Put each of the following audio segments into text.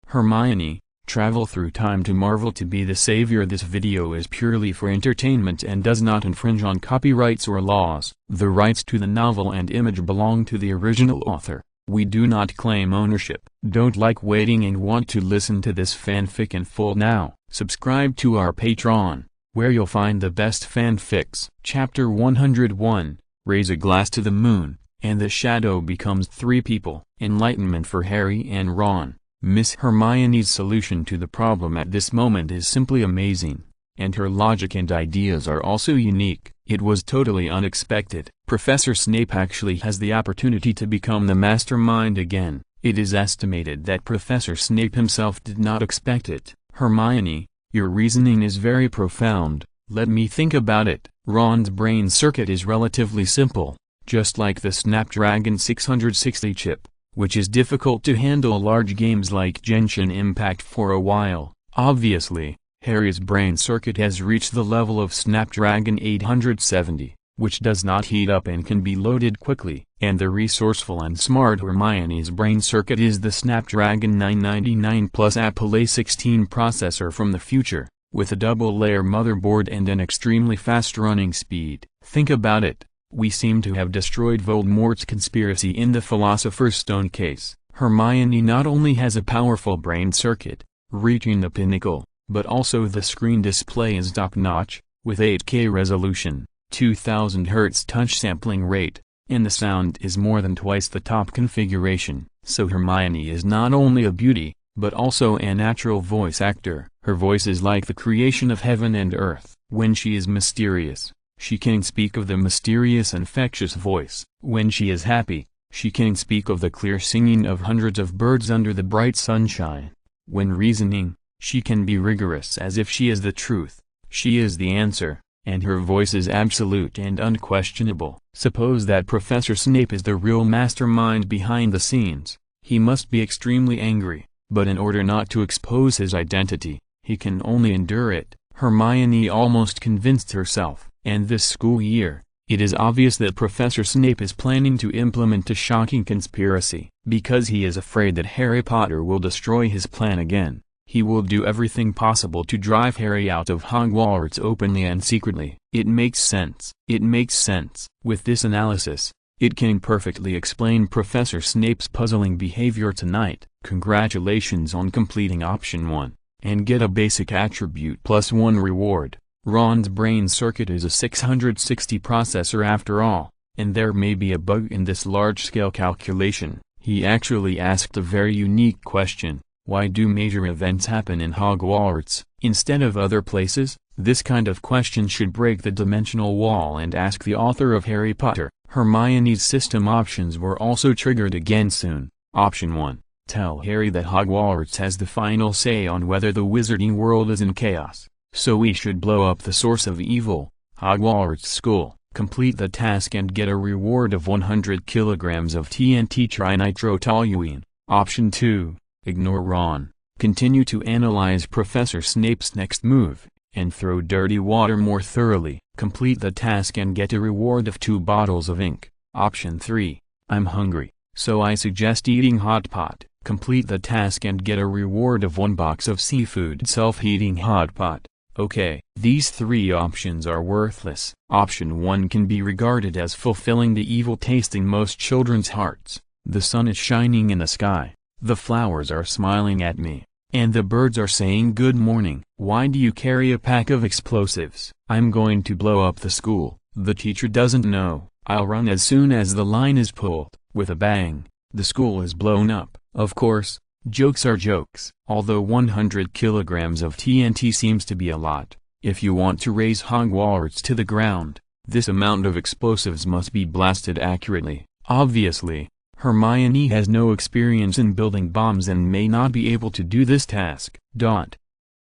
Hermione, travel through time to Marvel to be the savior. This video is purely for entertainment and does not infringe on copyrights or laws. The rights to the novel and image belong to the original author. We do not claim ownership. Don't like waiting and want to listen to this fanfic in full now? Subscribe to our Patreon, where you'll find the best fanfics. Chapter 101, Raise a glass to the moon, and the shadow becomes three people. Enlightenment for Harry and Ron. Miss Hermione's solution to the problem at this moment is simply amazing, and her logic and ideas are also unique. It was totally unexpected. Professor Snape actually has the opportunity to become the mastermind again. It is estimated that Professor Snape himself did not expect it. Hermione, your reasoning is very profound. Let me think about it. Ron's brain circuit is relatively simple, just like the Snapdragon 660 chip, which is difficult to handle large games like Genshin Impact for a while. Obviously, Harry's brain circuit has reached the level of Snapdragon 870, which does not heat up and can be loaded quickly. And the resourceful and smart Hermione's brain circuit is the Snapdragon 999 plus Apple A16 processor from the future, with a double-layer motherboard and an extremely fast running speed. Think about it. We seem to have destroyed Voldemort's conspiracy in the Philosopher's Stone case. Hermione not only has a powerful brain circuit, reaching the pinnacle, but also the screen display is top-notch, with 8K resolution, 2000 Hz touch sampling rate, and the sound is more than twice the top configuration. So Hermione is not only a beauty, but also a natural voice actor. Her voice is like the creation of heaven and earth. When she is mysterious, she can speak of the mysterious infectious voice. When she is happy, she can speak of the clear singing of hundreds of birds under the bright sunshine. When reasoning, she can be rigorous as if she is the truth. She is the answer, and her voice is absolute and unquestionable. Suppose that Professor Snape is the real mastermind behind the scenes. He must be extremely angry, but in order not to expose his identity, he can only endure it. Hermione almost convinced herself. And this school year, it is obvious that Professor Snape is planning to implement a shocking conspiracy. Because he is afraid that Harry Potter will destroy his plan again, he will do everything possible to drive Harry out of Hogwarts openly and secretly. It makes sense. It makes sense. With this analysis, it can perfectly explain Professor Snape's puzzling behavior tonight. Congratulations on completing option 1, and get a basic attribute +1 reward. Ron's brain circuit is a 660 processor after all, and there may be a bug in this large-scale calculation. He actually asked a very unique question: why do major events happen in Hogwarts, instead of other places? This kind of question should break the dimensional wall and ask the author of Harry Potter. Hermione's system options were also triggered again soon. Option 1. Tell Harry that Hogwarts has the final say on whether the wizarding world is in chaos. So we should blow up the source of evil, Hogwarts School. Complete the task and get a reward of 100 kilograms of TNT trinitrotoluene. Option 2. Ignore Ron. Continue to analyze Professor Snape's next move, and throw dirty water more thoroughly. Complete the task and get a reward of 2 bottles of ink. Option 3. I'm hungry, so I suggest eating hot pot. Complete the task and get a reward of 1 box of seafood. Self-heating hot pot. Okay, these 3 options are worthless. Option 1 can be regarded as fulfilling the evil taste in most children's hearts. The sun is shining in the sky, the flowers are smiling at me, and the birds are saying good morning. Why do you carry a pack of explosives? I'm going to blow up the school. The teacher doesn't know. I'll run as soon as the line is pulled. With a bang, the school is blown up. Of course, jokes are jokes. Although 100 kilograms of TNT seems to be a lot, if you want to raise Hogwarts to the ground, this amount of explosives must be blasted accurately. Obviously, Hermione has no experience in building bombs and may not be able to do this task.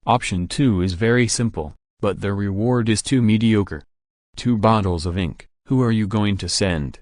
Option 2 is very simple, but the reward is too mediocre. 2 bottles of ink. Who are you going to send?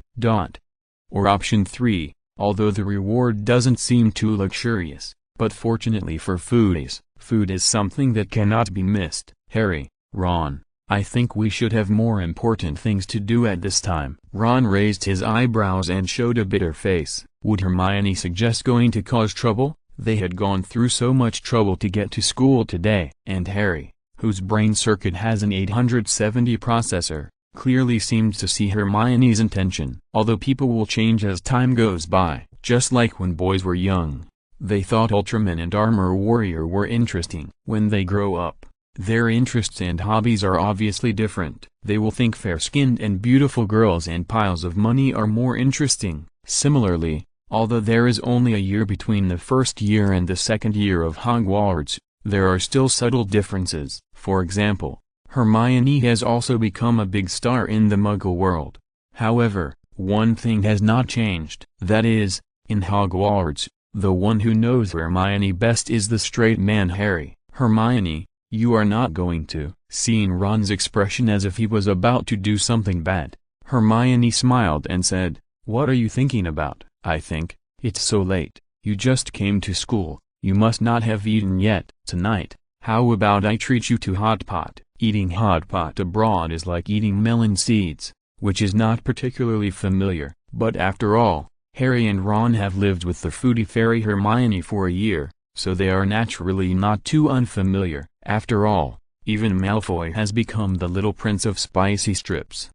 Or option 3, although the reward doesn't seem too luxurious, but fortunately for foodies, food is something that cannot be missed. Harry, Ron, I think we should have more important things to do at this time. Ron raised his eyebrows and showed a bitter face. Would Hermione suggest going to cause trouble? They had gone through so much trouble to get to school today. And Harry, whose brain circuit has an 870 processor, clearly seemed to see Hermione's intention. Although people will change as time goes by, just like when boys were young, they thought Ultraman and Armor Warrior were interesting. When they grow up, their interests and hobbies are obviously different. They will think fair-skinned and beautiful girls and piles of money are more interesting. Similarly, although there is only a year between the first year and the second year of Hogwarts, there are still subtle differences. For example, Hermione has also become a big star in the Muggle world. However, one thing has not changed. That is, in Hogwarts, the one who knows Hermione best is the straight man Harry. "Hermione, you are not going to." Seeing Ron's expression as if he was about to do something bad, Hermione smiled and said, "What are you thinking about?" "I think, it's so late, you just came to school, you must not have eaten yet. Tonight, how about I treat you to hot pot?" Eating hot pot abroad is like eating melon seeds, which is not particularly familiar, but after all, Harry and Ron have lived with the foodie fairy Hermione for a year, so they are naturally not too unfamiliar. After all, even Malfoy has become the little prince of spicy strips.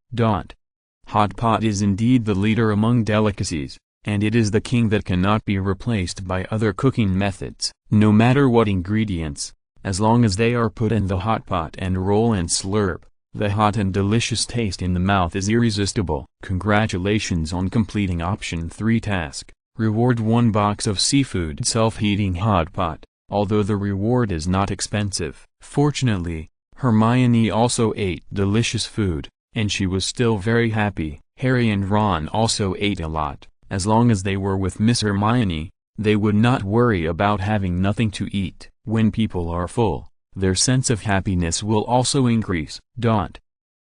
Hot pot is indeed the leader among delicacies, and it is the king that cannot be replaced by other cooking methods. No matter what ingredients, as long as they are put in the hot pot and roll and slurp, the hot and delicious taste in the mouth is irresistible. Congratulations on completing option 3 task. Reward 1 box of seafood self-heating hot pot, although the reward is not expensive. Fortunately, Hermione also ate delicious food, and she was still very happy. Harry and Ron also ate a lot. As long as they were with Miss Hermione, they would not worry about having nothing to eat. When people are full, their sense of happiness will also increase.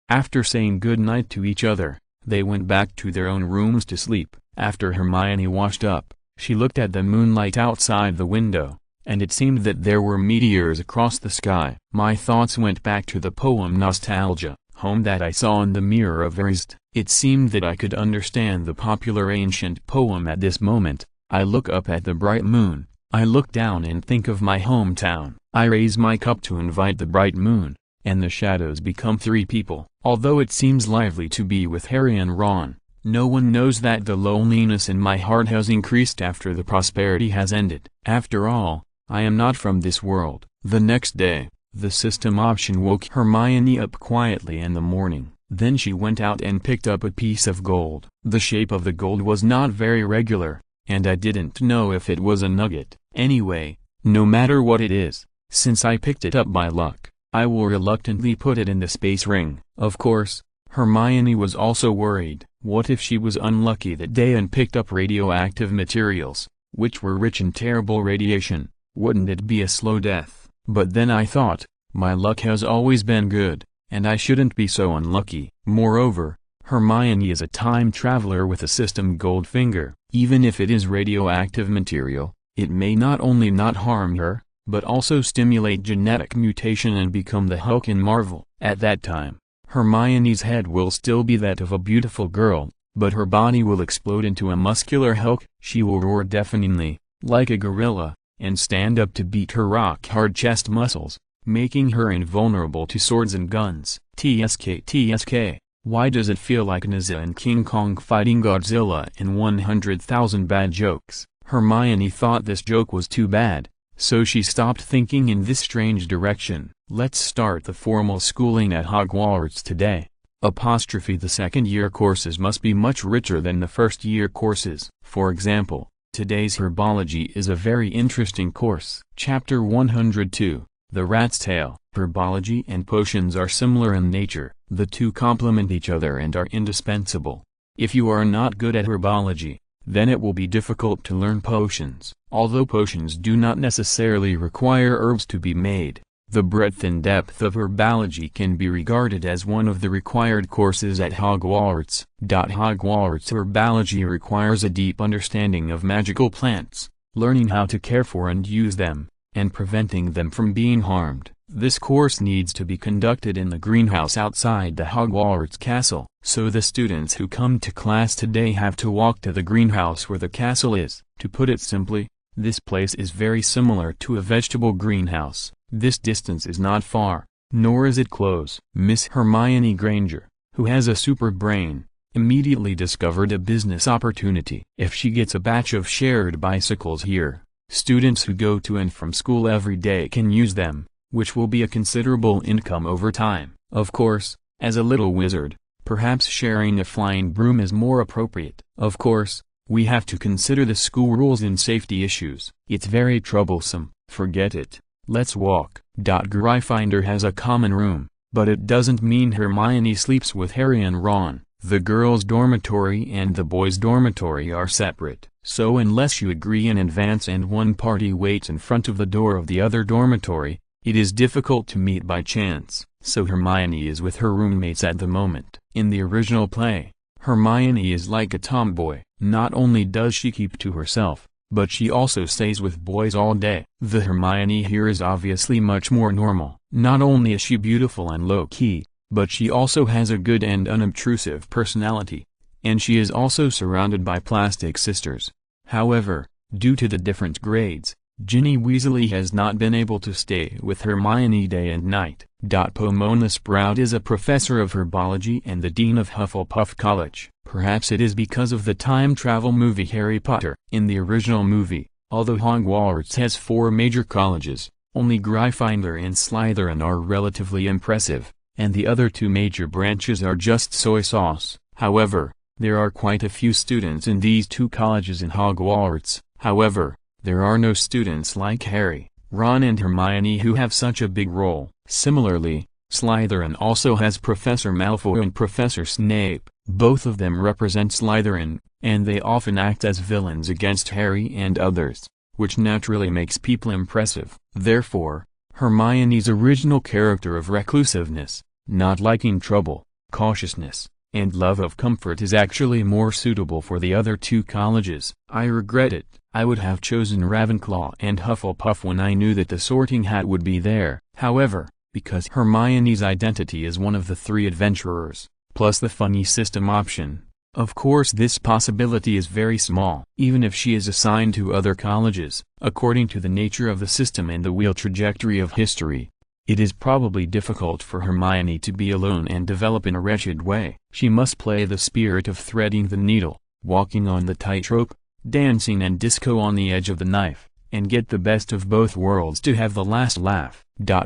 After saying good night to each other, they went back to their own rooms to sleep. After Hermione washed up, she looked at the moonlight outside the window, and it seemed that there were meteors across the sky. My thoughts went back to the poem Nostalgia, Home that I saw in the mirror of Erst. It seemed that I could understand the popular ancient poem at this moment. I look up at the bright moon, I look down and think of my hometown. I raise my cup to invite the bright moon, and the shadows become 3 people. Although it seems lively to be with Harry and Ron, no one knows that the loneliness in my heart has increased after the prosperity has ended. After all, I am not from this world. The next day, the system option woke Hermione up quietly in the morning. Then she went out and picked up a piece of gold. The shape of the gold was not very regular, and I didn't know if it was a nugget. Anyway, no matter what it is, since I picked it up by luck, I will reluctantly put it in the space ring. Of course, Hermione was also worried. What if she was unlucky that day and picked up radioactive materials, which were rich in terrible radiation? Wouldn't it be a slow death? But then I thought, my luck has always been good, and I shouldn't be so unlucky. Moreover, Hermione is a time traveler with a system Goldfinger. Even if it is radioactive material, it may not only not harm her, but also stimulate genetic mutation and become the Hulk in Marvel. At that time, Hermione's head will still be that of a beautiful girl, but her body will explode into a muscular Hulk. She will roar deafeningly, like a gorilla, and stand up to beat her rock-hard chest muscles, making her invulnerable to swords and guns. TSK, why does it feel like Naza and King Kong fighting Godzilla in 100,000 bad jokes? Hermione thought this joke was too bad, so she stopped thinking in this strange direction. Let's start the formal schooling at Hogwarts today. The second-year courses must be much richer than the first-year courses. For example, today's herbology is a very interesting course. Chapter 102, The Rat's Tail. Herbology and potions are similar in nature. The two complement each other and are indispensable. If you are not good at herbology, then it will be difficult to learn potions. Although potions do not necessarily require herbs to be made, the breadth and depth of herbology can be regarded as one of the required courses at Hogwarts. Hogwarts herbology requires a deep understanding of magical plants, learning how to care for and use them, and preventing them from being harmed. This course needs to be conducted in the greenhouse outside the Hogwarts castle. So the students who come to class today have to walk to the greenhouse where the castle is. To put it simply, This place is very similar to a vegetable greenhouse. This distance is not far, nor is it close. Miss Hermione Granger, who has a super brain, immediately discovered a business opportunity. If she gets a batch of shared bicycles here, students who go to and from school every day can use them, which will be a considerable income over time. Of course, as a little wizard, perhaps sharing a flying broom is more appropriate. Of course, we have to consider the school rules and safety issues. It's very troublesome. Forget it. Let's walk. Gryffindor has a common room, but it doesn't mean Hermione sleeps with Harry and Ron. The girls' dormitory and the boys' dormitory are separate. So unless you agree in advance and one party waits in front of the door of the other dormitory, it is difficult to meet by chance. So Hermione is with her roommates at the moment. In the original play, Hermione is like a tomboy. Not only does she keep to herself, but she also stays with boys all day. The Hermione here is obviously much more normal. Not only is she beautiful and low-key, but she also has a good and unobtrusive personality, and she is also surrounded by plastic sisters. However, due to the different grades, Ginny Weasley has not been able to stay with Hermione day and night. Pomona Sprout is a professor of herbology and the dean of Hufflepuff College. Perhaps it is because of the time travel movie Harry Potter. In the original movie, although Hogwarts has 4 major colleges, only Gryffindor and Slytherin are relatively impressive, and the other 2 major branches are just soy sauce. However, there are quite a few students in these 2 colleges in Hogwarts. However, there are no students like Harry, Ron and Hermione who have such a big role. Similarly, Slytherin also has Professor Malfoy and Professor Snape. Both of them represent Slytherin, and they often act as villains against Harry and others, which naturally makes people impressive. Therefore, Hermione's original character of reclusiveness, not liking trouble, cautiousness, and love of comfort is actually more suitable for the other 2 colleges. I regret it. I would have chosen Ravenclaw and Hufflepuff when I knew that the Sorting Hat would be there. However, because Hermione's identity is one of the 3 adventurers, plus the funny system option, of course this possibility is very small. Even if she is assigned to other colleges, according to the nature of the system and the wheel trajectory of history, it is probably difficult for Hermione to be alone and develop in a wretched way. She must play the spirit of threading the needle, walking on the tightrope, dancing and disco on the edge of the knife, and get the best of both worlds to have the last laugh.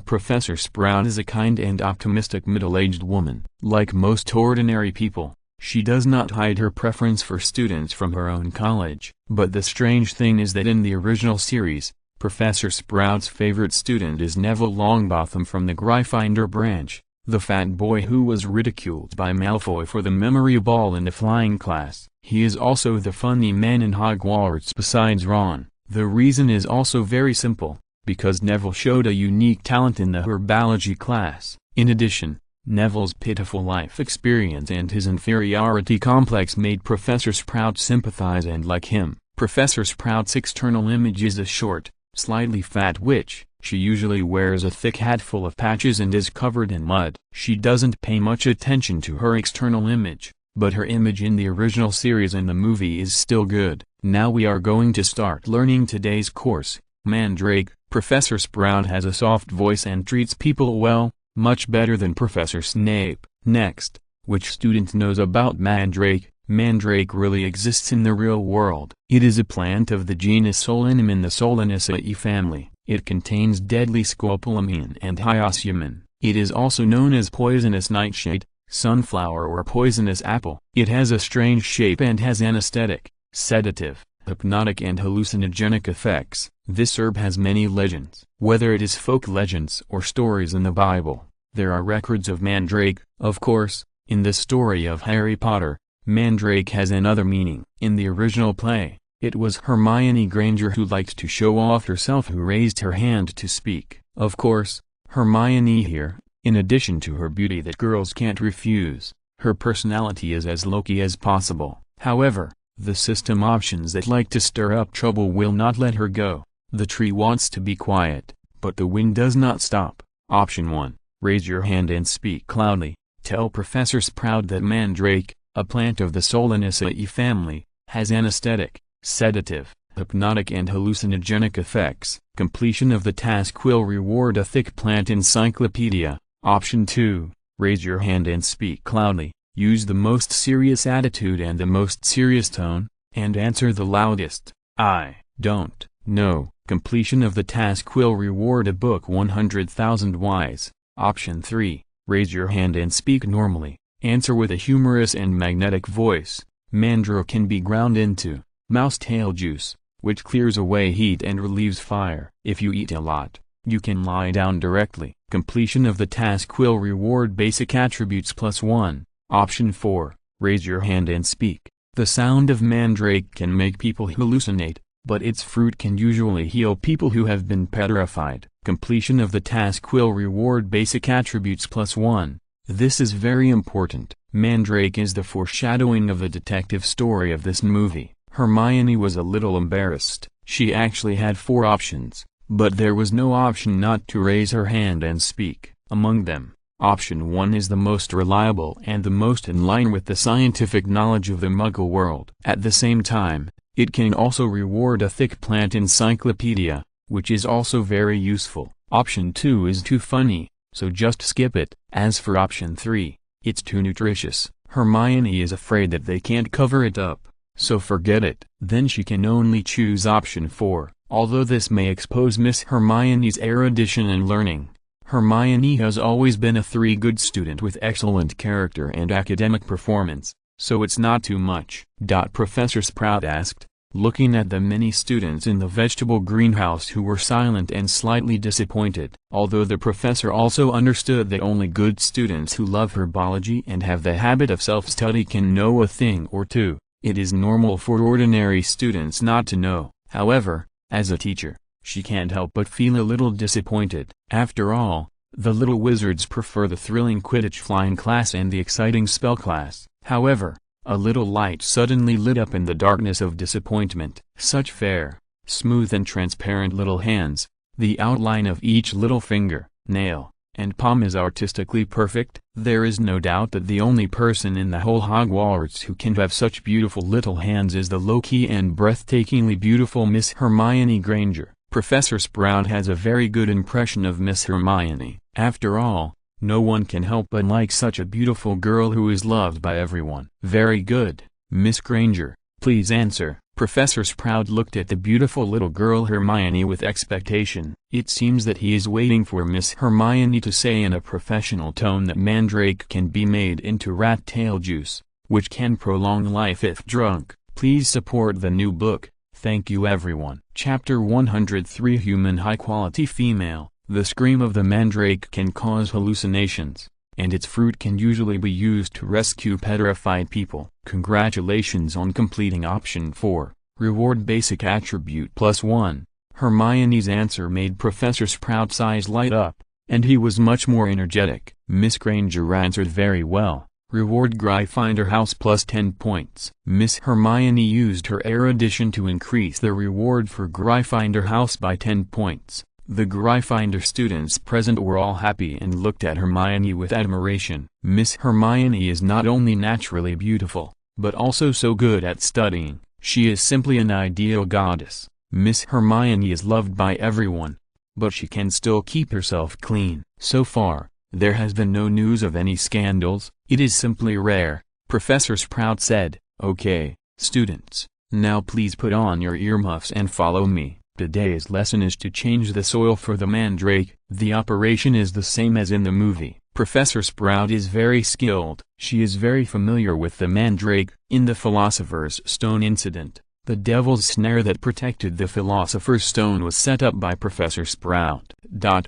Professor Sprout is a kind and optimistic middle-aged woman. Like most ordinary people, she does not hide her preference for students from her own college. But the strange thing is that in the original series, Professor Sprout's favorite student is Neville Longbottom from the Gryffindor branch, the fat boy who was ridiculed by Malfoy for the memory ball in the flying class. He is also the funny man in Hogwarts besides Ron. The reason is also very simple, because Neville showed a unique talent in the herbology class. In addition, Neville's pitiful life experience and his inferiority complex made Professor Sprout sympathize and like him. Professor Sprout's external image is a short, slightly fat witch. She usually wears a thick hat full of patches and is covered in mud. She doesn't pay much attention to her external image, but her image in the original series and the movie is still good. Now we are going to start learning today's course, Mandrake. Professor Sprout has a soft voice and treats people well, much better than Professor Snape. Next, which student knows about Mandrake? Mandrake really exists in the real world. It is a plant of the genus Solanum in the Solanaceae family. It contains deadly scopolamine and hyoscyamin. It is also known as poisonous nightshade, sunflower or poisonous apple. It has a strange shape and has anesthetic, sedative, hypnotic and hallucinogenic effects. This herb has many legends. Whether it is folk legends or stories in the Bible, there are records of Mandrake. Of course, in the story of Harry Potter, Mandrake has another meaning. In the original play, it was Hermione Granger who liked to show off herself who raised her hand to speak. Of course, Hermione here, in addition to her beauty that girls can't refuse, her personality is as low-key as possible. However, the system options that like to stir up trouble will not let her go. The tree wants to be quiet, but the wind does not stop. Option 1. Raise your hand and speak loudly. Tell Professor Sprout that Mandrake, a plant of the Solanaceae family, has anesthetic, sedative, hypnotic and hallucinogenic effects. Completion of the task will reward a thick plant encyclopedia. Option 2. Raise your hand and speak loudly. Use the most serious attitude and the most serious tone, and answer the loudest. I don't know. Completion of the task will reward a book 100,000 Ys. Option 3. Raise your hand and speak normally. Answer with a humorous and magnetic voice. Mandrake can be ground into mousetail juice, which clears away heat and relieves fire. If you eat a lot, you can lie down directly. Completion of the task will reward basic attributes +1. Option 4. Raise your hand and speak. The sound of mandrake can make people hallucinate, but its fruit can usually heal people who have been petrified. Completion of the task will reward basic attributes +1. This is very important. Mandrake is the foreshadowing of the detective story of this movie. Hermione was a little embarrassed. She actually had 4 options, but there was no option not to raise her hand and speak. Among them, Option 1 is the most reliable and the most in line with the scientific knowledge of the Muggle world. At the same time, it can also reward a thick plant encyclopedia, which is also very useful. Option 2 is too funny, so just skip it. As for Option 3, it's too nutritious. Hermione is afraid that they can't cover it up, so forget it. Then she can only choose Option 4. Although this may expose Miss Hermione's erudition and learning, Hermione has always been a 3 good student with excellent character and academic performance, so it's not too much. Professor Sprout asked, looking at the many students in the vegetable greenhouse who were silent and slightly disappointed. Although the professor also understood that only good students who love herbology and have the habit of self-study can know a thing or two, it is normal for ordinary students not to know. However, as a teacher, she can't help but feel a little disappointed. After all, the little wizards prefer the thrilling Quidditch flying class and the exciting spell class. However, a little light suddenly lit up in the darkness of disappointment. Such fair, smooth and transparent little hands, the outline of each little finger, nail, and palm is artistically perfect. There is no doubt that the only person in the whole Hogwarts who can have such beautiful little hands is the low-key and breathtakingly beautiful Miss Hermione Granger. Professor Sprout has a very good impression of Miss Hermione. After all, no one can help but like such a beautiful girl who is loved by everyone. Very good, Miss Granger, please answer. Professor Sprout looked at the beautiful little girl Hermione with expectation. It seems that he is waiting for Miss Hermione to say in a professional tone that mandrake can be made into rat tail juice, which can prolong life if drunk. Please support the new book. Thank you everyone. Chapter 103 Human High-Quality Female. The scream of the mandrake can cause hallucinations, and its fruit can usually be used to rescue petrified people. Congratulations on completing Option 4. Reward basic attribute +1. Hermione's answer made Professor Sprout's eyes light up, and he was much more energetic. Miss Granger answered very well. Reward Gryffindor House +10 points. Miss Hermione used her erudition to increase the reward for Gryffindor House by 10 points. The Gryffindor students present were all happy and looked at Hermione with admiration. Miss Hermione is not only naturally beautiful, but also so good at studying. She is simply an ideal goddess. Miss Hermione is loved by everyone, but she can still keep herself clean. So far, there has been no news of any scandals. It is simply rare. Professor Sprout said, "Okay, students, now please put on your earmuffs and follow me. Today's lesson is to change the soil for the mandrake. The operation is the same as in the movie." Professor Sprout is very skilled. She is very familiar with the mandrake. In the Philosopher's Stone incident, the devil's snare that protected the Philosopher's Stone was set up by Professor Sprout.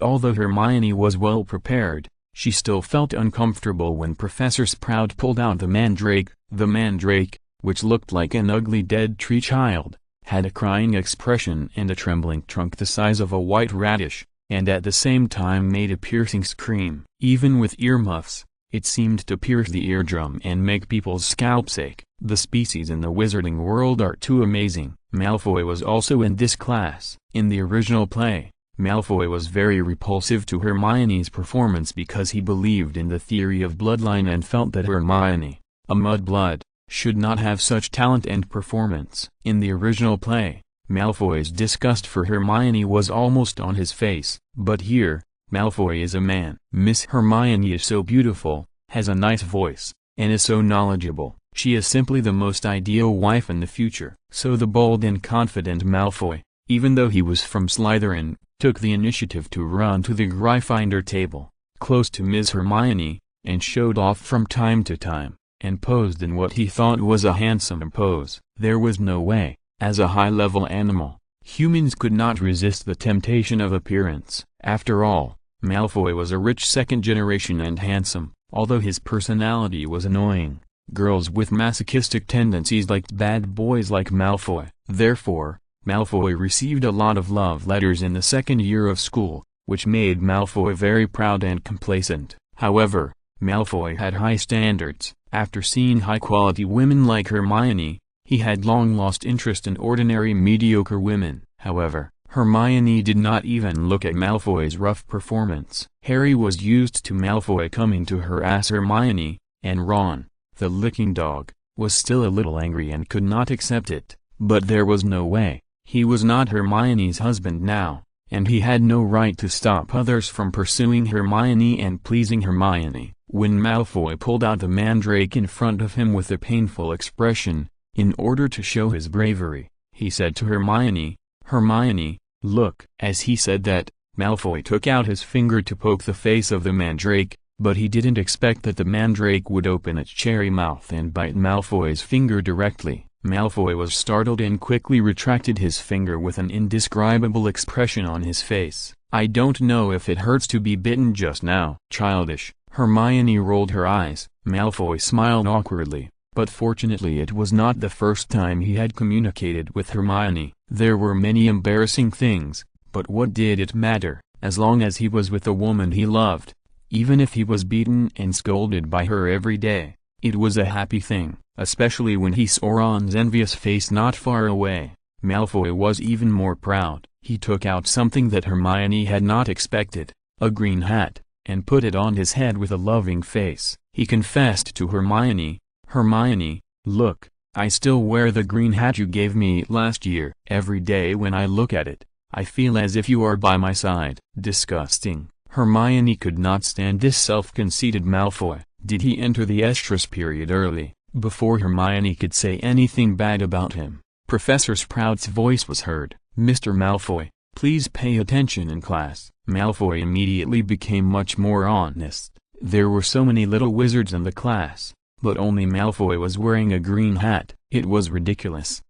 Although Hermione was well prepared, she still felt uncomfortable when Professor Sprout pulled out the mandrake. The mandrake, which looked like an ugly dead tree child, had a crying expression and a trembling trunk the size of a white radish, and at the same time made a piercing scream. Even with earmuffs, it seemed to pierce the eardrum and make people's scalps ache. The species in the wizarding world are too amazing. Malfoy was also in this class. In the original play, Malfoy was very repulsive to Hermione's performance because he believed in the theory of bloodline and felt that Hermione, a mudblood, should not have such talent and performance. In the original play, Malfoy's disgust for Hermione was almost on his face. But here, Malfoy is a man. Miss Hermione is so beautiful, has a nice voice, and is so knowledgeable. She is simply the most ideal wife in the future. So the bold and confident Malfoy, even though he was from Slytherin, took the initiative to run to the Gryffindor table, close to Miss Hermione, and showed off from time to time, and posed in what he thought was a handsome pose. There was no way, as a high-level animal, humans could not resist the temptation of appearance. After all, Malfoy was a rich second generation and handsome, although his personality was annoying. Girls with masochistic tendencies liked bad boys like Malfoy. Therefore, Malfoy received a lot of love letters in the second year of school, which made Malfoy very proud and complacent. However, Malfoy had high standards. After seeing high-quality women like Hermione, he had long lost interest in ordinary mediocre women. However, Hermione did not even look at Malfoy's rough performance. Harry was used to Malfoy coming to harass Hermione, and Ron, the licking dog, was still a little angry and could not accept it. But there was no way. He was not Hermione's husband now, and he had no right to stop others from pursuing Hermione and pleasing Hermione. When Malfoy pulled out the mandrake in front of him with a painful expression, in order to show his bravery, he said to Hermione, "Hermione, look." As he said that, Malfoy took out his finger to poke the face of the mandrake, but he didn't expect that the mandrake would open its cherry mouth and bite Malfoy's finger directly. Malfoy was startled and quickly retracted his finger with an indescribable expression on his face. "I don't know if it hurts to be bitten just now." "Childish." Hermione rolled her eyes. Malfoy smiled awkwardly, but fortunately it was not the first time he had communicated with Hermione. There were many embarrassing things, but what did it matter, as long as he was with the woman he loved? Even if he was beaten and scolded by her every day, it was a happy thing, especially when he saw Ron's envious face not far away. Malfoy was even more proud. He took out something that Hermione had not expected, a green hat, and put it on his head with a loving face. He confessed to Hermione, "Hermione, look, I still wear the green hat you gave me last year. Every day when I look at it, I feel as if you are by my side." Disgusting. Hermione could not stand this self-conceited Malfoy. Did he enter the estrus period early? Before Hermione could say anything bad about him, Professor Sprout's voice was heard. "Mr. Malfoy, please pay attention in class." Malfoy immediately became much more honest. There were so many little wizards in the class, but only Malfoy was wearing a green hat. It was ridiculous.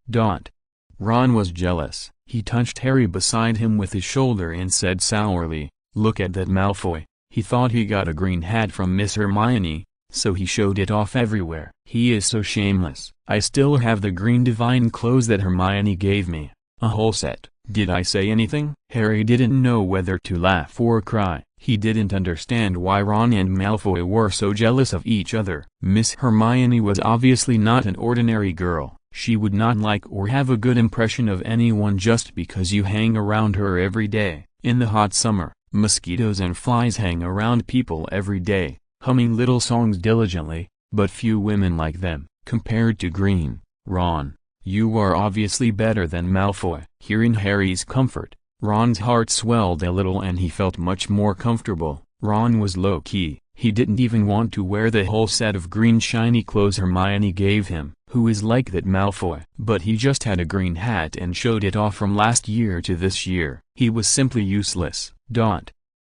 Ron was jealous. He touched Harry beside him with his shoulder and said sourly, "Look at that Malfoy. He thought he got a green hat from Miss Hermione, so he showed it off everywhere. He is so shameless." "I still have the green divine clothes that Hermione gave me. A whole set." "Did I say anything?" Harry didn't know whether to laugh or cry. He didn't understand why Ron and Malfoy were so jealous of each other. Miss Hermione was obviously not an ordinary girl. She would not like or have a good impression of anyone just because you hang around her every day. In the hot summer, mosquitoes and flies hang around people every day, humming little songs diligently, but few women like them. Compared to Green, Ron, you are obviously better than Malfoy. Hearing Harry's comfort, Ron's heart swelled a little and he felt much more comfortable. Ron was low-key. He didn't even want to wear the whole set of green shiny clothes Hermione gave him. Who is like that Malfoy? But he just had a green hat and showed it off from last year to this year. He was simply useless.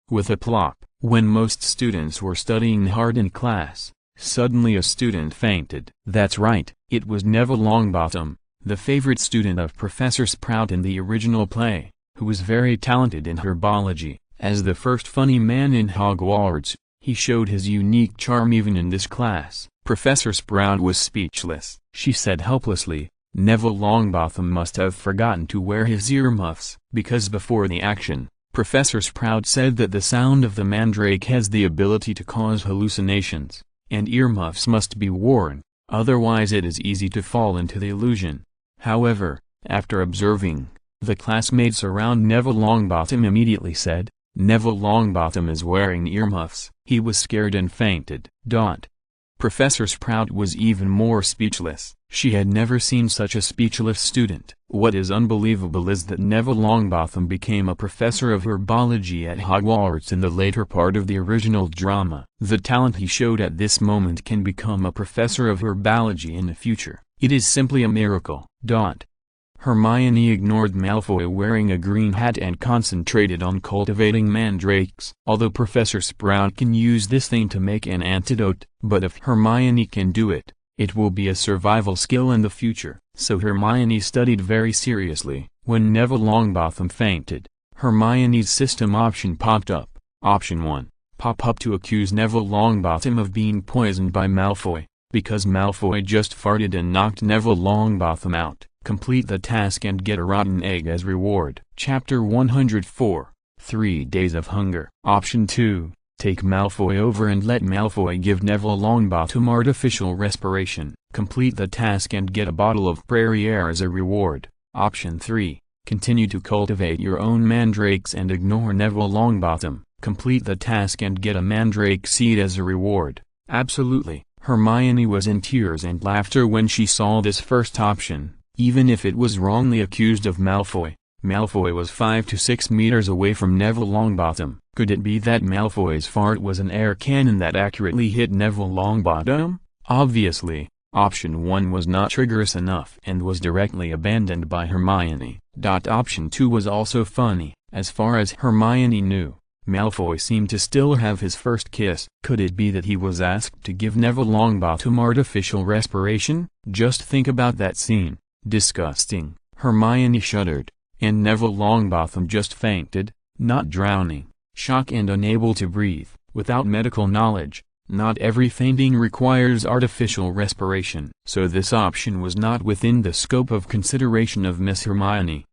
With a plop, when most students were studying hard in class, suddenly a student fainted. That's right, it was Neville Longbottom, the favorite student of Professor Sprout in the original play, who was very talented in herbology. As the first funny man in Hogwarts, he showed his unique charm even in this class. Professor Sprout was speechless. She said helplessly, "Neville Longbottom must have forgotten to wear his earmuffs." Because before the action, Professor Sprout said that the sound of the mandrake has the ability to cause hallucinations, and earmuffs must be worn, otherwise it is easy to fall into the illusion. However, after observing, the classmates around Neville Longbottom immediately said, "Neville Longbottom is wearing earmuffs." He was scared and fainted. Professor Sprout was even more speechless. She had never seen such a speechless student. What is unbelievable is that Neville Longbottom became a professor of herbology at Hogwarts in the later part of the original drama. The talent he showed at this moment can become a professor of herbology in the future. It is simply a miracle. Hermione ignored Malfoy wearing a green hat and concentrated on cultivating mandrakes. Although Professor Sprout can use this thing to make an antidote, but if Hermione can do it, it will be a survival skill in the future. So Hermione studied very seriously. When Neville Longbottom fainted, Hermione's system option popped up. Option 1. Pop up to accuse Neville Longbottom of being poisoned by Malfoy, because Malfoy just farted and knocked Neville Longbottom out. Complete the task and get a rotten egg as reward. Chapter 104. 3 Days of Hunger. Option 2. Take Malfoy over and let Malfoy give Neville Longbottom artificial respiration. Complete the task and get a bottle of prairie air as a reward. Option 3. Continue to cultivate your own mandrakes and ignore Neville Longbottom. Complete the task and get a mandrake seed as a reward. Absolutely. Hermione was in tears and laughter when she saw this first option. Even if it was wrongly accused of Malfoy, Malfoy was 5 to 6 meters away from Neville Longbottom. Could it be that Malfoy's fart was an air cannon that accurately hit Neville Longbottom? Obviously, option 1 was not triggerous enough and was directly abandoned by Hermione. Option 2 was also funny. As far as Hermione knew, Malfoy seemed to still have his first kiss. Could it be that he was asked to give Neville Longbottom artificial respiration? Just think about that scene. Disgusting. Hermione shuddered, and Neville Longbottom just fainted, not drowning, shocked and unable to breathe. Without medical knowledge, not every fainting requires artificial respiration. So this option was not within the scope of consideration of Miss Hermione.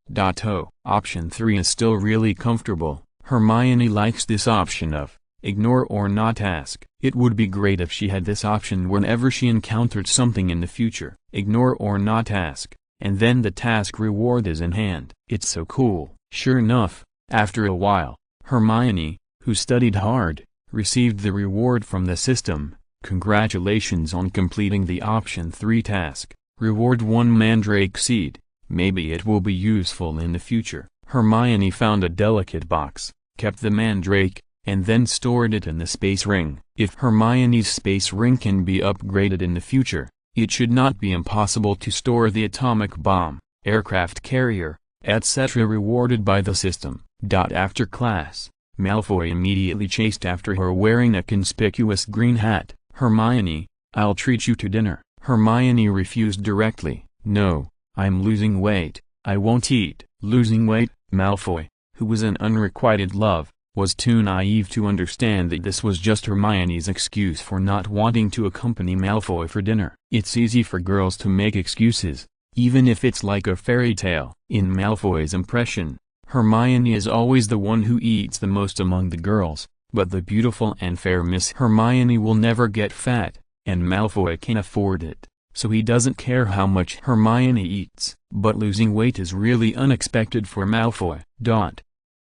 Option 3 is still really comfortable. Hermione likes this option of ignore or not ask. It would be great if she had this option whenever she encountered something in the future. Ignore or not ask, and then the task reward is in hand. It's so cool. Sure enough, after a while, Hermione, who studied hard, received the reward from the system. Congratulations on completing the option 3 task. Reward 1 mandrake seed. Maybe it will be useful in the future. Hermione found a delicate box, kept the mandrake, and then stored it in the space ring. If Hermione's space ring can be upgraded in the future, it should not be impossible to store the atomic bomb, aircraft carrier, etc. rewarded by the system. After class, Malfoy immediately chased after her wearing a conspicuous green hat. Hermione, I'll treat you to dinner. Hermione refused directly. No, I'm losing weight, I won't eat. Losing weight? Malfoy, who was in unrequited love, was too naive to understand that this was just Hermione's excuse for not wanting to accompany Malfoy for dinner. It's easy for girls to make excuses, even if it's like a fairy tale. In Malfoy's impression, Hermione is always the one who eats the most among the girls, but the beautiful and fair Miss Hermione will never get fat, and Malfoy can afford it, so he doesn't care how much Hermione eats. But losing weight is really unexpected for Malfoy.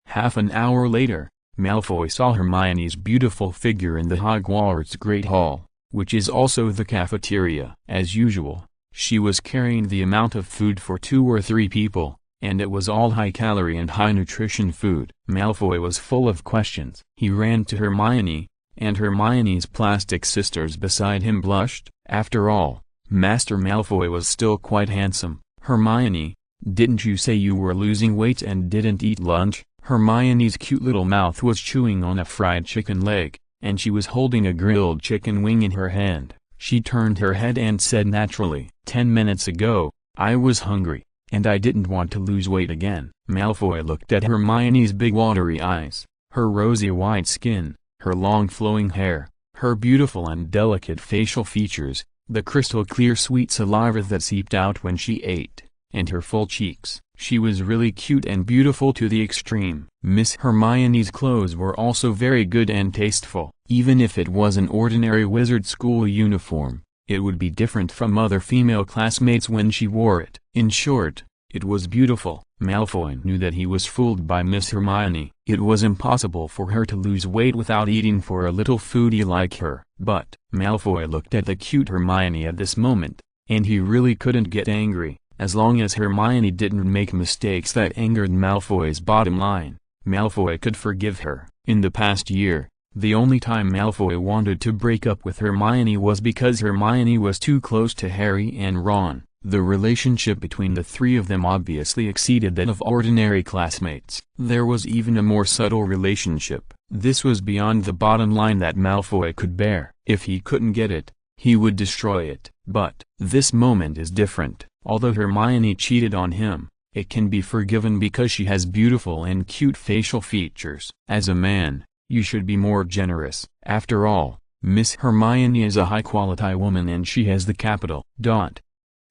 Half an hour later, Malfoy saw Hermione's beautiful figure in the Hogwarts Great Hall, which is also the cafeteria. As usual, she was carrying the amount of food for 2 or 3 people, and it was all high-calorie and high-nutrition food. Malfoy was full of questions. He ran to Hermione, and Hermione's plastic sisters beside him blushed. After all, Master Malfoy was still quite handsome. Hermione, didn't you say you were losing weight and didn't eat lunch? Hermione's cute little mouth was chewing on a fried chicken leg, and she was holding a grilled chicken wing in her hand. She turned her head and said naturally, 10 minutes ago, I was hungry, and I didn't want to lose weight again. Malfoy looked at Hermione's big watery eyes, her rosy white skin, her long flowing hair, her beautiful and delicate facial features, the crystal clear sweet saliva that seeped out when she ate, and her full cheeks. She was really cute and beautiful to the extreme. Miss Hermione's clothes were also very good and tasteful. Even if it was an ordinary wizard school uniform, it would be different from other female classmates when she wore it. In short, It was beautiful. Malfoy knew that he was fooled by Miss Hermione. It was impossible for her to lose weight without eating for a little foodie like her. But Malfoy looked at the cute Hermione at this moment, and he really couldn't get angry, as long as Hermione didn't make mistakes that angered Malfoy's bottom line. Malfoy could forgive her. In the past year, the only time Malfoy wanted to break up with Hermione was because Hermione was too close to Harry and Ron. The relationship between the three of them obviously exceeded that of ordinary classmates. There was even a more subtle relationship. This was beyond the bottom line that Malfoy could bear. If he couldn't get it, he would destroy it. But this moment is different. Although Hermione cheated on him, it can be forgiven because she has beautiful and cute facial features. As a man, you should be more generous. After all, Miss Hermione is a high-quality woman and she has the capital.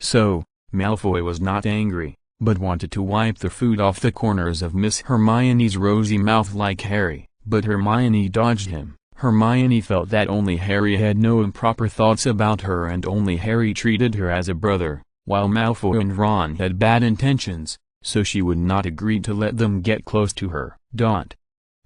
So, Malfoy was not angry, but wanted to wipe the food off the corners of Miss Hermione's rosy mouth like Harry. But Hermione dodged him. Hermione felt that only Harry had no improper thoughts about her and only Harry treated her as a brother, while Malfoy and Ron had bad intentions, so she would not agree to let them get close to her.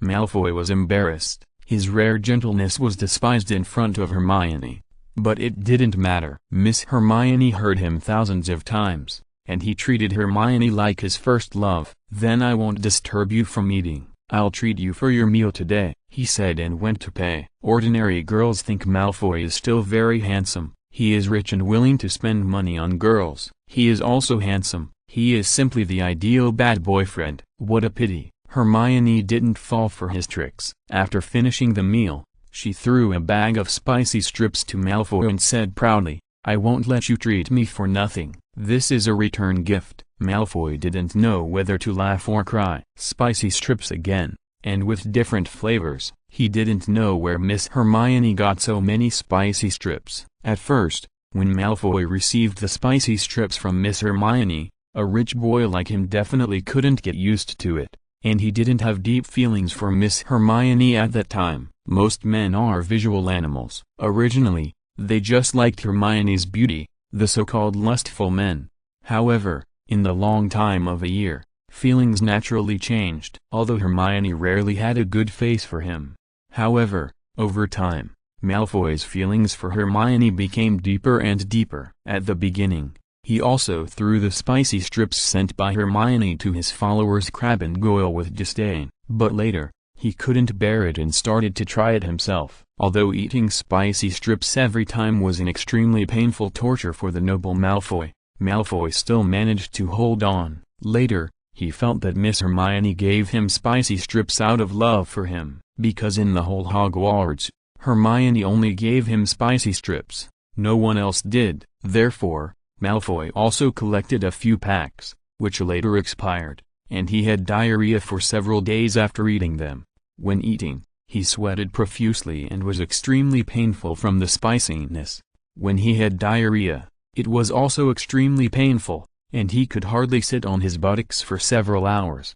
Malfoy was embarrassed. His rare gentleness was despised in front of Hermione. But it didn't matter. Miss Hermione heard him thousands of times, and he treated Hermione like his first love. "Then I won't disturb you from eating. I'll treat you for your meal today," he said and went to pay. Ordinary girls think Malfoy is still very handsome. He is rich and willing to spend money on girls. He is also handsome. He is simply the ideal bad boyfriend. What a pity. Hermione didn't fall for his tricks. After finishing the meal, she threw a bag of spicy strips to Malfoy and said proudly, "I won't let you treat me for nothing. This is a return gift." Malfoy didn't know whether to laugh or cry. Spicy strips again, and with different flavors. He didn't know where Miss Hermione got so many spicy strips. At first, when Malfoy received the spicy strips from Miss Hermione, a rich boy like him definitely couldn't get used to it, and he didn't have deep feelings for Miss Hermione at that time. Most men are visual animals. Originally, they just liked Hermione's beauty, the so-called lustful men. However, in the long time of a year, feelings naturally changed. Although Hermione rarely had a good face for him. However, over time, Malfoy's feelings for Hermione became deeper and deeper. At the beginning, he also threw the spicy strips sent by Hermione to his followers Crabbe and Goyle with disdain. But later, he couldn't bear it and started to try it himself. Although eating spicy strips every time was an extremely painful torture for the noble Malfoy, Malfoy still managed to hold on. Later, he felt that Miss Hermione gave him spicy strips out of love for him. Because in the whole Hogwarts, Hermione only gave him spicy strips. No one else did. Therefore, Malfoy also collected a few packs, which later expired, and he had diarrhea for several days after eating them. When eating, he sweated profusely and was extremely painful from the spiciness. When he had diarrhea, it was also extremely painful, and he could hardly sit on his buttocks for several hours.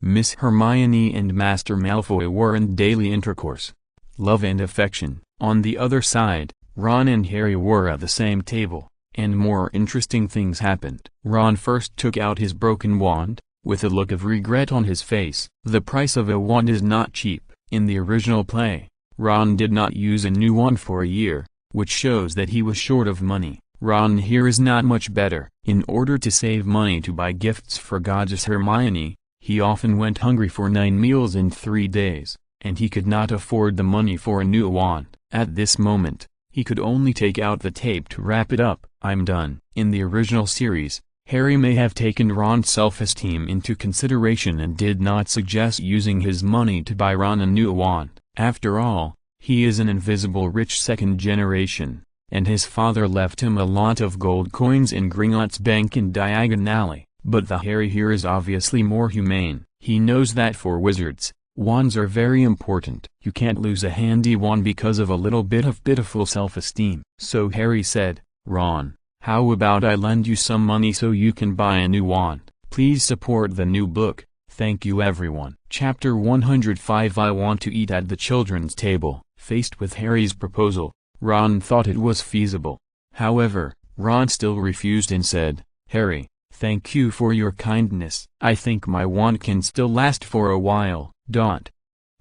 Miss Hermione and Master Malfoy were in daily intercourse, love and affection. On the other side, Ron and Harry were at the same table, and more interesting things happened. Ron first took out his broken wand, with a look of regret on his face. The price of a wand is not cheap. In the original play, Ron did not use a new wand for a year, which shows that he was short of money. Ron here is not much better. In order to save money to buy gifts for Goddess Hermione, he often went hungry for 9 meals in 3 days, and he could not afford the money for a new wand. At this moment, he could only take out the tape to wrap it up. "I'm done." In the original series, Harry may have taken Ron's self-esteem into consideration and did not suggest using his money to buy Ron a new wand. After all, he is an invisible rich second generation, and his father left him a lot of gold coins in Gringotts Bank in Diagon Alley. But the Harry here is obviously more humane. He knows that for wizards, wands are very important. You can't lose a handy wand because of a little bit of pitiful self-esteem. So Harry said, "Ron, how about I lend you some money so you can buy a new wand? Please support the new book. Thank you everyone." Chapter 105 I want to eat at the children's table. Faced with Harry's proposal, Ron thought it was feasible. However, Ron still refused and said, "Harry, Thank you for your kindness. I think my wand can still last for a while.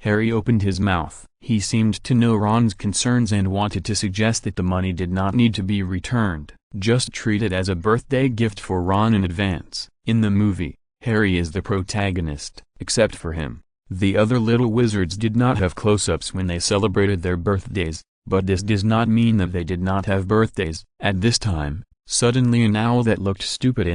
Harry opened his mouth. He seemed to know Ron's concerns and wanted to suggest that the money did not need to be returned, just treat it as a birthday gift for Ron in advance. In the movie, Harry is the protagonist. Except for him, the other little wizards did not have close-ups when they celebrated their birthdays, but this does not mean that they did not have birthdays. At this time, suddenly an owl that looked stupid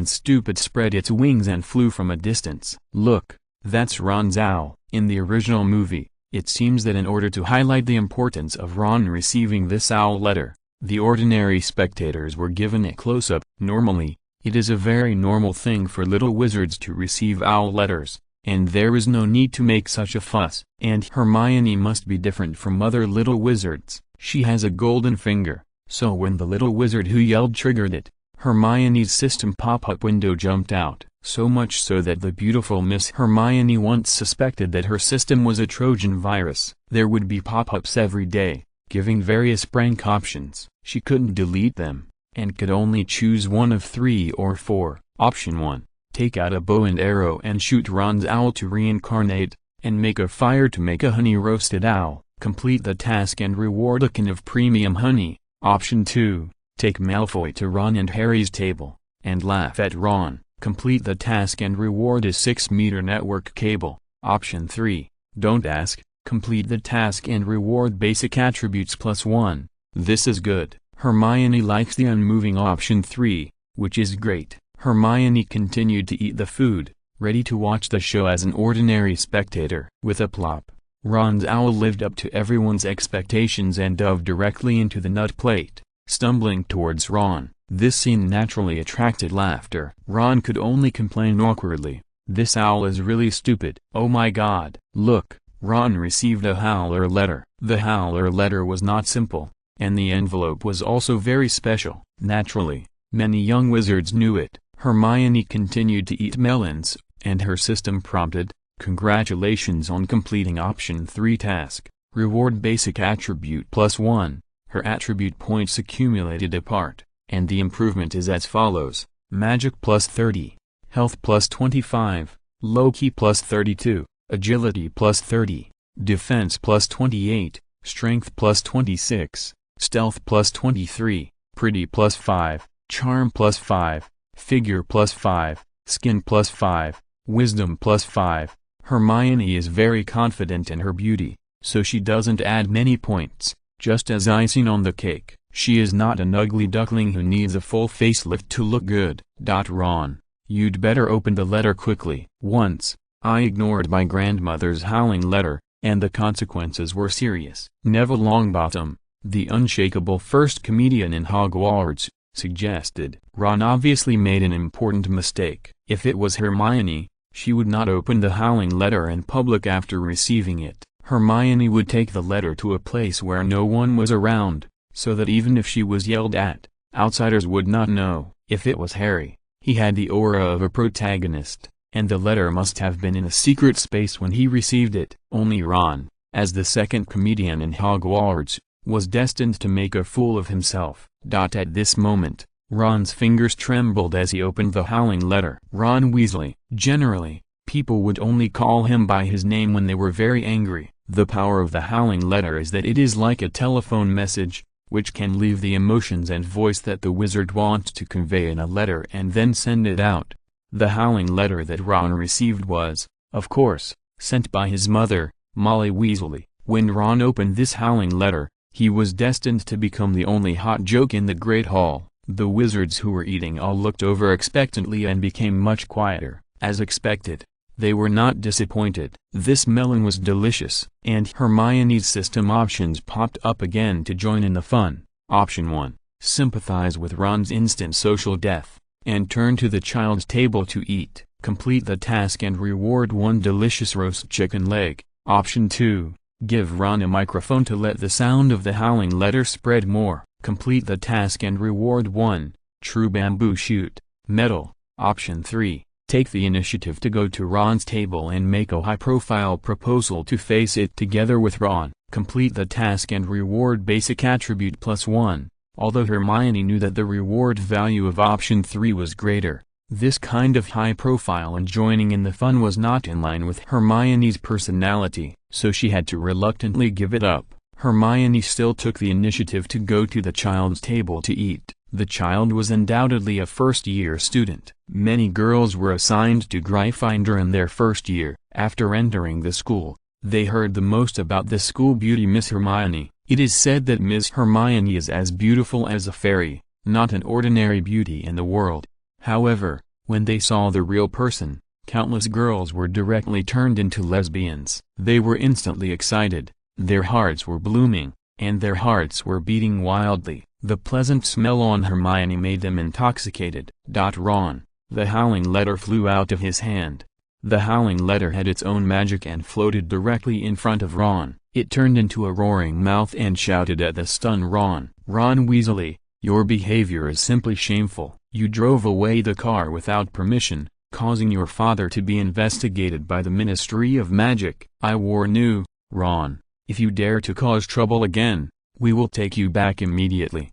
spread its wings and flew from a distance. Look, that's Ron's owl. In the original movie, it seems that in order to highlight the importance of Ron receiving this owl letter, the ordinary spectators were given a close-up. Normally, it is a very normal thing for little wizards to receive owl letters, and there is no need to make such a fuss. And Hermione must be different from other little wizards. She has a golden finger, so when the little wizard who yelled triggered it, Hermione's system pop-up window jumped out. So much so that the beautiful Miss Hermione once suspected that her system was a Trojan virus. There would be pop-ups every day, giving various prank options. She couldn't delete them, and could only choose one of 3 or 4. Option 1. Take out a bow and arrow and shoot Ron's owl to reincarnate, and make a fire to make a honey-roasted owl. Complete the task and reward a can of premium honey. Option 2. Take Malfoy to Ron and Harry's table, and laugh at Ron. Complete the task and reward a 6-meter network cable. Option 3. Don't ask. Complete the task and reward basic attributes +1. This is good. Hermione likes the unmoving option 3, which is great. Hermione continued to eat the food, ready to watch the show as an ordinary spectator. With a plop, Ron's owl lived up to everyone's expectations and dove directly into the nut plate, stumbling towards Ron. This scene naturally attracted laughter. Ron could only complain awkwardly, "This owl is really stupid." Oh my god. Look, Ron received a Howler letter. The Howler letter was not simple, and the envelope was also very special. Naturally, many young wizards knew it. Hermione continued to eat melons, and her system prompted, "Congratulations on completing option 3 task. Reward basic attribute +1. Her attribute points accumulated apart, and the improvement is as follows: Magic +30, Health +25, Low-key +32, Agility +30, Defense +28, Strength +26, Stealth +23, Pretty +5, Charm +5, Figure +5, Skin +5, Wisdom +5. Hermione is very confident in her beauty, so she doesn't add many points, just as icing on the cake. She is not an ugly duckling who needs a full facelift to look good. Ron, you'd better open the letter quickly. Once, I ignored my grandmother's howling letter, and the consequences were serious. Neville Longbottom, the unshakable first comedian in Hogwarts, suggested. Ron obviously made an important mistake. If it was Hermione, she would not open the howling letter in public after receiving it. Hermione would take the letter to a place where no one was around, so that even if she was yelled at, outsiders would not know. If it was Harry, he had the aura of a protagonist, and the letter must have been in a secret space when he received it. Only Ron, as the second comedian in Hogwarts, was destined to make a fool of himself. At this moment, Ron's fingers trembled as he opened the howling letter. Ron Weasley. Generally, people would only call him by his name when they were very angry. The power of the howling letter is that it is like a telephone message, which can leave the emotions and voice that the wizard wants to convey in a letter and then send it out. The howling letter that Ron received was, of course, sent by his mother, Molly Weasley. When Ron opened this howling letter, he was destined to become the only hot joke in the Great Hall. The wizards who were eating all looked over expectantly and became much quieter. As expected, they were not disappointed. This melon was delicious, and Hermione's system options popped up again to join in the fun. Option 1. Sympathize with Ron's instant social death, and turn to the child's table to eat. Complete the task and reward 1 delicious roast chicken leg. Option 2. Give Ron a microphone to let the sound of the howling letter spread more. Complete the task and reward 1 true bamboo shoot. Medal. Option 3. Take the initiative to go to Ron's table and make a high-profile proposal to face it together with Ron. Complete the task and reward basic attribute +1. Although Hermione knew that the reward value of option 3 was greater, This kind of high profile and joining in the fun was not in line with Hermione's personality, so she had to reluctantly give it up. Hermione still took the initiative to go to the child's table to eat. The child was undoubtedly a first-year student. Many girls were assigned to Gryffindor in their first year. After entering the school, they heard the most about the school beauty Miss Hermione. It is said that Miss Hermione is as beautiful as a fairy, not an ordinary beauty in the world. However, when they saw the real person, countless girls were directly turned into lesbians. They were instantly excited. Their hearts were blooming, and their hearts were beating wildly. The pleasant smell on Hermione made them intoxicated. Ron, the howling letter flew out of his hand. The howling letter had its own magic and floated directly in front of Ron. It turned into a roaring mouth and shouted at the stunned Ron. Ron Weasley, your behavior is simply shameful. You drove away the car without permission, causing your father to be investigated by the Ministry of Magic. I warn you, Ron. If you dare to cause trouble again, we will take you back immediately.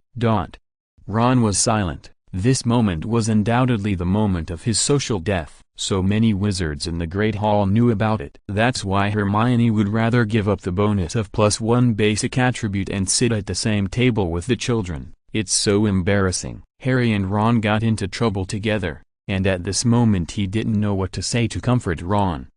Ron was silent. This moment was undoubtedly the moment of his social death. So many wizards in the Great Hall knew about it. That's why Hermione would rather give up the bonus of +1 basic attribute and sit at the same table with the children. It's so embarrassing. Harry and Ron got into trouble together, and at this moment he didn't know what to say to comfort Ron.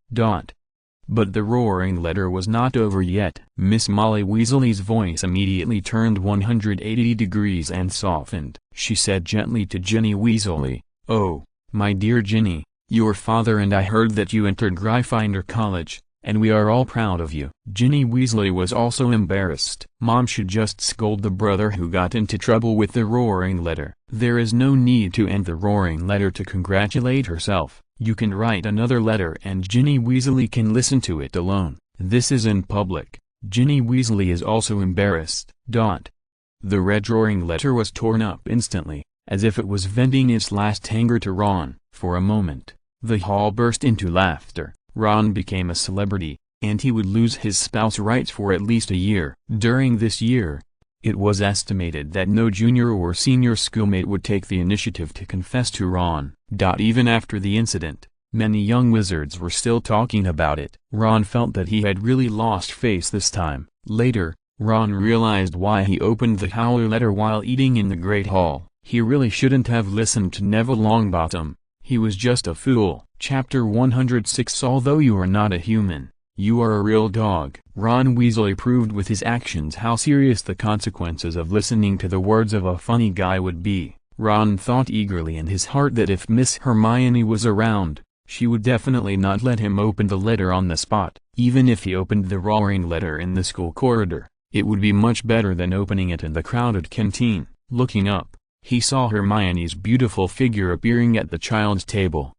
But the roaring letter was not over yet. Miss Molly Weasley's voice immediately turned 180 degrees and softened. She said gently to Ginny Weasley, "Oh, my dear Ginny, your father and I heard that you entered Gryffindor College, and we are all proud of you." Ginny Weasley was also embarrassed. Mom should just scold the brother who got into trouble with the roaring letter. There is no need to end the roaring letter to congratulate herself. You can write another letter and Ginny Weasley can listen to it alone. This is in public. Ginny Weasley is also embarrassed. The red roaring letter was torn up instantly, as if it was venting its last anger to Ron. For a moment, the hall burst into laughter. Ron became a celebrity, and he would lose his spouse rights for at least a year. During this year, it was estimated that no junior or senior schoolmate would take the initiative to confess to Ron. Even after the incident, many young wizards were still talking about it. Ron felt that he had really lost face this time. Later, Ron realized why he opened the howler letter while eating in the Great Hall. He really shouldn't have listened to Neville Longbottom. He was just a fool. Chapter 106. Although you are not a human, you are a real dog. Ron Weasley proved with his actions how serious the consequences of listening to the words of a funny guy would be. Ron thought eagerly in his heart that if Miss Hermione was around, she would definitely not let him open the letter on the spot. Even if he opened the roaring letter in the school corridor, it would be much better than opening it in the crowded canteen. Looking up, he saw Hermione's beautiful figure appearing at the child's table.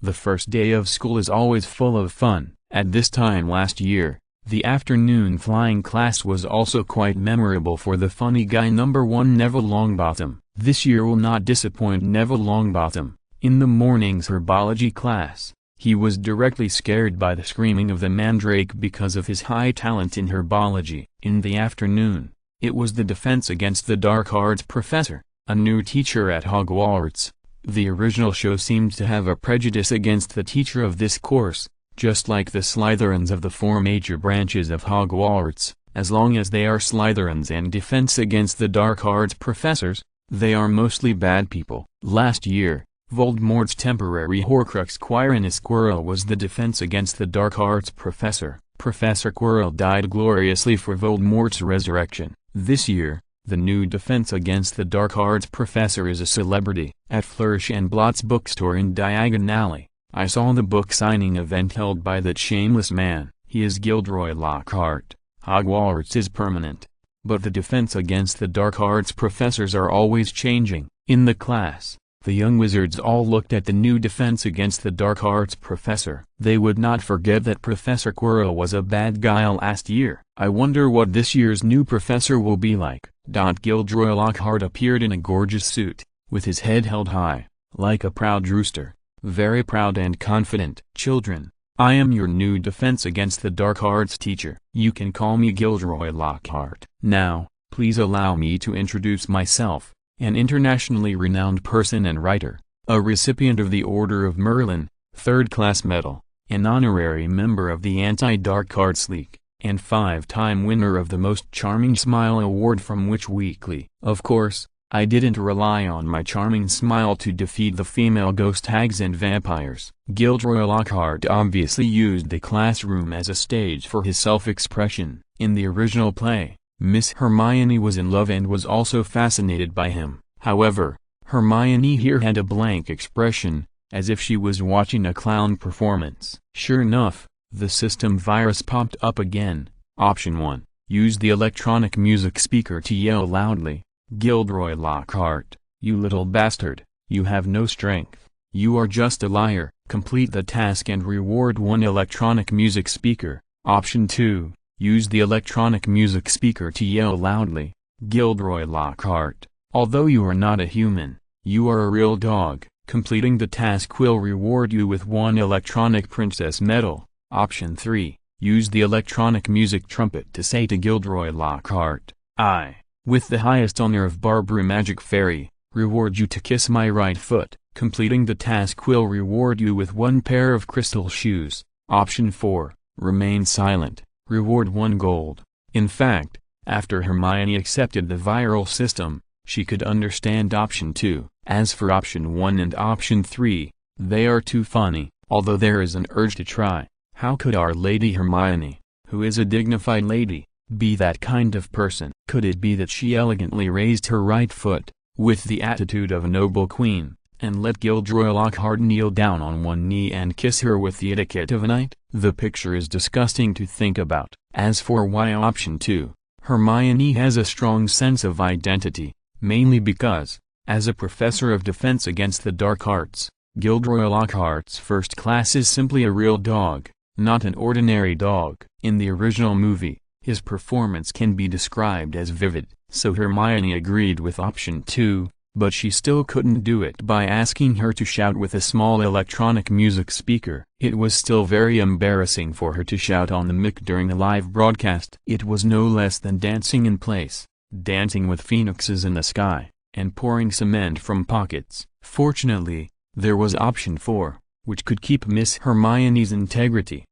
The first day of school is always full of fun. At this time last year, the afternoon flying class was also quite memorable for the funny guy number 1 Neville Longbottom. This year will not disappoint Neville Longbottom. In the morning's herbology class, he was directly scared by the screaming of the mandrake because of his high talent in herbology. In the afternoon, it was the defense against the dark arts professor, a new teacher at Hogwarts. The original show seemed to have a prejudice against the teacher of this course, just like the Slytherins of the 4 major branches of Hogwarts. As long as they are Slytherins and defense against the dark arts professors, they are mostly bad people. Last year, Voldemort's temporary Horcrux Quirinus Quirrell was the defense against the dark arts professor. Professor Quirrell died gloriously for Voldemort's resurrection. This year, the new defense against the dark arts professor is a celebrity. At Flourish and Blott's bookstore in Diagon Alley, I saw the book signing event held by that shameless man. He is Gilderoy Lockhart. Hogwarts is permanent, but the defense against the dark arts professors are always changing. In the class, the young wizards all looked at the new defense against the dark arts professor. They would not forget that Professor Quirrell was a bad guy last year. I wonder what this year's new professor will be like. Gilderoy Lockhart appeared in a gorgeous suit, with his head held high, like a proud rooster, very proud and confident. Children, I am your new defense against the dark arts teacher. You can call me Gilderoy Lockhart. Now, please allow me to introduce myself, an internationally renowned person and writer. a recipient of the Order of Merlin, 3rd class medal, an honorary member of the Anti-Dark Arts League, and 5-time winner of the Most Charming Smile Award from Witch Weekly. Of course, I didn't rely on my charming smile to defeat the female ghost hags and vampires. Gilderoy Lockhart obviously used the classroom as a stage for his self-expression. In the original play, Miss Hermione was in love and was also fascinated by him. However, Hermione here had a blank expression, as if she was watching a clown performance. Sure enough, the system virus popped up again. Option 1. Use the electronic music speaker to yell loudly. Gilderoy Lockhart, you little bastard, you have no strength, you are just a liar. Complete the task and reward 1 electronic music speaker. Option 2. Use the electronic music speaker to yell loudly. Gilderoy Lockhart, although you are not a human, you are a real dog. Completing the task will reward you with 1 electronic princess medal. Option 3. Use the electronic music trumpet to say to Gilderoy Lockhart, I, with the highest honor of Barbary Magic Fairy, reward you to kiss my right foot. Completing the task will reward you with 1 pair of crystal shoes. Option 4. Remain silent, reward 1 gold. In fact, after Hermione accepted the viral system, she could understand option 2. As for option 1 and option 3, they are too funny. Although there is an urge to try, how could Our Lady Hermione, who is a dignified lady, be that kind of person? Could it be that she elegantly raised her right foot, with the attitude of a noble queen, and let Gilderoy Lockhart kneel down on 1 knee and kiss her with the etiquette of a knight? The picture is disgusting to think about. As for why option 2, Hermione has a strong sense of identity, mainly because, as a professor of defense against the dark arts, Gilderoy Lockhart's first class is simply a real dog, not an ordinary dog. In the original movie, his performance can be described as vivid, so Hermione agreed with option 2, but she still couldn't do it by asking her to shout with a small electronic music speaker. It was still very embarrassing for her to shout on the mic during a live broadcast. It was no less than dancing in place, dancing with phoenixes in the sky, and pouring cement from pockets. Fortunately, there was option 4, which could keep Miss Hermione's integrity.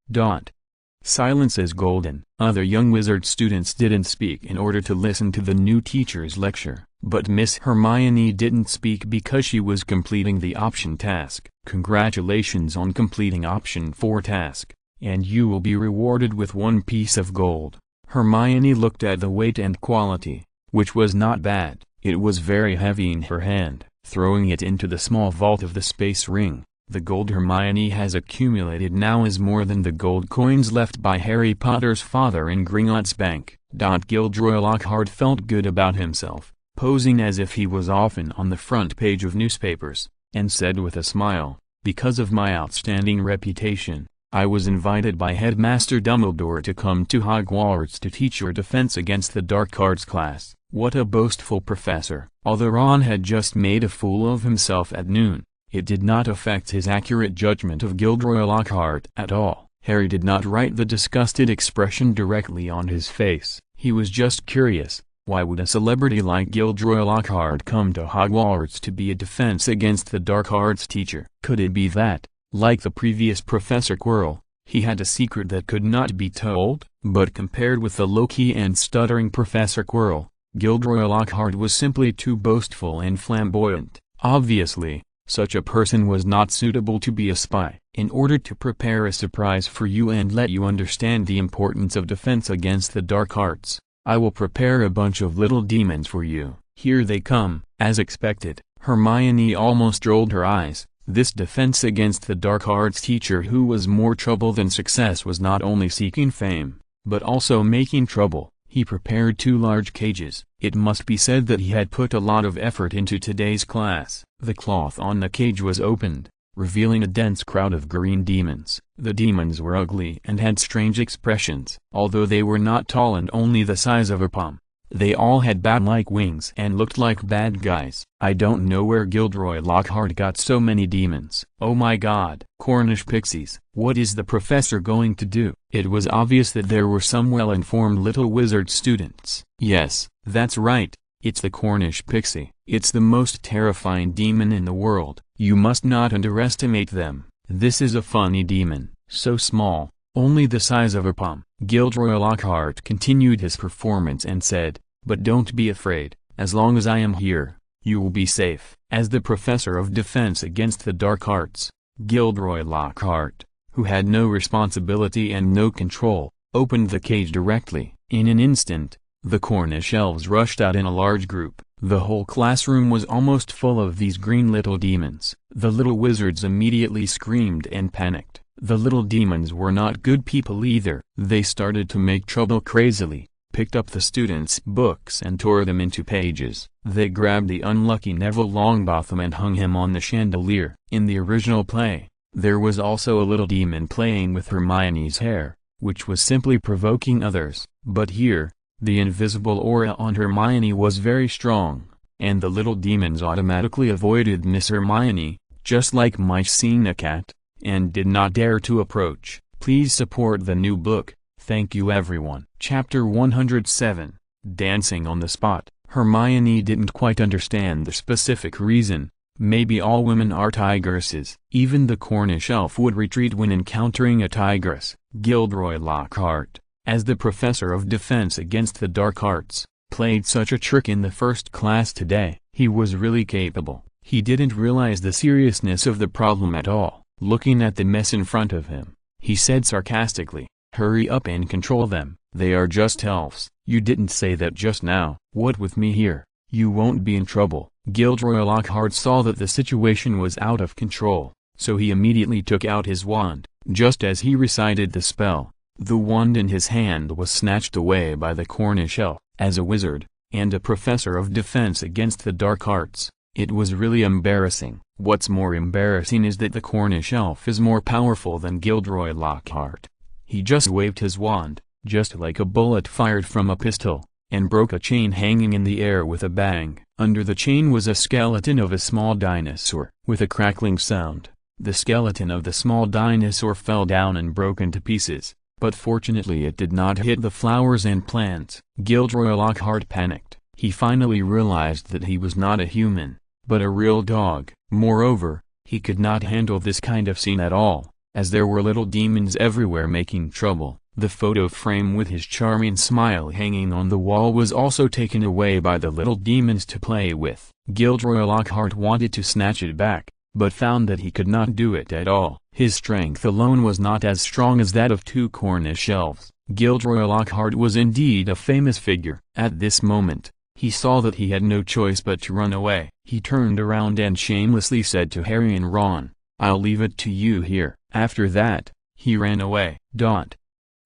Silence is golden. Other young wizard students didn't speak in order to listen to the new teacher's lecture, but Miss Hermione didn't speak because she was completing the option task. Congratulations on completing option 4 task, and you will be rewarded with 1 piece of gold. Hermione looked at the weight and quality, which was not bad. It was very heavy in her hand. Throwing it into the small vault of the space ring, the gold Hermione has accumulated now is more than the gold coins left by Harry Potter's father in Gringotts Bank. Gilderoy Lockhart felt good about himself, posing as if he was often on the front page of newspapers, and said with a smile, because of my outstanding reputation, I was invited by Headmaster Dumbledore to come to Hogwarts to teach your defense against the dark arts class. What a boastful professor. Although Ron had just made a fool of himself at noon, it did not affect his accurate judgment of Gilderoy Lockhart at all. Harry did not write the disgusted expression directly on his face. He was just curious, why would a celebrity like Gilderoy Lockhart come to Hogwarts to be a defense against the dark arts teacher? Could it be that, like the previous Professor Quirrell, he had a secret that could not be told? But compared with the low-key and stuttering Professor Quirrell, Gilderoy Lockhart was simply too boastful and flamboyant. Obviously, such a person was not suitable to be a spy. In order to prepare a surprise for you and let you understand the importance of defense against the dark arts, I will prepare a bunch of little demons for you. Here they come. As expected, Hermione almost rolled her eyes. This defense against the dark arts teacher who was more trouble than success was not only seeking fame, but also making trouble. He prepared 2 large cages. It must be said that he had put a lot of effort into today's class. The cloth on the cage was opened, revealing a dense crowd of green demons. The demons were ugly and had strange expressions. Although they were not tall and only the size of a palm, they all had bat-like wings and looked like bad guys. I don't know where Gilderoy Lockhart got so many demons. Oh my god. Cornish pixies. What is the professor going to do? It was obvious that there were some well-informed little wizard students. Yes, that's right, it's the Cornish pixie. It's the most terrifying demon in the world. You must not underestimate them. This is a funny demon, so small, only the size of a palm. Gilderoy Lockhart continued his performance and said, "But don't be afraid, as long as I am here, you will be safe." As the professor of defense against the dark arts, Gilderoy Lockhart, who had no responsibility and no control, opened the cage directly. In an instant, the Cornish elves rushed out in a large group. The whole classroom was almost full of these green little demons. The little wizards immediately screamed and panicked. The little demons were not good people either. They started to make trouble crazily, picked up the students' books and tore them into pages. They grabbed the unlucky Neville Longbottom and hung him on the chandelier. In the original play, there was also a little demon playing with Hermione's hair, which was simply provoking others. But here, the invisible aura on Hermione was very strong, and the little demons automatically avoided Miss Hermione, just like mice seeing a cat, and did not dare to approach. Please support the new book. Thank you everyone. Chapter 107, Dancing on the Spot. Hermione didn't quite understand the specific reason. Maybe all women are tigresses. Even the Cornish elf would retreat when encountering a tigress. Gilderoy Lockhart, as the professor of defense against the dark arts, played such a trick in the first class today. He was really capable. He didn't realize the seriousness of the problem at all. Looking at the mess in front of him, he said sarcastically, "Hurry up and control them. They are just elves." "You didn't say that just now." "What with me here, you won't be in trouble." Gilderoy Lockhart saw that the situation was out of control, so he immediately took out his wand. Just as he recited the spell, the wand in his hand was snatched away by the Cornish elf. As a wizard, and a professor of defense against the dark arts, it was really embarrassing. What's more embarrassing is that the Cornish elf is more powerful than Gilderoy Lockhart. He just waved his wand, just like a bullet fired from a pistol, and broke a chain hanging in the air with a bang. Under the chain was a skeleton of a small dinosaur. With a crackling sound, the skeleton of the small dinosaur fell down and broke into pieces, but fortunately it did not hit the flowers and plants. Gilderoy Lockhart panicked. He finally realized that he was not a human, but a real dog. Moreover, he could not handle this kind of scene at all, as there were little demons everywhere making trouble. The photo frame with his charming smile hanging on the wall was also taken away by the little demons to play with. Gilderoy Lockhart wanted to snatch it back, but found that he could not do it at all. His strength alone was not as strong as that of two Cornish elves. Gilderoy Lockhart was indeed a famous figure. At this moment, he saw that he had no choice but to run away. He turned around and shamelessly said to Harry and Ron, "I'll leave it to you here." After that, he ran away.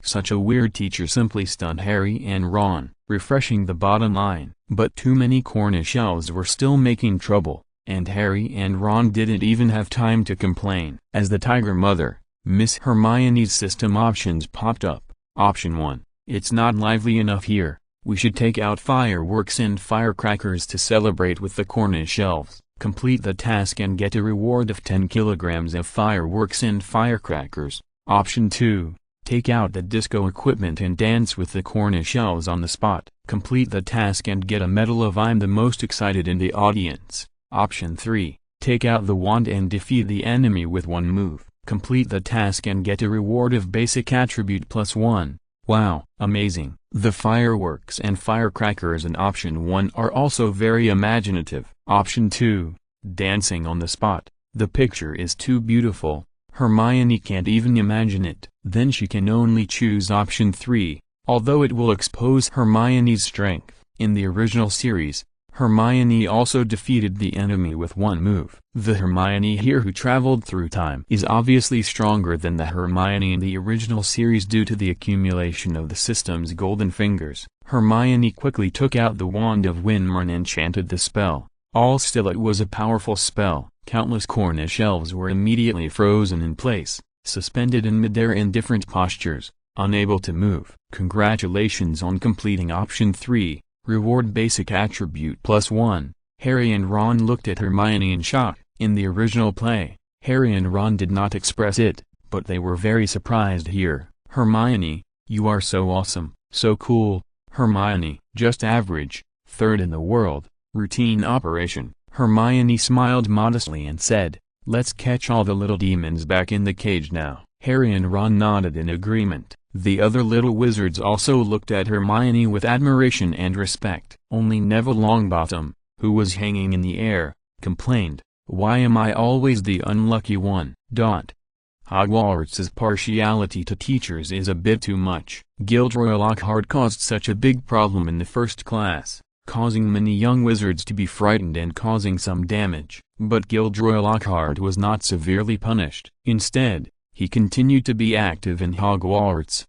Such a weird teacher simply stunned Harry and Ron, refreshing the bottom line. But too many Cornish elves were still making trouble, and Harry and Ron didn't even have time to complain. As the Tiger Mother, Miss Hermione's system options popped up. Option 1, "It's not lively enough here. We should take out fireworks and firecrackers to celebrate with the Cornish elves. Complete the task and get a reward of 10 kilograms of fireworks and firecrackers." Option 2, "Take out the disco equipment and dance with the Cornish elves on the spot. Complete the task and get a medal of I'm the most excited in the audience." Option 3, "Take out the wand and defeat the enemy with one move. Complete the task and get a reward of basic attribute +1. Wow, amazing. The fireworks and firecrackers in option 1 are also very imaginative. Option 2, "Dancing on the spot." The picture is too beautiful, Hermione can't even imagine it. Then she can only choose option 3, although it will expose Hermione's strength. In the original series, Hermione also defeated the enemy with one move. The Hermione here who traveled through time is obviously stronger than the Hermione in the original series due to the accumulation of the system's golden fingers. Hermione quickly took out the wand of Winmer and enchanted the spell. All still, it was a powerful spell. Countless Cornish elves were immediately frozen in place, suspended in midair in different postures, unable to move. Congratulations on completing option 3. Reward basic attribute +1. Harry and Ron looked at Hermione in shock. In the original play, Harry and Ron did not express it, but they were very surprised here. "Hermione, you are so awesome, so cool." "Hermione, just average, third in the world." Routine operation. Hermione smiled modestly and said, "Let's catch all the little demons back in the cage now." Harry and Ron nodded in agreement. The other little wizards also looked at Hermione with admiration and respect. Only Neville Longbottom, who was hanging in the air, complained, "Why am I always the unlucky one?" Hogwarts's partiality to teachers is a bit too much. Gilderoy Lockhart caused such a big problem in the first class, causing many young wizards to be frightened and causing some damage. But Gilderoy Lockhart was not severely punished. Instead, he continued to be active in Hogwarts.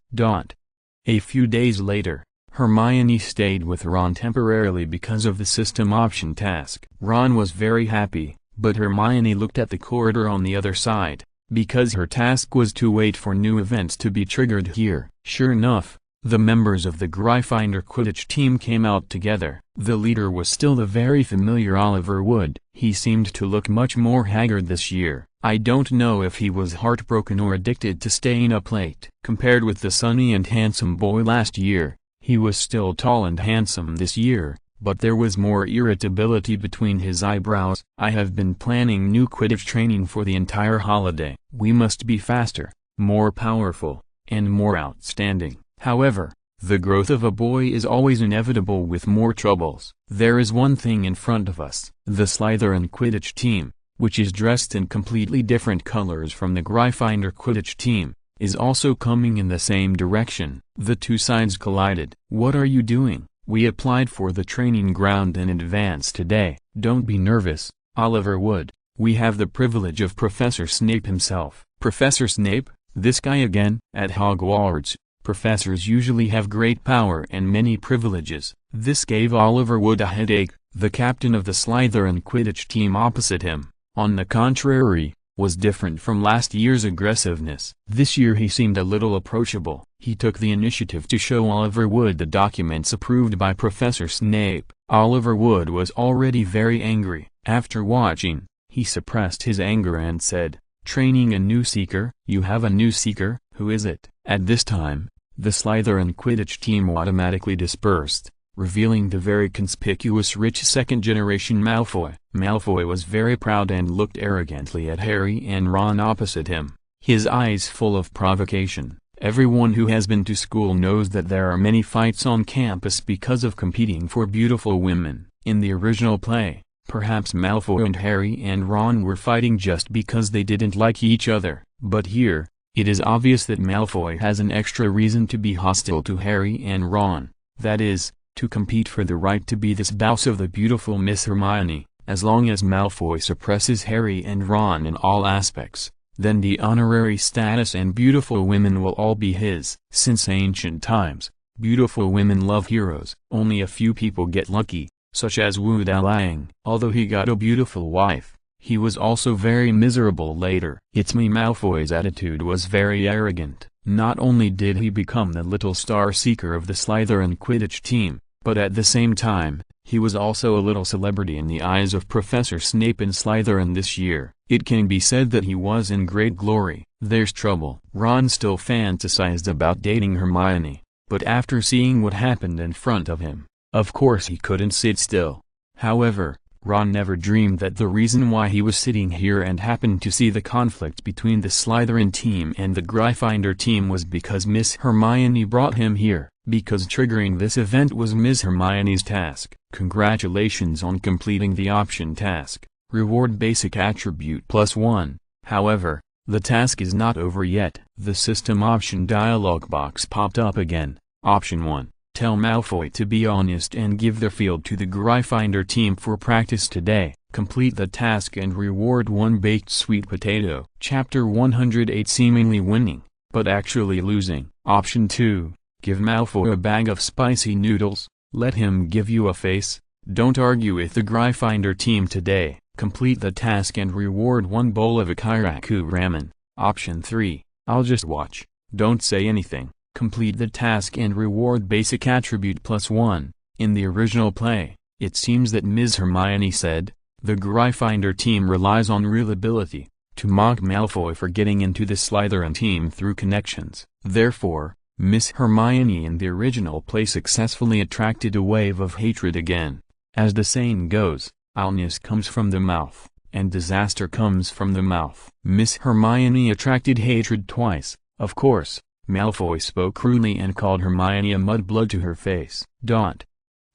A few days later, Hermione stayed with Ron temporarily because of the system option task. Ron was very happy, but Hermione looked at the corridor on the other side, because her task was to wait for new events to be triggered here. Sure enough, the members of the Gryffindor Quidditch team came out together. The leader was still the very familiar Oliver Wood. He seemed to look much more haggard this year. I don't know if he was heartbroken or addicted to staying up late. Compared with the sunny and handsome boy last year, he was still tall and handsome this year, but there was more irritability between his eyebrows. "I have been planning new Quidditch training for the entire holiday. We must be faster, more powerful, and more outstanding." However, the growth of a boy is always inevitable with more troubles. There is one thing in front of us. The Slytherin Quidditch team, which is dressed in completely different colors from the Gryffindor Quidditch team, is also coming in the same direction. The two sides collided. "What are you doing?" "We applied for the training ground in advance today." "Don't be nervous, Oliver Wood. We have the privilege of Professor Snape himself." "Professor Snape? This guy again?" At Hogwarts, professors usually have great power and many privileges. This gave Oliver Wood a headache. The captain of the Slytherin Quidditch team opposite him, on the contrary, was different from last year's aggressiveness. This year he seemed a little approachable. He took the initiative to show Oliver Wood the documents approved by Professor Snape. Oliver Wood was already very angry. After watching, he suppressed his anger and said, "Training a new seeker? You have a new seeker? Who is it?" At this time, the Slytherin Quidditch team automatically dispersed, revealing the very conspicuous rich second-generation Malfoy. Malfoy was very proud and looked arrogantly at Harry and Ron opposite him, his eyes full of provocation. Everyone who has been to school knows that there are many fights on campus because of competing for beautiful women. In the original play, perhaps Malfoy and Harry and Ron were fighting just because they didn't like each other. But here, it is obvious that Malfoy has an extra reason to be hostile to Harry and Ron. That is, to compete for the right to be the spouse of the beautiful Miss Hermione. As long as Malfoy suppresses Harry and Ron in all aspects, then the honorary status and beautiful women will all be his. Since ancient times, beautiful women love heroes. Only a few people get lucky, such as Wu Daliang. Although he got a beautiful wife, he was also very miserable later. It's me. Malfoy's attitude was very arrogant. Not only did he become the little star seeker of the Slytherin Quidditch team, but at the same time, he was also a little celebrity in the eyes of Professor Snape in Slytherin this year. It can be said that he was in great glory. There's trouble. Ron still fantasized about dating Hermione, but after seeing what happened in front of him, of course he couldn't sit still. However, Ron never dreamed that the reason why he was sitting here and happened to see the conflict between the Slytherin team and the Gryffindor team was because Miss Hermione brought him here. Because triggering this event was Miss Hermione's task. Congratulations on completing the option task. Reward basic attribute +1. However, the task is not over yet. The system option dialog box popped up again. Option 1. Tell Malfoy to be honest and give the field to the Gryffindor team for practice today. Complete the task and reward 1 baked sweet potato. Chapter 108. Seemingly winning, but actually losing. Option 2. Give Malfoy a bag of spicy noodles. Let him give you a face. Don't argue with the Gryffindor team today. Complete the task and reward 1 bowl of Akiraku ramen. Option 3. I'll just watch. Don't say anything. Complete the task and reward basic attribute +1. In the original play, it seems that Ms. Hermione said, the Gryffindor team relies on real ability, to mock Malfoy for getting into the Slytherin team through connections. Therefore, Miss Hermione in the original play successfully attracted a wave of hatred again. As the saying goes, illness comes from the mouth, and disaster comes from the mouth. Miss Hermione attracted hatred twice, of course. Malfoy spoke cruelly and called Hermione a mudblood to her face.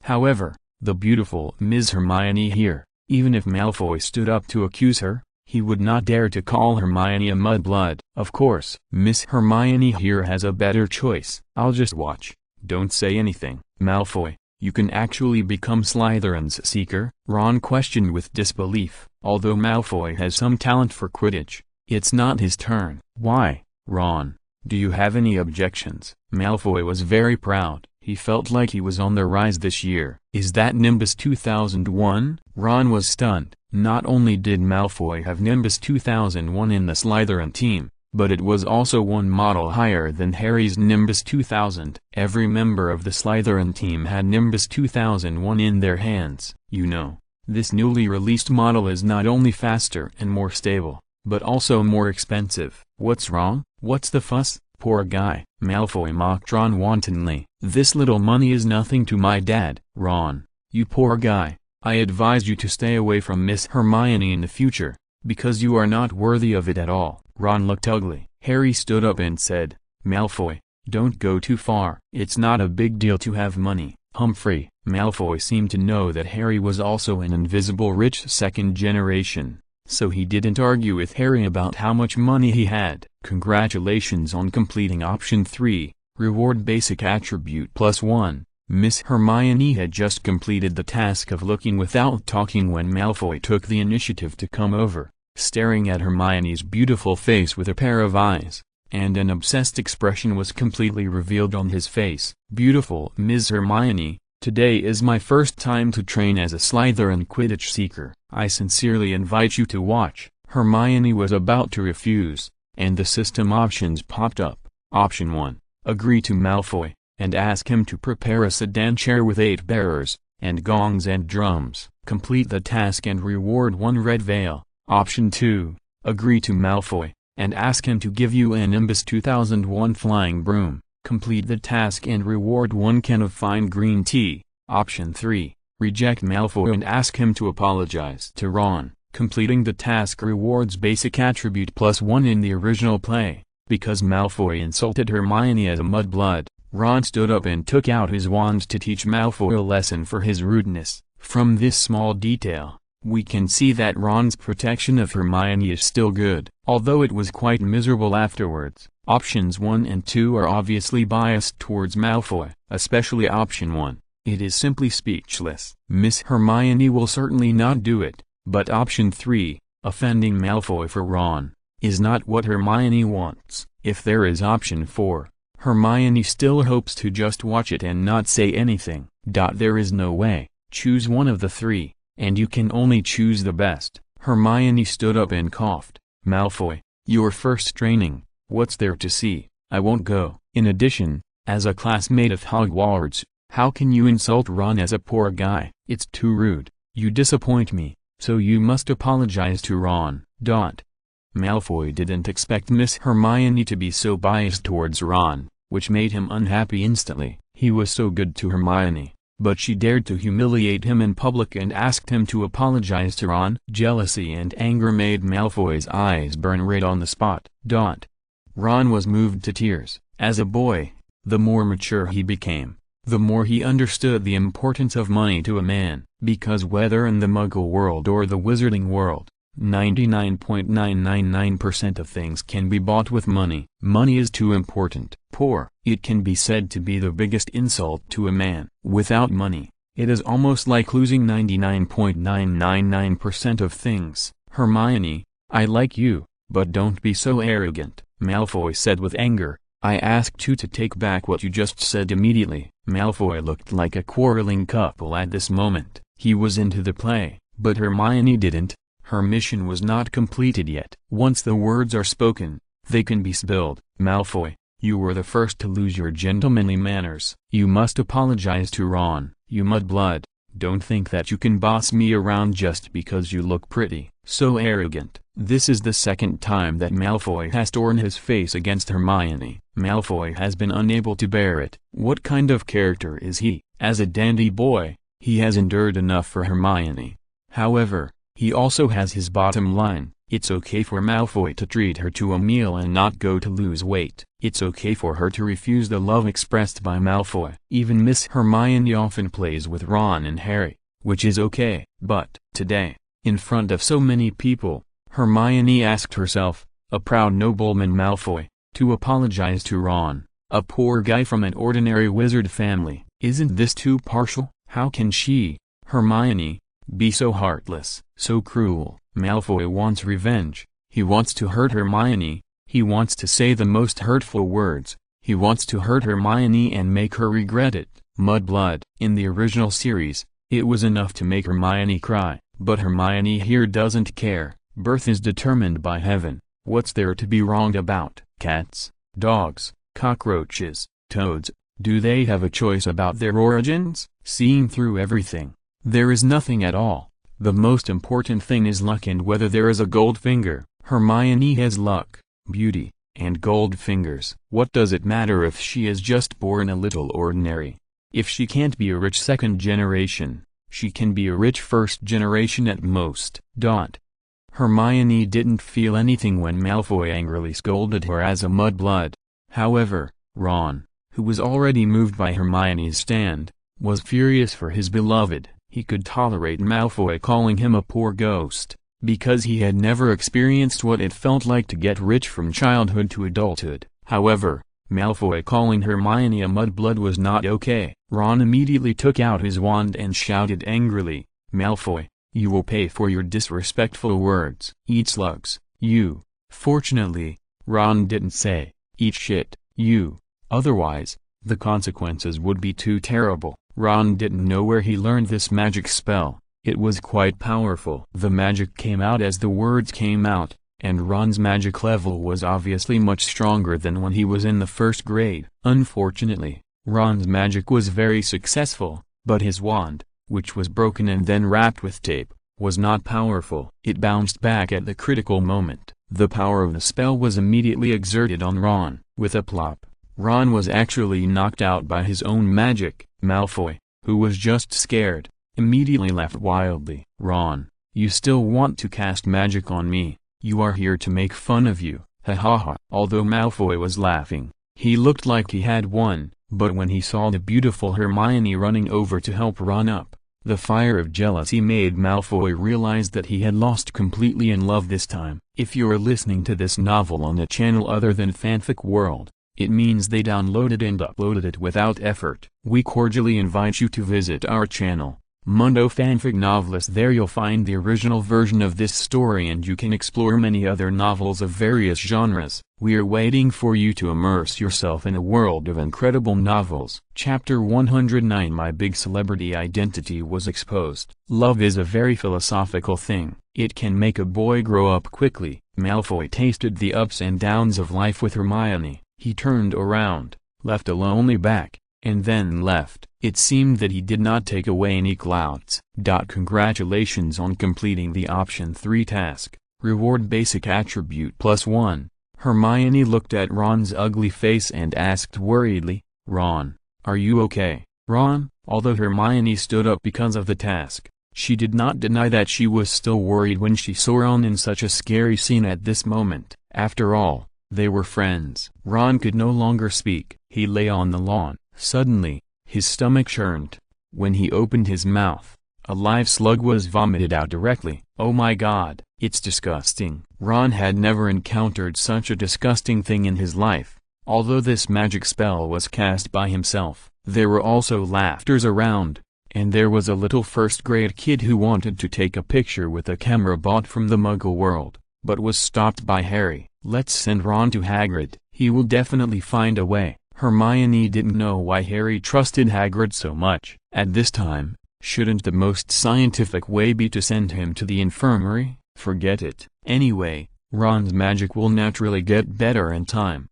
However, the beautiful Ms. Hermione here, even if Malfoy stood up to accuse her, he would not dare to call Hermione a mudblood. Of course, Miss Hermione here has a better choice. I'll just watch. Don't say anything. Malfoy, you can actually become Slytherin's Seeker? Ron questioned with disbelief. Although Malfoy has some talent for Quidditch, it's not his turn. Why, Ron? Do you have any objections? Malfoy was very proud. He felt like he was on the rise this year. Is that Nimbus 2001? Ron was stunned. Not only did Malfoy have Nimbus 2001 in the Slytherin team, but it was also one model higher than Harry's Nimbus 2000. Every member of the Slytherin team had Nimbus 2001 in their hands. You know, this newly released model is not only faster and more stable, but also more expensive. What's wrong? What's the fuss? Poor guy. Malfoy mocked Ron wantonly. This little money is nothing to my dad. Ron, you poor guy. I advise you to stay away from Miss Hermione in the future, because you are not worthy of it at all. Ron looked ugly. Harry stood up and said, Malfoy, don't go too far. It's not a big deal to have money. Humphrey. Malfoy seemed to know that Harry was also an invisible rich second generation, so he didn't argue with Harry about how much money he had. Congratulations on completing option 3, reward basic attribute +1. Miss Hermione had just completed the task of looking without talking when Malfoy took the initiative to come over, staring at Hermione's beautiful face with a pair of eyes, and an obsessed expression was completely revealed on his face. Beautiful Ms. Hermione, today is my first time to train as a Slytherin Quidditch Seeker. I sincerely invite you to watch. Hermione was about to refuse, and the system options popped up. Option 1, agree to Malfoy, and ask him to prepare a sedan chair with 8 bearers, and gongs and drums. Complete the task and reward 1 red veil. Option 2, agree to Malfoy, and ask him to give you an Nimbus 2001 flying broom. Complete the task and reward 1 can of fine green tea. Option 3, reject Malfoy and ask him to apologize to Ron. Completing the task rewards basic attribute +1 in the original play. Because Malfoy insulted Hermione as a mudblood, Ron stood up and took out his wand to teach Malfoy a lesson for his rudeness. From this small detail, we can see that Ron's protection of Hermione is still good, although it was quite miserable afterwards. Options 1 and 2 are obviously biased towards Malfoy, especially option 1. It is simply speechless. Miss Hermione will certainly not do it, but option 3, offending Malfoy for Ron, is not what Hermione wants. If there is option 4, Hermione still hopes to just watch it and not say anything. There is no way. Choose one of the 3, and you can only choose the best. Hermione stood up and coughed. Malfoy, your first training, what's there to see? I won't go. In addition, as a classmate of Hogwarts, how can you insult Ron as a poor guy? It's too rude. You disappoint me, so you must apologize to Ron. Malfoy didn't expect Miss Hermione to be so biased towards Ron, which made him unhappy instantly. He was so good to Hermione, but she dared to humiliate him in public and asked him to apologize to Ron. Jealousy and anger made Malfoy's eyes burn red on the spot. Ron was moved to tears. As a boy, the more mature he became, the more he understood the importance of money to a man, because whether in the Muggle world or the Wizarding world, 99.999% of things can be bought with money. Money is too important. Poor. It can be said to be the biggest insult to a man. Without money, it is almost like losing 99.999% of things. Hermione, I like you, but don't be so arrogant, Malfoy said with anger. I asked you to take back what you just said immediately. Malfoy looked like a quarreling couple at this moment. He was into the play, but Hermione didn't. Her mission was not completed yet. Once the words are spoken, they can be spilled. Malfoy, you were the first to lose your gentlemanly manners. You must apologize to Ron. You mudblood, don't think that you can boss me around just because you look pretty. So arrogant. This is the second time that Malfoy has torn his face against Hermione. Malfoy has been unable to bear it. What kind of character is he? As a dandy boy, He has endured enough for Hermione. However, he also has his bottom line. It's okay for Malfoy to treat her to a meal and not go to lose weight. It's okay for her to refuse the love expressed by Malfoy. Even Miss Hermione often plays with Ron and Harry, which is okay. But, today, in front of so many people, Hermione asked herself, a proud nobleman Malfoy, to apologize to Ron, a poor guy from an ordinary wizard family. Isn't this too partial? How can she, Hermione, be so heartless, so cruel? Malfoy wants revenge. He wants to hurt Hermione. He wants to say the most hurtful words. He wants to hurt Hermione and make her regret it. Mudblood. In the original series, it was enough to make Hermione cry, but Hermione here doesn't care. Birth is determined by heaven. What's there to be wronged about? Cats, dogs, cockroaches, toads, do they have a choice about their origins? Seeing through everything, there is nothing at all. The most important thing is luck and whether there is a gold finger. Hermione has luck, beauty, and gold fingers. What does it matter if she is just born a little ordinary? If she can't be a rich second generation, she can be a rich first generation at most. Hermione didn't feel anything when Malfoy angrily scolded her as a mudblood. However, Ron, who was already moved by Hermione's stand, was furious for his beloved. He could tolerate Malfoy calling him a poor ghost, because he had never experienced what it felt like to get rich from childhood to adulthood. However, Malfoy calling Hermione a mudblood was not okay. Ron immediately took out his wand and shouted angrily, Malfoy, you will pay for your disrespectful words. Eat slugs, you. Fortunately, Ron didn't say, eat shit, you. Otherwise, the consequences would be too terrible. Ron didn't know where he learned this magic spell. It was quite powerful. The magic came out as the words came out, and Ron's magic level was obviously much stronger than when he was in the first grade. Unfortunately, Ron's magic was very successful, but his wand, which was broken and then wrapped with tape, was not powerful. It bounced back at the critical moment. The power of the spell was immediately exerted on Ron. With a plop, Ron was actually knocked out by his own magic. Malfoy, who was just scared, immediately laughed wildly. Ron, you still want to cast magic on me? You are here to make fun of you, ha ha ha. Although Malfoy was laughing, he looked like he had won, but when he saw the beautiful Hermione running over to help Ron up, the fire of jealousy made Malfoy realize that he had lost completely in love this time. If you're listening to this novel on a channel other than Fanfic World, it means they downloaded and uploaded it without effort. We cordially invite you to visit our channel, Mundo Fanfic Novelist. There you'll find the original version of this story and you can explore many other novels of various genres. We are waiting for you to immerse yourself in a world of incredible novels. Chapter 109 My Big Celebrity Identity Was Exposed. Love is a very philosophical thing. It can make a boy grow up quickly. Malfoy tasted the ups and downs of life with Hermione. He turned around, left a lonely back, and then left. It seemed that he did not take away any clouds. Congratulations on completing the option 3 task. Reward basic attribute +1. Hermione looked at Ron's ugly face and asked worriedly, Ron, are you okay? Ron, although Hermione stood up because of the task, she did not deny that she was still worried when she saw Ron in such a scary scene at this moment. After all, they were friends. Ron could no longer speak. He lay on the lawn. Suddenly, his stomach churned. When he opened his mouth, a live slug was vomited out directly. Oh my god, it's disgusting. Ron had never encountered such a disgusting thing in his life. Although this magic spell was cast by himself, there were also laughters around, and there was a little first-grade kid who wanted to take a picture with a camera bought from the Muggle world, but was stopped by Harry. Let's send Ron to Hagrid. He will definitely find a way. Hermione didn't know why Harry trusted Hagrid so much. At this time, shouldn't the most scientific way be to send him to the infirmary? Forget it. Anyway, Ron's magic will naturally get better in time.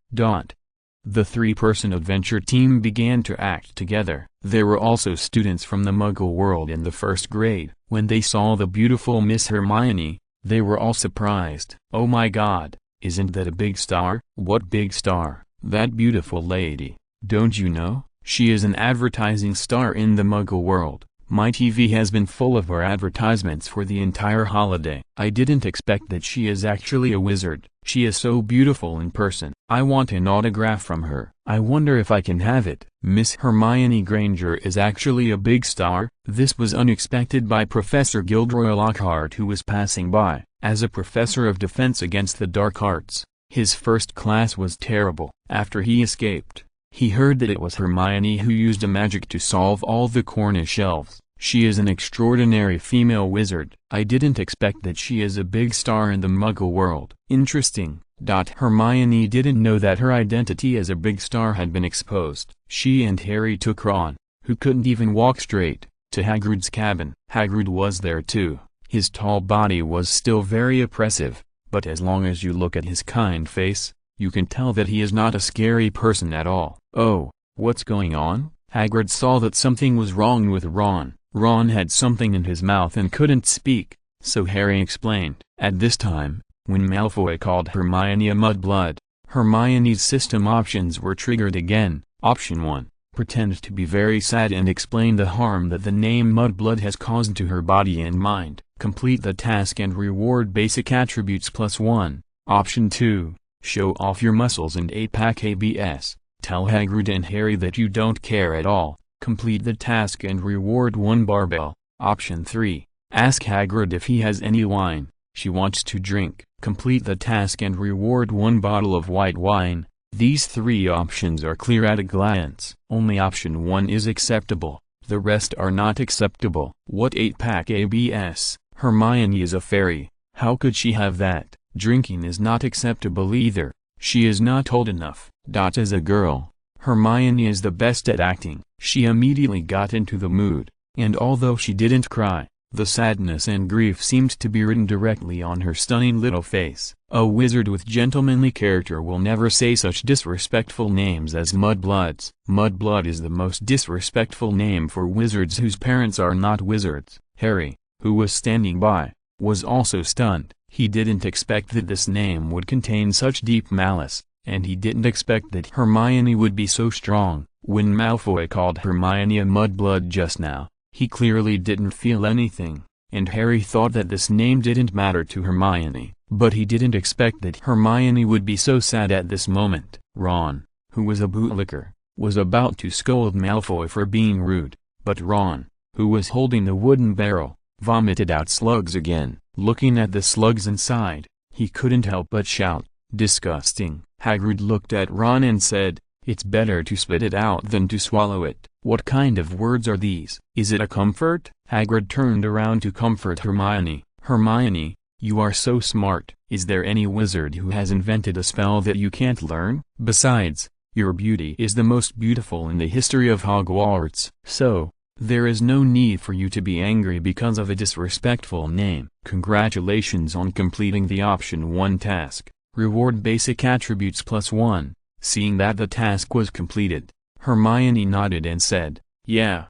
The three-person adventure team began to act together. There were also students from the Muggle world in the first grade. When they saw the beautiful Miss Hermione, they were all surprised. Oh my god, isn't that a big star? What big star? That beautiful lady. Don't you know? She is an advertising star in the Muggle world. My TV has been full of her advertisements for the entire holiday. I didn't expect that she is actually a wizard. She is so beautiful in person. I want an autograph from her. I wonder if I can have it. Miss Hermione Granger is actually a big star. This was unexpected by Professor Gilderoy Lockhart, who was passing by. As a professor of defense against the dark arts, his first class was terrible. After he escaped, he heard that it was Hermione who used a magic to solve all the Cornish elves. She is an extraordinary female wizard. I didn't expect that she is a big star in the Muggle world. Interesting. Hermione didn't know that her identity as a big star had been exposed. She and Harry took Ron, who couldn't even walk straight, to Hagrid's cabin. Hagrid was there too. His tall body was still very oppressive, but as long as you look at his kind face, you can tell that he is not a scary person at all. Oh, what's going on? Hagrid saw that something was wrong with Ron. Ron had something in his mouth and couldn't speak, so Harry explained. At this time, when Malfoy called Hermione a mudblood, Hermione's system options were triggered again. Option 1. Pretend to be very sad and explain the harm that the name mudblood has caused to her body and mind. Complete the task and reward basic attributes +1. Option 2. Show off your muscles and 8-pack ABS. Tell Hagrid and Harry that you don't care at all. Complete the task and reward 1 barbell. Option 3. Ask Hagrid if he has any wine she wants to drink. Complete the task and reward 1 bottle of white wine. These 3 options are clear at a glance. Only option 1 is acceptable. The rest are not acceptable. What 8-pack ABS? Hermione is a fairy. How could she have that? Drinking is not acceptable either. She is not old enough. As a girl, Hermione is the best at acting. She immediately got into the mood, and although she didn't cry, the sadness and grief seemed to be written directly on her stunning little face. A wizard with gentlemanly character will never say such disrespectful names as mudbloods. Mudblood is the most disrespectful name for wizards whose parents are not wizards. Harry, who was standing by, was also stunned. He didn't expect that this name would contain such deep malice, and he didn't expect that Hermione would be so strong. When Malfoy called Hermione a mudblood just now, he clearly didn't feel anything, and Harry thought that this name didn't matter to Hermione. But he didn't expect that Hermione would be so sad at this moment. Ron, who was a bootlicker, was about to scold Malfoy for being rude, but Ron, who was holding the wooden barrel, vomited out slugs again. Looking at the slugs inside, he couldn't help but shout, "Disgusting!" Hagrid looked at Ron and said, "It's better to spit it out than to swallow it." What kind of words are these? Is it a comfort? Hagrid turned around to comfort Hermione. Hermione, you are so smart. Is there any wizard who has invented a spell that you can't learn? Besides, your beauty is the most beautiful in the history of Hogwarts. So, there is no need for you to be angry because of a disrespectful name. Congratulations on completing the option 1 task. Reward basic attributes +1. Seeing that the task was completed, Hermione nodded and said, "Yeah."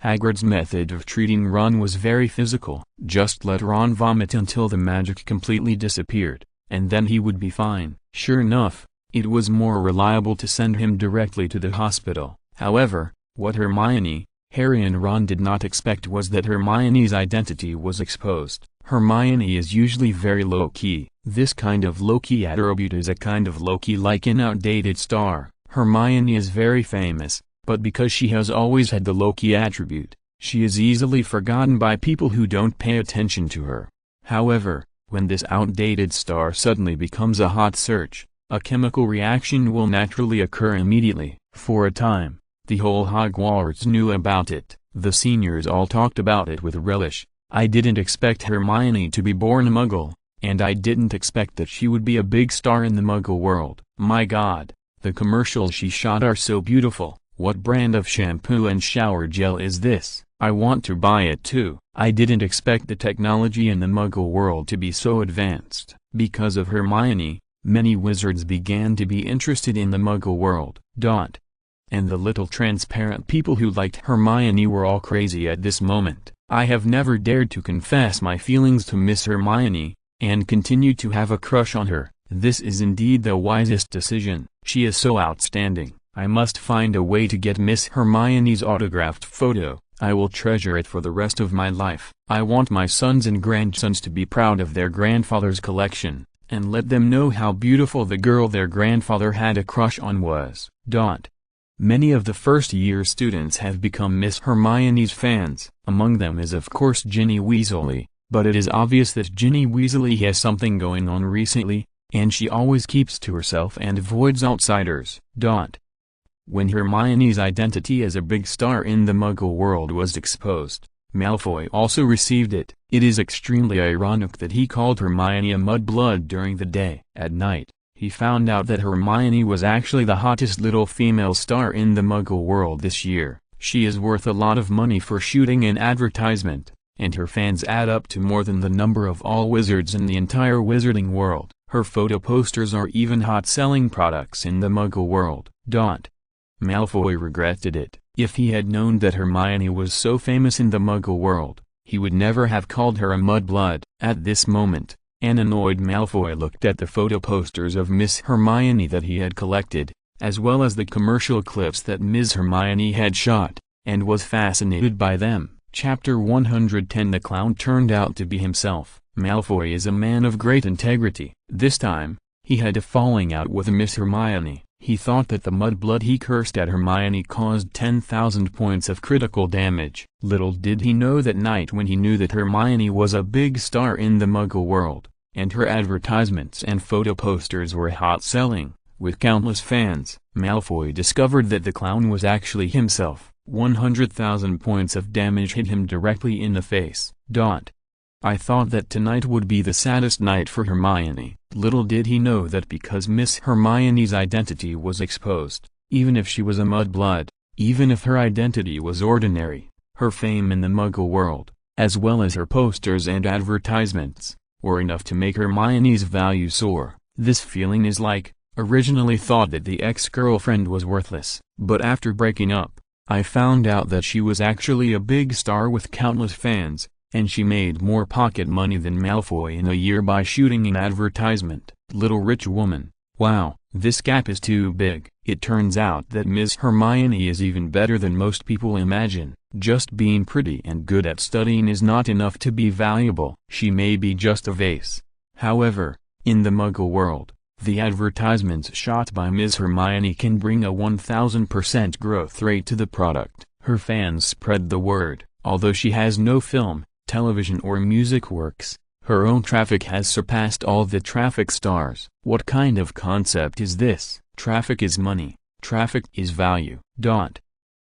Hagrid's method of treating Ron was very physical. Just let Ron vomit until the magic completely disappeared, and then he would be fine. Sure enough, it was more reliable to send him directly to the hospital. However, what Hermione, Harry and Ron did not expect was that Hermione's identity was exposed. Hermione is usually very low-key. This kind of low-key attribute is a kind of low-key like an outdated star. Hermione is very famous, but because she has always had the low-key attribute, she is easily forgotten by people who don't pay attention to her. However, when this outdated star suddenly becomes a hot search, a chemical reaction will naturally occur immediately. For a time, the whole Hogwarts knew about it. The seniors all talked about it with relish. I didn't expect Hermione to be born a Muggle, and I didn't expect that she would be a big star in the Muggle world. My God, the commercials she shot are so beautiful. What brand of shampoo and shower gel is this? I want to buy it too. I didn't expect the technology in the Muggle world to be so advanced. Because of Hermione, many wizards began to be interested in the Muggle world. And the little transparent people who liked Hermione were all crazy at this moment. I have never dared to confess my feelings to Miss Hermione, and continue to have a crush on her. This is indeed the wisest decision. She is so outstanding. I must find a way to get Miss Hermione's autographed photo. I will treasure it for the rest of my life. I want my sons and grandsons to be proud of their grandfather's collection, and let them know how beautiful the girl their grandfather had a crush on was. Many of the first-year students have become Miss Hermione's fans. Among them is of course Ginny Weasley, but it is obvious that Ginny Weasley has something going on recently, and she always keeps to herself and avoids outsiders. When Hermione's identity as a big star in the Muggle world was exposed, Malfoy also received it. It is extremely ironic that he called Hermione a mudblood during the day. At night, he found out that Hermione was actually the hottest little female star in the Muggle world this year. She is worth a lot of money for shooting an advertisement, and her fans add up to more than the number of all wizards in the entire wizarding world. Her photo posters are even hot-selling products in the Muggle world. Malfoy regretted it. If he had known that Hermione was so famous in the Muggle world, he would never have called her a mudblood. At this moment, an annoyed Malfoy looked at the photo posters of Miss Hermione that he had collected, as well as the commercial clips that Ms. Hermione had shot, and was fascinated by them. Chapter 110. The clown turned out to be himself. Malfoy is a man of great integrity. This time, he had a falling out with Miss Hermione. He thought that the mudblood he cursed at Hermione caused 10,000 points of critical damage. Little did he know that night when he knew that Hermione was a big star in the Muggle world, and her advertisements and photo posters were hot-selling, with countless fans, Malfoy discovered that the clown was actually himself. 100,000 points of damage hit him directly in the face. I thought that tonight would be the saddest night for Hermione. Little did he know that because Miss Hermione's identity was exposed, even if she was a mudblood, even if her identity was ordinary, her fame in the Muggle world, as well as her posters and advertisements, were enough to make Hermione's value soar. This feeling is like, originally thought that the ex-girlfriend was worthless, but after breaking up, I found out that she was actually a big star with countless fans, and she made more pocket money than Malfoy in a year by shooting an advertisement. Little rich woman. Wow, this gap is too big. It turns out that Miss Hermione is even better than most people imagine. Just being pretty and good at studying is not enough to be valuable. She may be just a vase. However, in the Muggle world, the advertisements shot by Miss Hermione can bring a 1000% growth rate to the product. Her fans spread the word. Although she has no film, television or music works, her own traffic has surpassed all the traffic stars. What kind of concept is this? Traffic is money. Traffic is value.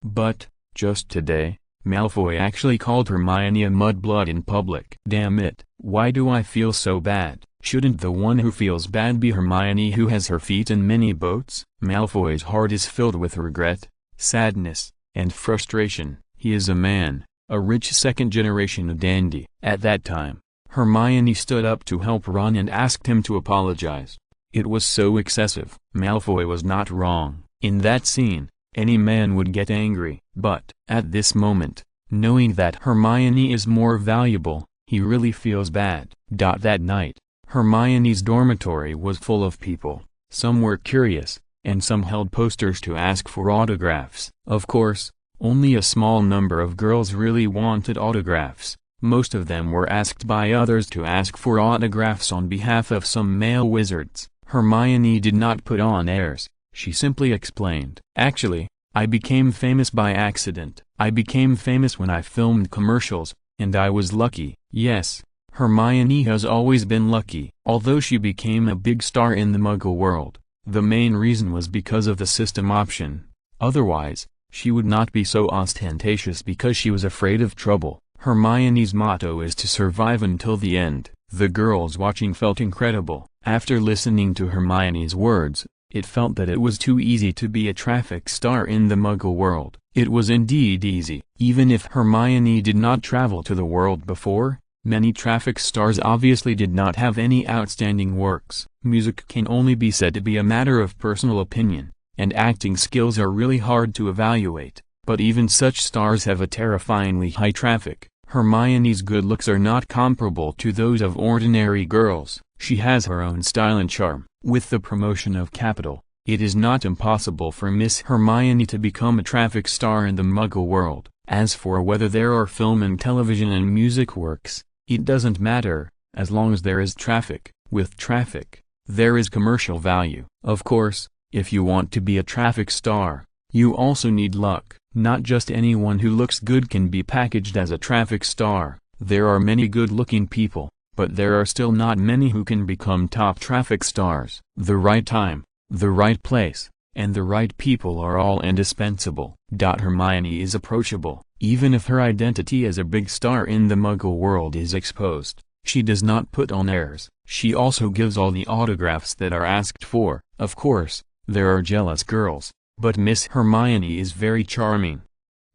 But, just today, Malfoy actually called Hermione a mudblood in public. Damn it, why do I feel so bad? Shouldn't the one who feels bad be Hermione, who has her feet in many boats? Malfoy's heart is filled with regret, sadness, and frustration. He is a man, a rich second-generation dandy. At that time, Hermione stood up to help Ron and asked him to apologize. It was so excessive. Malfoy was not wrong. In that scene, any man would get angry. But, at this moment, knowing that Hermione is more valuable, he really feels bad. That night, Hermione's dormitory was full of people. Some were curious, and some held posters to ask for autographs. Of course, only a small number of girls really wanted autographs. Most of them were asked by others to ask for autographs on behalf of some male wizards. Hermione did not put on airs. She simply explained, "Actually, I became famous by accident. I became famous when I filmed commercials, and I was lucky." Yes, Hermione has always been lucky. Although she became a big star in the Muggle world, the main reason was because of the system option. Otherwise, she would not be so ostentatious because she was afraid of trouble. Hermione's motto is to survive until the end. The girls watching felt incredible. After listening to Hermione's words, it felt that it was too easy to be a traffic star in the Muggle world. It was indeed easy. Even if Hermione did not travel to the world before, many traffic stars obviously did not have any outstanding works. Music can only be said to be a matter of personal opinion, and acting skills are really hard to evaluate, but even such stars have a terrifyingly high traffic. Hermione's good looks are not comparable to those of ordinary girls. She has her own style and charm. With the promotion of capital, it is not impossible for Miss Hermione to become a traffic star in the Muggle world. As for whether there are film and television and music works, it doesn't matter, as long as there is traffic. With traffic, there is commercial value. Of course, if you want to be a traffic star, you also need luck. Not just anyone who looks good can be packaged as a traffic star. There are many good-looking people, but there are still not many who can become top traffic stars. The right time, the right place, and the right people are all indispensable. Hermione is approachable. Even if her identity as a big star in the Muggle world is exposed, she does not put on airs. She also gives all the autographs that are asked for. Of course, there are jealous girls, but Miss Hermione is very charming.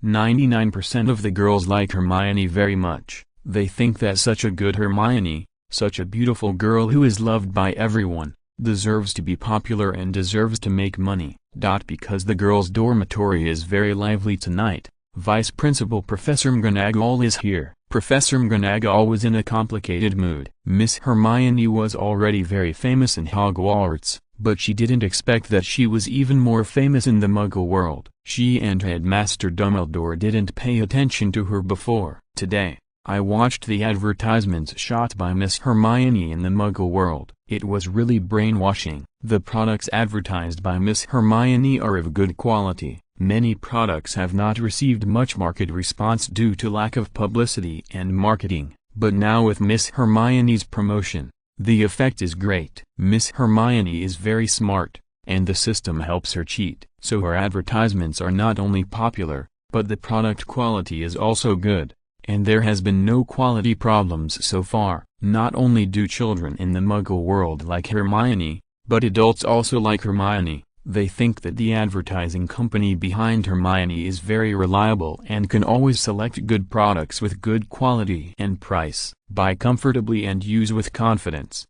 99% of the girls like Hermione very much. They think that such a good Hermione, such a beautiful girl who is loved by everyone, deserves to be popular and deserves to make money. Because the girls' dormitory is very lively tonight, Vice Principal Professor McGonagall is here. Professor McGonagall was in a complicated mood. Miss Hermione was already very famous in Hogwarts, but she didn't expect that she was even more famous in the Muggle world. She and Headmaster Dumbledore didn't pay attention to her before. Today, I watched the advertisements shot by Miss Hermione in the Muggle world. It was really brainwashing. The products advertised by Miss Hermione are of good quality. Many products have not received much market response due to lack of publicity and marketing, but now with Miss Hermione's promotion, the effect is great. Miss Hermione is very smart, and the system helps her cheat. So her advertisements are not only popular, but the product quality is also good. And there has been no quality problems so far. Not only do children in the Muggle world like Hermione, but adults also like Hermione. They think that the advertising company behind Hermione is very reliable and can always select good products with good quality and price. Buy comfortably and use with confidence.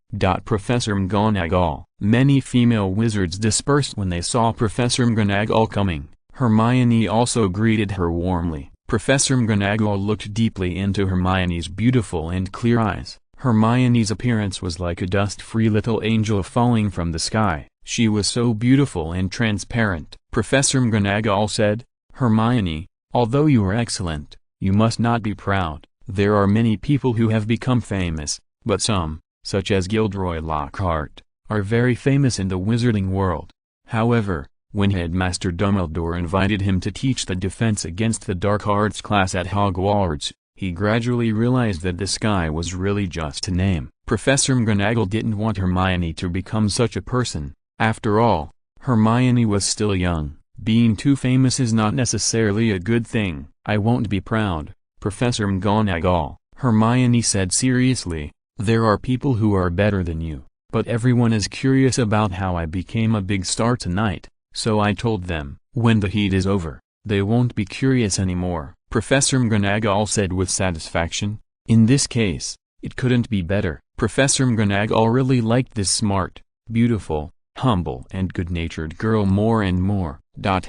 Professor McGonagall. Many female wizards dispersed when they saw Professor McGonagall coming. Hermione also greeted her warmly. Professor McGonagall looked deeply into Hermione's beautiful and clear eyes. Hermione's appearance was like a dust-free little angel falling from the sky. She was so beautiful and transparent. Professor McGonagall said, "Hermione, although you are excellent, you must not be proud. There are many people who have become famous, but some, such as Gilderoy Lockhart, are very famous in the wizarding world." However, when Headmaster Dumbledore invited him to teach the Defense Against the Dark Arts class at Hogwarts, he gradually realized that this guy was really just a name. Professor McGonagall didn't want Hermione to become such a person. After all, Hermione was still young. Being too famous is not necessarily a good thing. "I won't be proud, Professor McGonagall," Hermione said seriously. "There are people who are better than you, but everyone is curious about how I became a big star tonight. So I told them, when the heat is over, they won't be curious anymore," Professor McGonagall said with satisfaction. In this case, it couldn't be better. Professor McGonagall really liked this smart, beautiful, humble and good-natured girl more and more.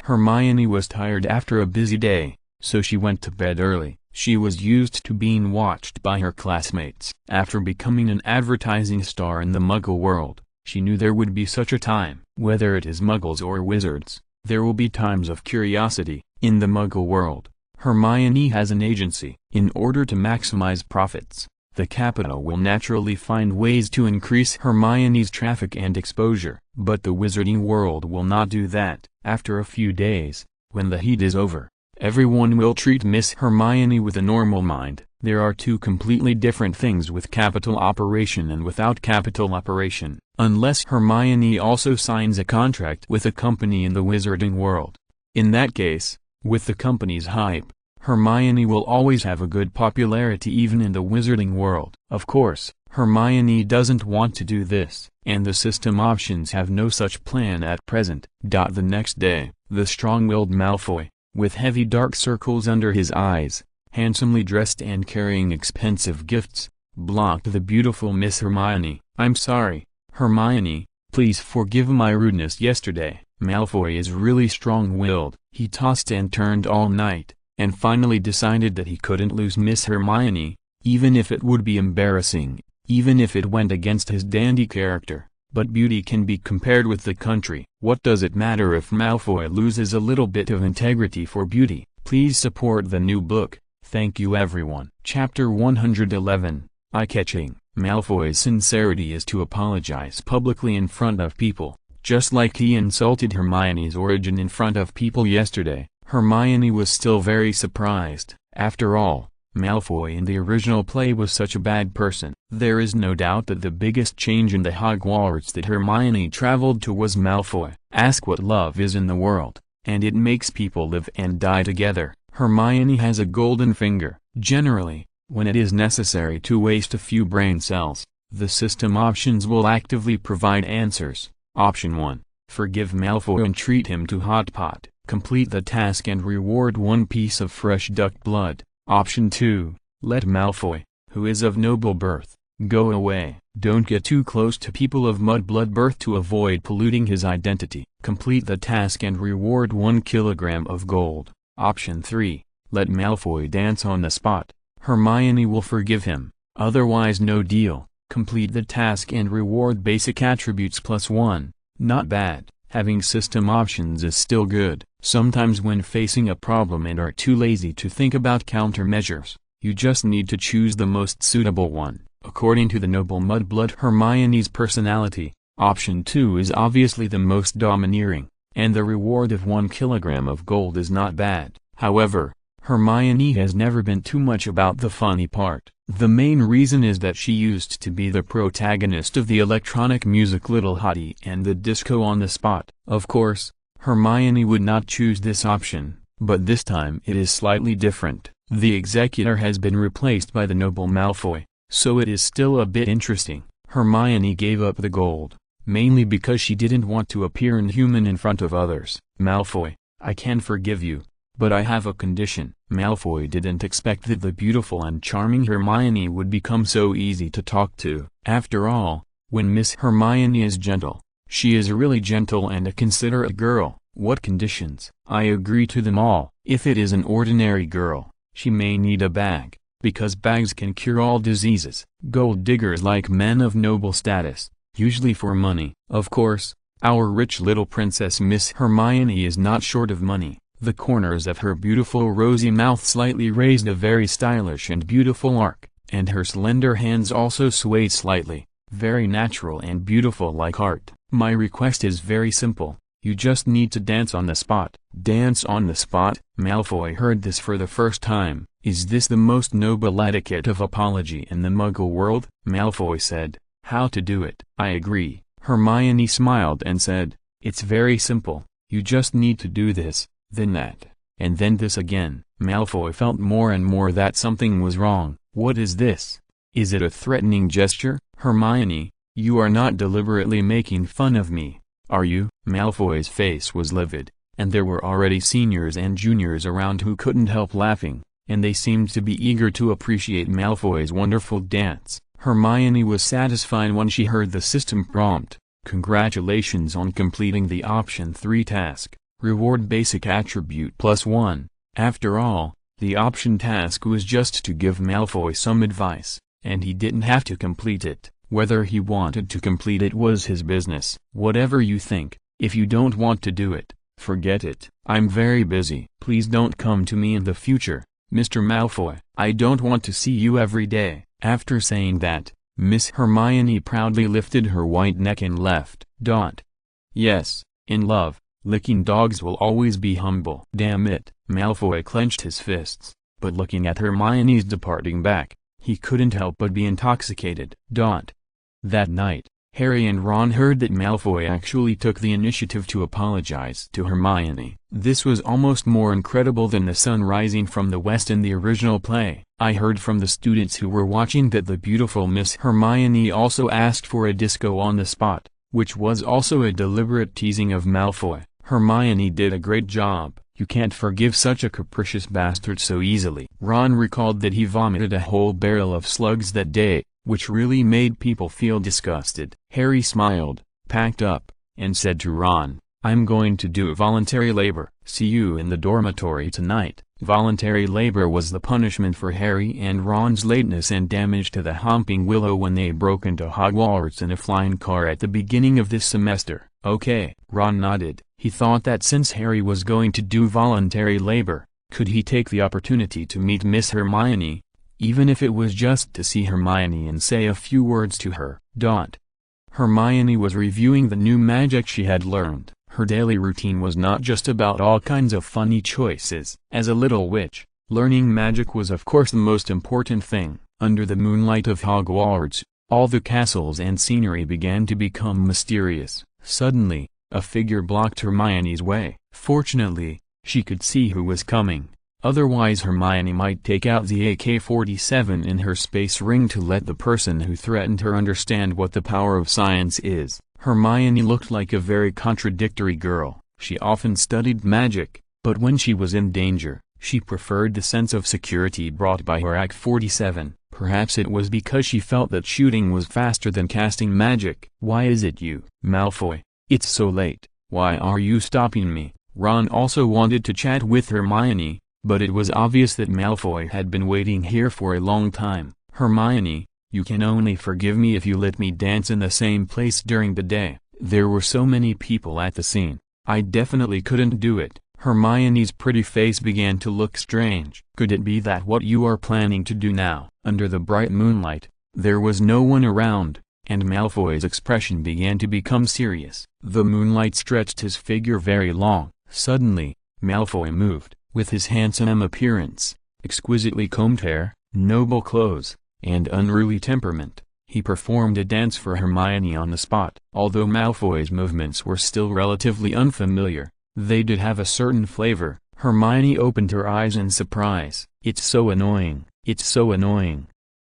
Hermione was tired after a busy day, so she went to bed early. She was used to being watched by her classmates. After becoming an advertising star in the Muggle world, she knew there would be such a time. Whether it is Muggles or wizards, there will be times of curiosity. In the Muggle world, Hermione has an agency. In order to maximize profits, the capital will naturally find ways to increase Hermione's traffic and exposure. But the wizarding world will not do that. After a few days, when the heat is over, everyone will treat Miss Hermione with a normal mind. There are two completely different things with capital operation and without capital operation. Unless Hermione also signs a contract with a company in the wizarding world. In that case, with the company's hype, Hermione will always have a good popularity even in the wizarding world. Of course, Hermione doesn't want to do this, and the system options have no such plan at present. The next day, the strong-willed Malfoy, with heavy dark circles under his eyes, handsomely dressed and carrying expensive gifts, blocked the beautiful Miss Hermione. "I'm sorry, Hermione, please forgive my rudeness yesterday." Malfoy is really strong-willed. He tossed and turned all night, and finally decided that he couldn't lose Miss Hermione, even if it would be embarrassing, even if it went against his dandy character. But beauty can be compared with the country. What does it matter if Malfoy loses a little bit of integrity for beauty? Please support the new book. Thank you everyone. Chapter 111, Eye-catching. Malfoy's sincerity is to apologize publicly in front of people, just like he insulted Hermione's origin in front of people yesterday. Hermione was still very surprised. After all, Malfoy in the original play was such a bad person. There is no doubt that the biggest change in the Hogwarts that Hermione traveled to was Malfoy. Ask what love is in the world, and it makes people live and die together. Hermione has a golden finger. Generally, when it is necessary to waste a few brain cells, the system options will actively provide answers. Option 1. Forgive Malfoy and treat him to hot pot. Complete the task and reward one piece of fresh duck blood. Option 2. Let Malfoy, who is of noble birth, go away. Don't get too close to people of mudblood birth to avoid polluting his identity. Complete the task and reward 1 kilogram of gold. Option 3. Let Malfoy dance on the spot. Hermione will forgive him, otherwise no deal. Complete the task and reward basic attributes +1. Not bad. Having system options is still good. Sometimes when facing a problem and are too lazy to think about countermeasures, you just need to choose the most suitable one. According to the noble mudblood Hermione's personality, option 2 is obviously the most domineering, and the reward of 1 kilogram of gold is not bad. However, Hermione has never been too much about the funny part. The main reason is that she used to be the protagonist of the electronic music Little Hottie and the disco on the spot. Of course, Hermione would not choose this option, but this time it is slightly different. The executor has been replaced by the noble Malfoy, so it is still a bit interesting. Hermione gave up the gold, mainly because she didn't want to appear inhuman in front of others. Malfoy, I can forgive you, but I have a condition. Malfoy didn't expect that the beautiful and charming Hermione would become so easy to talk to. After all, when Miss Hermione is gentle, she is really gentle and a considerate girl. What conditions? I agree to them all. If it is an ordinary girl, she may need a bag, because bags can cure all diseases. Gold diggers like men of noble status, usually for money. Of course, our rich little princess Miss Hermione is not short of money. The corners of her beautiful rosy mouth slightly raised a very stylish and beautiful arc, and her slender hands also swayed slightly, very natural and beautiful like art. My request is very simple, you just need to dance on the spot. Dance on the spot? Malfoy heard this for the first time. Is this the most noble etiquette of apology in the Muggle world? Malfoy said, how to do it? I agree. Hermione smiled and said, it's very simple, you just need to do this, then that, and then this again. Malfoy felt more and more that something was wrong. What is this? Is it a threatening gesture? Hermione, you are not deliberately making fun of me, are you? Malfoy's face was livid, and there were already seniors and juniors around who couldn't help laughing, and they seemed to be eager to appreciate Malfoy's wonderful dance. Hermione was satisfied when she heard the system prompt. Congratulations on completing the option 3 task. Reward basic attribute +1. After all, the option task was just to give Malfoy some advice, and he didn't have to complete it. Whether he wanted to complete it was his business. Whatever you think, if you don't want to do it, forget it. I'm very busy. Please don't come to me in the future, Mr. Malfoy. I don't want to see you every day. After saying that, Miss Hermione proudly lifted her white neck and left. Yes, in love, licking dogs will always be humble. Damn it. Malfoy clenched his fists, but looking at Hermione's departing back, he couldn't help but be intoxicated. That night, Harry and Ron heard that Malfoy actually took the initiative to apologize to Hermione. This was almost more incredible than the sun rising from the west in the original play. I heard from the students who were watching that the beautiful Miss Hermione also asked for a disco on the spot, which was also a deliberate teasing of Malfoy. Hermione did a great job. You can't forgive such a capricious bastard so easily. Ron recalled that he vomited a whole barrel of slugs that day, which really made people feel disgusted. Harry smiled, packed up, and said to Ron, I'm going to do voluntary labor. See you in the dormitory tonight. Voluntary labor was the punishment for Harry and Ron's lateness and damage to the Homping Willow when they broke into Hogwarts in a flying car at the beginning of this semester. Okay. Ron nodded. He thought that since Harry was going to do voluntary labor, Could he take the opportunity to meet Miss Hermione, even if it was just to see Hermione and say a few words to her? Hermione was reviewing the new magic she had learned. Her daily routine was not just about all kinds of funny choices. As a little witch, learning magic was of course the most important thing. Under the moonlight of Hogwarts, all the castles and scenery began to become mysterious. Suddenly, a figure blocked Hermione's way. Fortunately, she could see who was coming. Otherwise Hermione might take out the AK-47 in her space ring to let the person who threatened her understand what the power of science is. Hermione looked like a very contradictory girl. She often studied magic, but when she was in danger, she preferred the sense of security brought by her AK-47. Perhaps it was because she felt that shooting was faster than casting magic. "Why is it you, Malfoy? It's so late. Why are you stopping me?" Ron also wanted to chat with Hermione, but it was obvious that Malfoy had been waiting here for a long time. "Hermione, you can only forgive me if you let me dance in the same place during the day. There were so many people at the scene. I definitely couldn't do it." Hermione's pretty face began to look strange. "Could it be that what you are planning to do now?" Under the bright moonlight, there was no one around, and Malfoy's expression began to become serious. The moonlight stretched his figure very long. Suddenly, Malfoy moved. With his handsome appearance, exquisitely combed hair, noble clothes, and unruly temperament, he performed a dance for Hermione on the spot. Although Malfoy's movements were still relatively unfamiliar, they did have a certain flavor. Hermione opened her eyes in surprise. "It's so annoying, it's so annoying.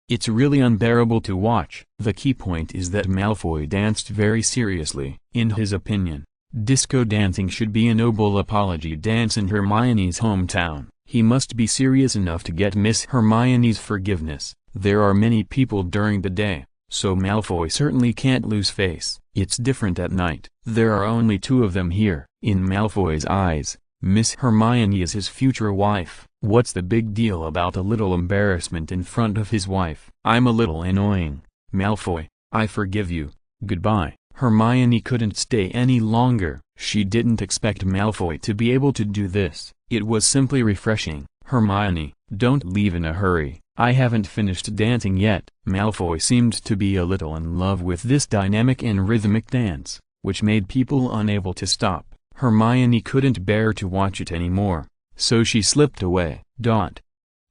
It's really unbearable to watch." The key point is that Malfoy danced very seriously. In his opinion, disco dancing should be a noble apology dance in Hermione's hometown. He must be serious enough to get Miss Hermione's forgiveness. There are many people during the day, so Malfoy certainly can't lose face. It's different at night. There are only two of them here. In Malfoy's eyes, Miss Hermione is his future wife. What's the big deal about a little embarrassment in front of his wife? "I'm a little annoying, Malfoy. I forgive you. Goodbye." Hermione couldn't stay any longer. She didn't expect Malfoy to be able to do this. It was simply refreshing. "Hermione, don't leave in a hurry. I haven't finished dancing yet." Malfoy seemed to be a little in love with this dynamic and rhythmic dance, which made people unable to stop. Hermione couldn't bear to watch it anymore, so she slipped away.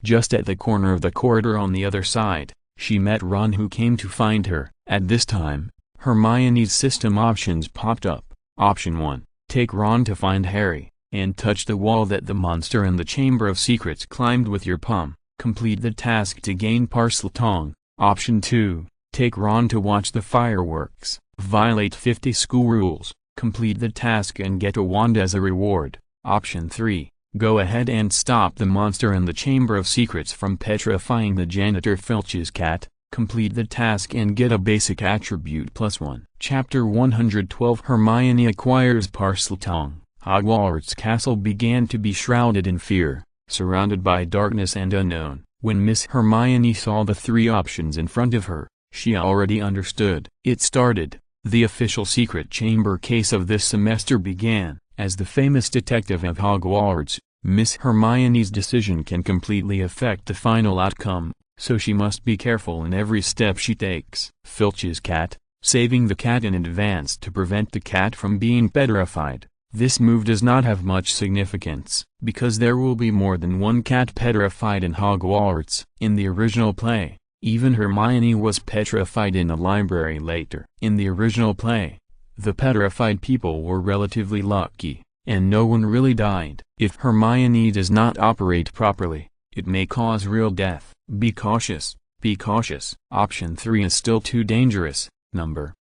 Just at the corner of the corridor on the other side, she met Ron, who came to find her. At this time, Hermione's system options popped up. Option 1, take Ron to find Harry, and touch the wall that the monster in the Chamber of Secrets climbed with your palm. Complete the task to gain Parseltongue. Option 2, take Ron to watch the fireworks. Violate 50 school rules. Complete the task and get a wand as a reward. Option 3, go ahead and stop the monster in the Chamber of Secrets from petrifying the janitor Filch's cat. Complete the task and get a basic attribute +1. Chapter 112 Hermione acquires Parseltongue. Hogwarts Castle began to be shrouded in fear, surrounded by darkness and unknown. When Miss Hermione saw the three options in front of her, she already understood. It started. The official secret chamber case of this semester began. As the famous detective of Hogwarts, Miss Hermione's decision can completely affect the final outcome, so she must be careful in every step she takes. Filch's cat, saving the cat in advance to prevent the cat from being petrified. This move does not have much significance, because there will be more than one cat petrified in Hogwarts. In the original play, even Hermione was petrified in the library later. In the original play, the petrified people were relatively lucky, and no one really died. If Hermione does not operate properly, it may cause real death. Be cautious, be cautious. Option 3 is still too dangerous.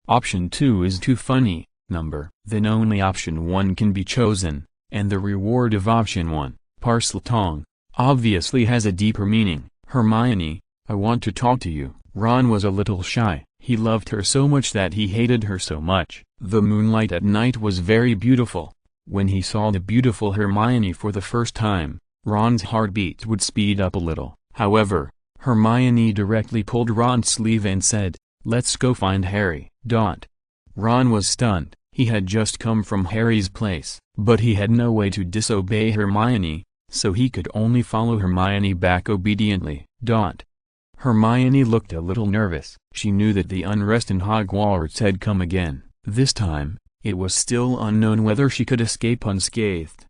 Option 2 is too funny. Then only option 1 can be chosen, and the reward of option 1, Parseltongue, obviously has a deeper meaning. "Hermione, I want to talk to you." Ron was a little shy. He loved her so much that he hated her so much. The moonlight at night was very beautiful. When he saw the beautiful Hermione for the first time, Ron's heartbeat would speed up a little. However, Hermione directly pulled Ron's sleeve and said, "Let's go find Harry." Ron was stunned. He had just come from Harry's place, but he had no way to disobey Hermione, so he could only follow Hermione back obediently. Hermione looked a little nervous. She knew that the unrest in Hogwarts had come again. This time, it was still unknown whether she could escape unscathed.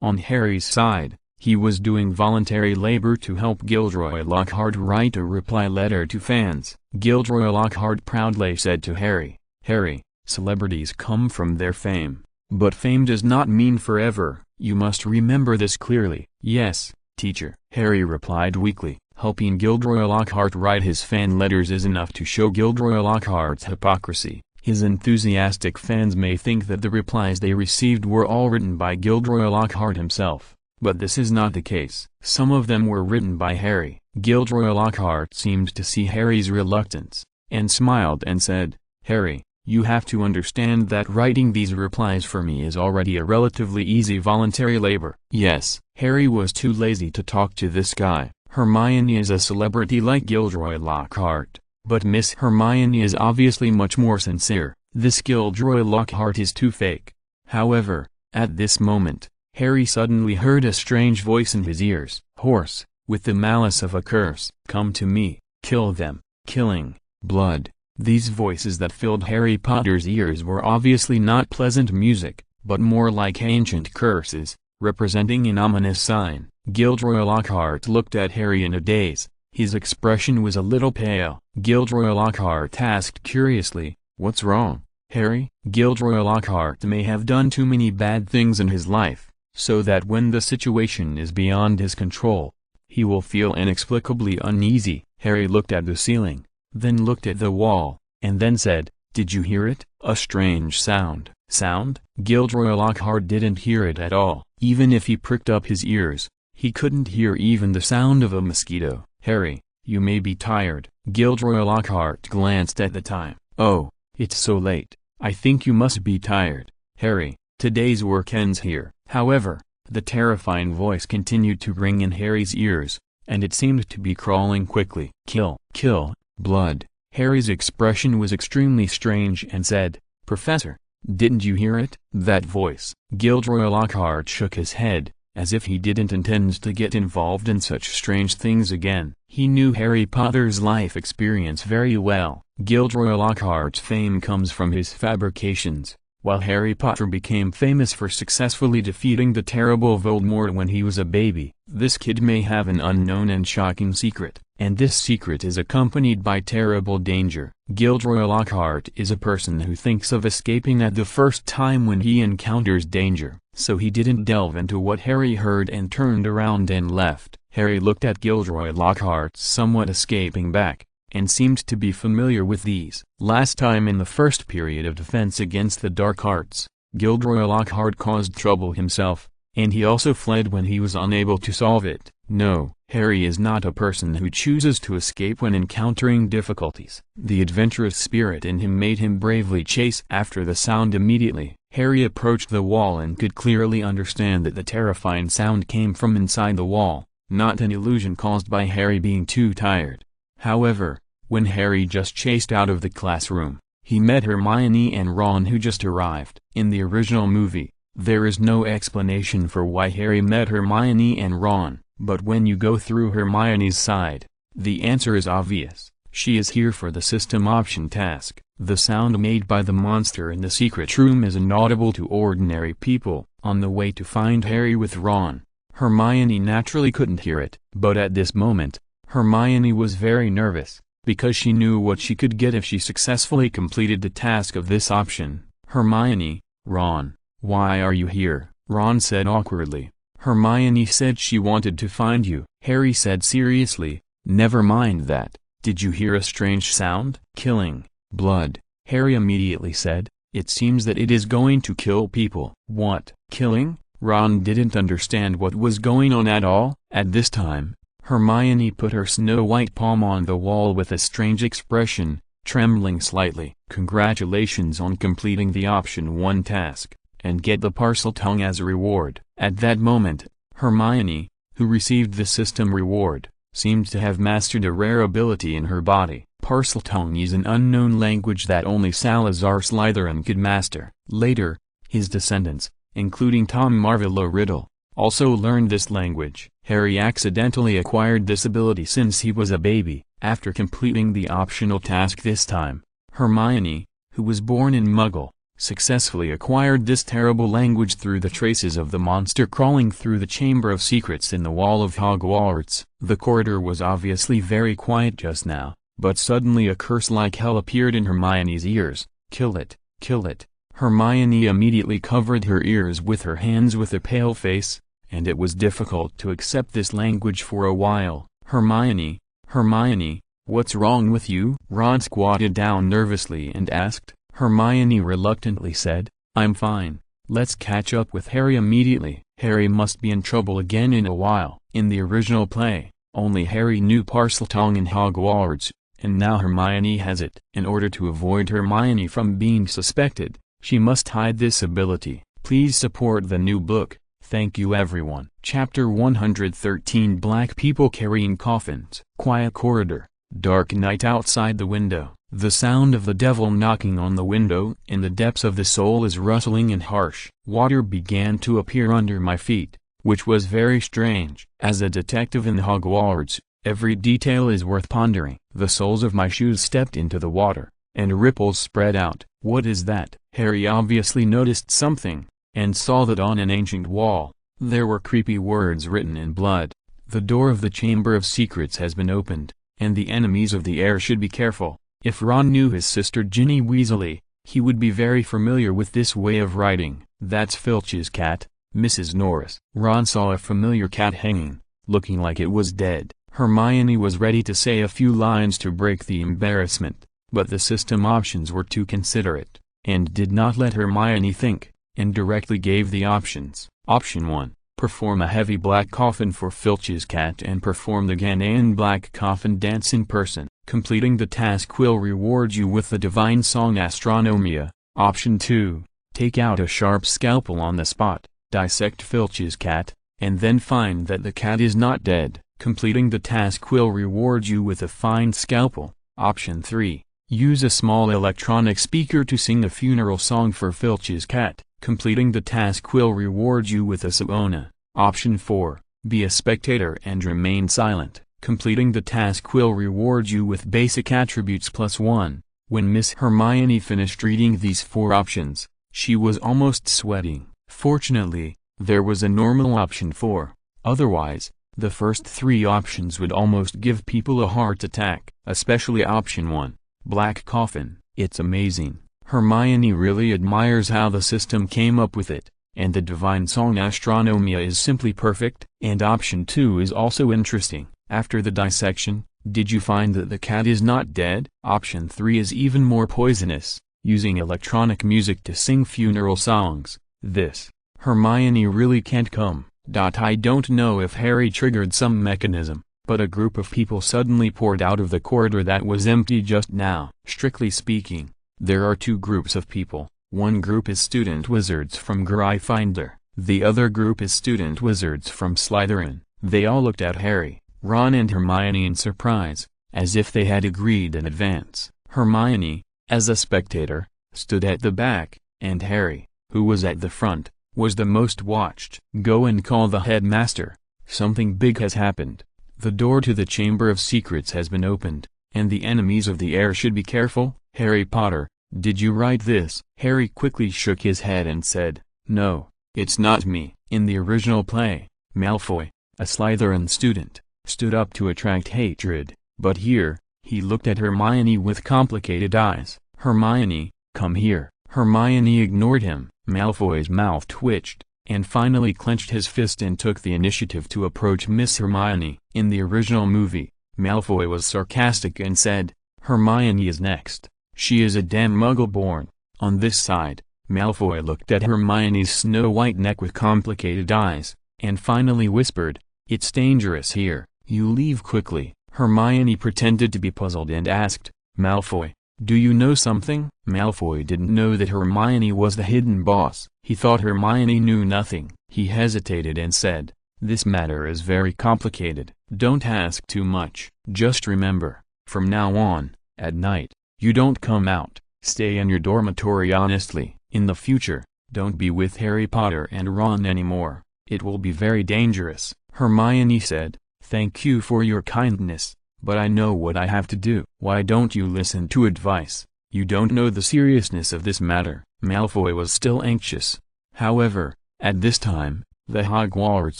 On Harry's side, he was doing voluntary labor to help Gilderoy Lockhart write a reply letter to fans. Gilderoy Lockhart proudly said to Harry, "Harry, celebrities come from their fame. But fame does not mean forever. You must remember this clearly." "Yes, teacher," Harry replied weakly. Helping Gilderoy Lockhart write his fan letters is enough to show Gilderoy Lockhart's hypocrisy. His enthusiastic fans may think that the replies they received were all written by Gilderoy Lockhart himself, but this is not the case. Some of them were written by Harry. Gilderoy Lockhart seemed to see Harry's reluctance, and smiled and said, "Harry, you have to understand that writing these replies for me is already a relatively easy voluntary labor." Yes, Harry was too lazy to talk to this guy. Hermione is a celebrity like Gilderoy Lockhart, but Miss Hermione is obviously much more sincere. This Gilderoy Lockhart is too fake. However, at this moment, Harry suddenly heard a strange voice in his ears, hoarse, with the malice of a curse. "Come to me, kill them, killing, blood." These voices that filled Harry Potter's ears were obviously not pleasant music, but more like ancient curses, representing an ominous sign. Gilderoy Lockhart looked at Harry in a daze. His expression was a little pale. Gilderoy Lockhart asked curiously, "What's wrong, Harry?" Gilderoy Lockhart may have done too many bad things in his life, so that when the situation is beyond his control, he will feel inexplicably uneasy. Harry looked at the ceiling, then looked at the wall, and then said, "Did you hear it? A strange sound." "Sound?" Gilderoy Lockhart didn't hear it at all. Even if he pricked up his ears, he couldn't hear even the sound of a mosquito. "Harry, you may be tired." Gilderoy Lockhart glanced at the time. "Oh, it's so late. I think you must be tired, Harry. Today's work ends here." However, the terrifying voice continued to ring in Harry's ears, and it seemed to be crawling quickly. "Kill, kill, blood." Harry's expression was extremely strange and said, "Professor, didn't you hear it?" "That voice." Gilderoy Lockhart shook his head, as if he didn't intend to get involved in such strange things again. He knew Harry Potter's life experience very well. Gilderoy Lockhart's fame comes from his fabrications, while Harry Potter became famous for successfully defeating the terrible Voldemort when he was a baby. This kid may have an unknown and shocking secret, and this secret is accompanied by terrible danger. Gilderoy Lockhart is a person who thinks of escaping at the first time when he encounters danger, so he didn't delve into what Harry heard and turned around and left. Harry looked at Gilderoy Lockhart somewhat escaping back, and seemed to be familiar with these. Last time in the first period of defense against the dark arts, Gilderoy Lockhart caused trouble himself, and he also fled when he was unable to solve it. No, Harry is not a person who chooses to escape when encountering difficulties. The adventurous spirit in him made him bravely chase after the sound immediately. Harry approached the wall and could clearly understand that the terrifying sound came from inside the wall, not an illusion caused by Harry being too tired. However, when Harry just chased out of the classroom, he met Hermione and Ron who just arrived. In the original movie, there is no explanation for why Harry met Hermione and Ron, but when you go through Hermione's side, the answer is obvious. She is here for the system option task. The sound made by the monster in the secret room is inaudible to ordinary people. On the way to find Harry with Ron, Hermione naturally couldn't hear it. But at this moment, Hermione was very nervous, because she knew what she could get if she successfully completed the task of this option. "Hermione, Ron, why are you here?" Ron said awkwardly. Hermione said she wanted to find you. Harry said seriously, "Never mind that. Did you hear a strange sound?" "Killing, blood," Harry immediately said. "It seems that it is going to kill people." "What? Killing?" Ron didn't understand what was going on at all. At this time, Hermione put her snow-white palm on the wall with a strange expression, trembling slightly. "Congratulations on completing the option 1 task, and get the Parseltongue as a reward." At that moment, Hermione, who received the system reward, seemed to have mastered a rare ability in her body. Parseltongue is an unknown language that only Salazar Slytherin could master. Later, his descendants, including Tom Marvolo Riddle, also learned this language. Harry accidentally acquired this ability since he was a baby, after completing the optional task this time. Hermione, who was born in Muggle, successfully acquired this terrible language through the traces of the monster crawling through the Chamber of Secrets in the wall of Hogwarts. The corridor was obviously very quiet just now, but suddenly a curse like hell appeared in Hermione's ears. "Kill it, kill it." Hermione immediately covered her ears with her hands with a pale face, and it was difficult to accept this language for a while. "Hermione, Hermione, what's wrong with you?" Ron squatted down nervously and asked. Hermione reluctantly said, "I'm fine, let's catch up with Harry immediately." Harry must be in trouble again in a while. In the original play, only Harry knew Parseltongue in Hogwarts, and now Hermione has it. In order to avoid Hermione from being suspected, she must hide this ability. Please support the new book. Thank you everyone. Chapter 113 Black People Carrying Coffins. Quiet corridor. Dark night outside the window. The sound of the devil knocking on the window in the depths of the soul is rustling and harsh. Water began to appear under my feet, which was very strange. As a detective in Hogwarts, every detail is worth pondering. The soles of my shoes stepped into the water, and ripples spread out. What is that? Harry obviously noticed something, and saw that on an ancient wall, there were creepy words written in blood. The door of the Chamber of Secrets has been opened, and the enemies of the air should be careful. If Ron knew his sister Ginny Weasley, he would be very familiar with this way of writing. That's Filch's cat, Mrs. Norris. Ron saw a familiar cat hanging, looking like it was dead. Hermione was ready to say a few lines to break the embarrassment, but the system options were too considerate, and did not let Hermione think, and directly gave the options. Option 1. Perform a heavy black coffin for Filch's cat and perform the Ghanaian black coffin dance in person. Completing the task will reward you with the divine song Astronomia. Option 2. Take out a sharp scalpel on the spot, dissect Filch's cat, and then find that the cat is not dead. Completing the task will reward you with a fine scalpel. Option 3. Use a small electronic speaker to sing a funeral song for Filch's cat. Completing the task will reward you with a Savona. Option 4. Be a spectator and remain silent. Completing the task will reward you with basic attributes +1. When Miss Hermione finished reading these 4 options, she was almost sweating. Fortunately, there was a normal option 4. Otherwise, the first 3 options would almost give people a heart attack. Especially option 1, black coffin. It's amazing. Hermione really admires how the system came up with it, and the divine song Astronomia is simply perfect. And option 2 is also interesting. After the dissection, did you find that the cat is not dead? Option 3 is even more poisonous, using electronic music to sing funeral songs. This, Hermione really can't come. I don't know if Harry triggered some mechanism, but a group of people suddenly poured out of the corridor that was empty just now. Strictly speaking, there are 2 groups of people. One group is student wizards from Gryffindor. The other group is student wizards from Slytherin. They all looked at Harry, Ron and Hermione in surprise, as if they had agreed in advance. Hermione, as a spectator, stood at the back, and Harry, who was at the front, was the most watched. Go and call the headmaster. Something big has happened. The door to the Chamber of Secrets has been opened, and the enemies of the air should be careful. Harry Potter, did you write this? Harry quickly shook his head and said, "No, it's not me." In the original play, Malfoy, a Slytherin student, stood up to attract hatred, but here, he looked at Hermione with complicated eyes. "Hermione, come here." Hermione ignored him. Malfoy's mouth twitched, and finally clenched his fist and took the initiative to approach Miss Hermione. In the original movie, Malfoy was sarcastic and said, "Hermione is next. She is a damn Muggle-born." On this side, Malfoy looked at Hermione's snow-white neck with complicated eyes, and finally whispered, "It's dangerous here. You leave quickly." Hermione pretended to be puzzled and asked, "Malfoy, do you know something?" Malfoy didn't know that Hermione was the hidden boss. He thought Hermione knew nothing. He hesitated and said, "This matter is very complicated. Don't ask too much. Just remember, from now on, at night, you don't come out. Stay in your dormitory honestly. In the future, don't be with Harry Potter and Ron anymore. It will be very dangerous, Hermione said. Thank you for your kindness, but I know what I have to do. Why don't you listen to advice? You don't know the seriousness of this matter. Malfoy was still anxious. However, at this time, the Hogwarts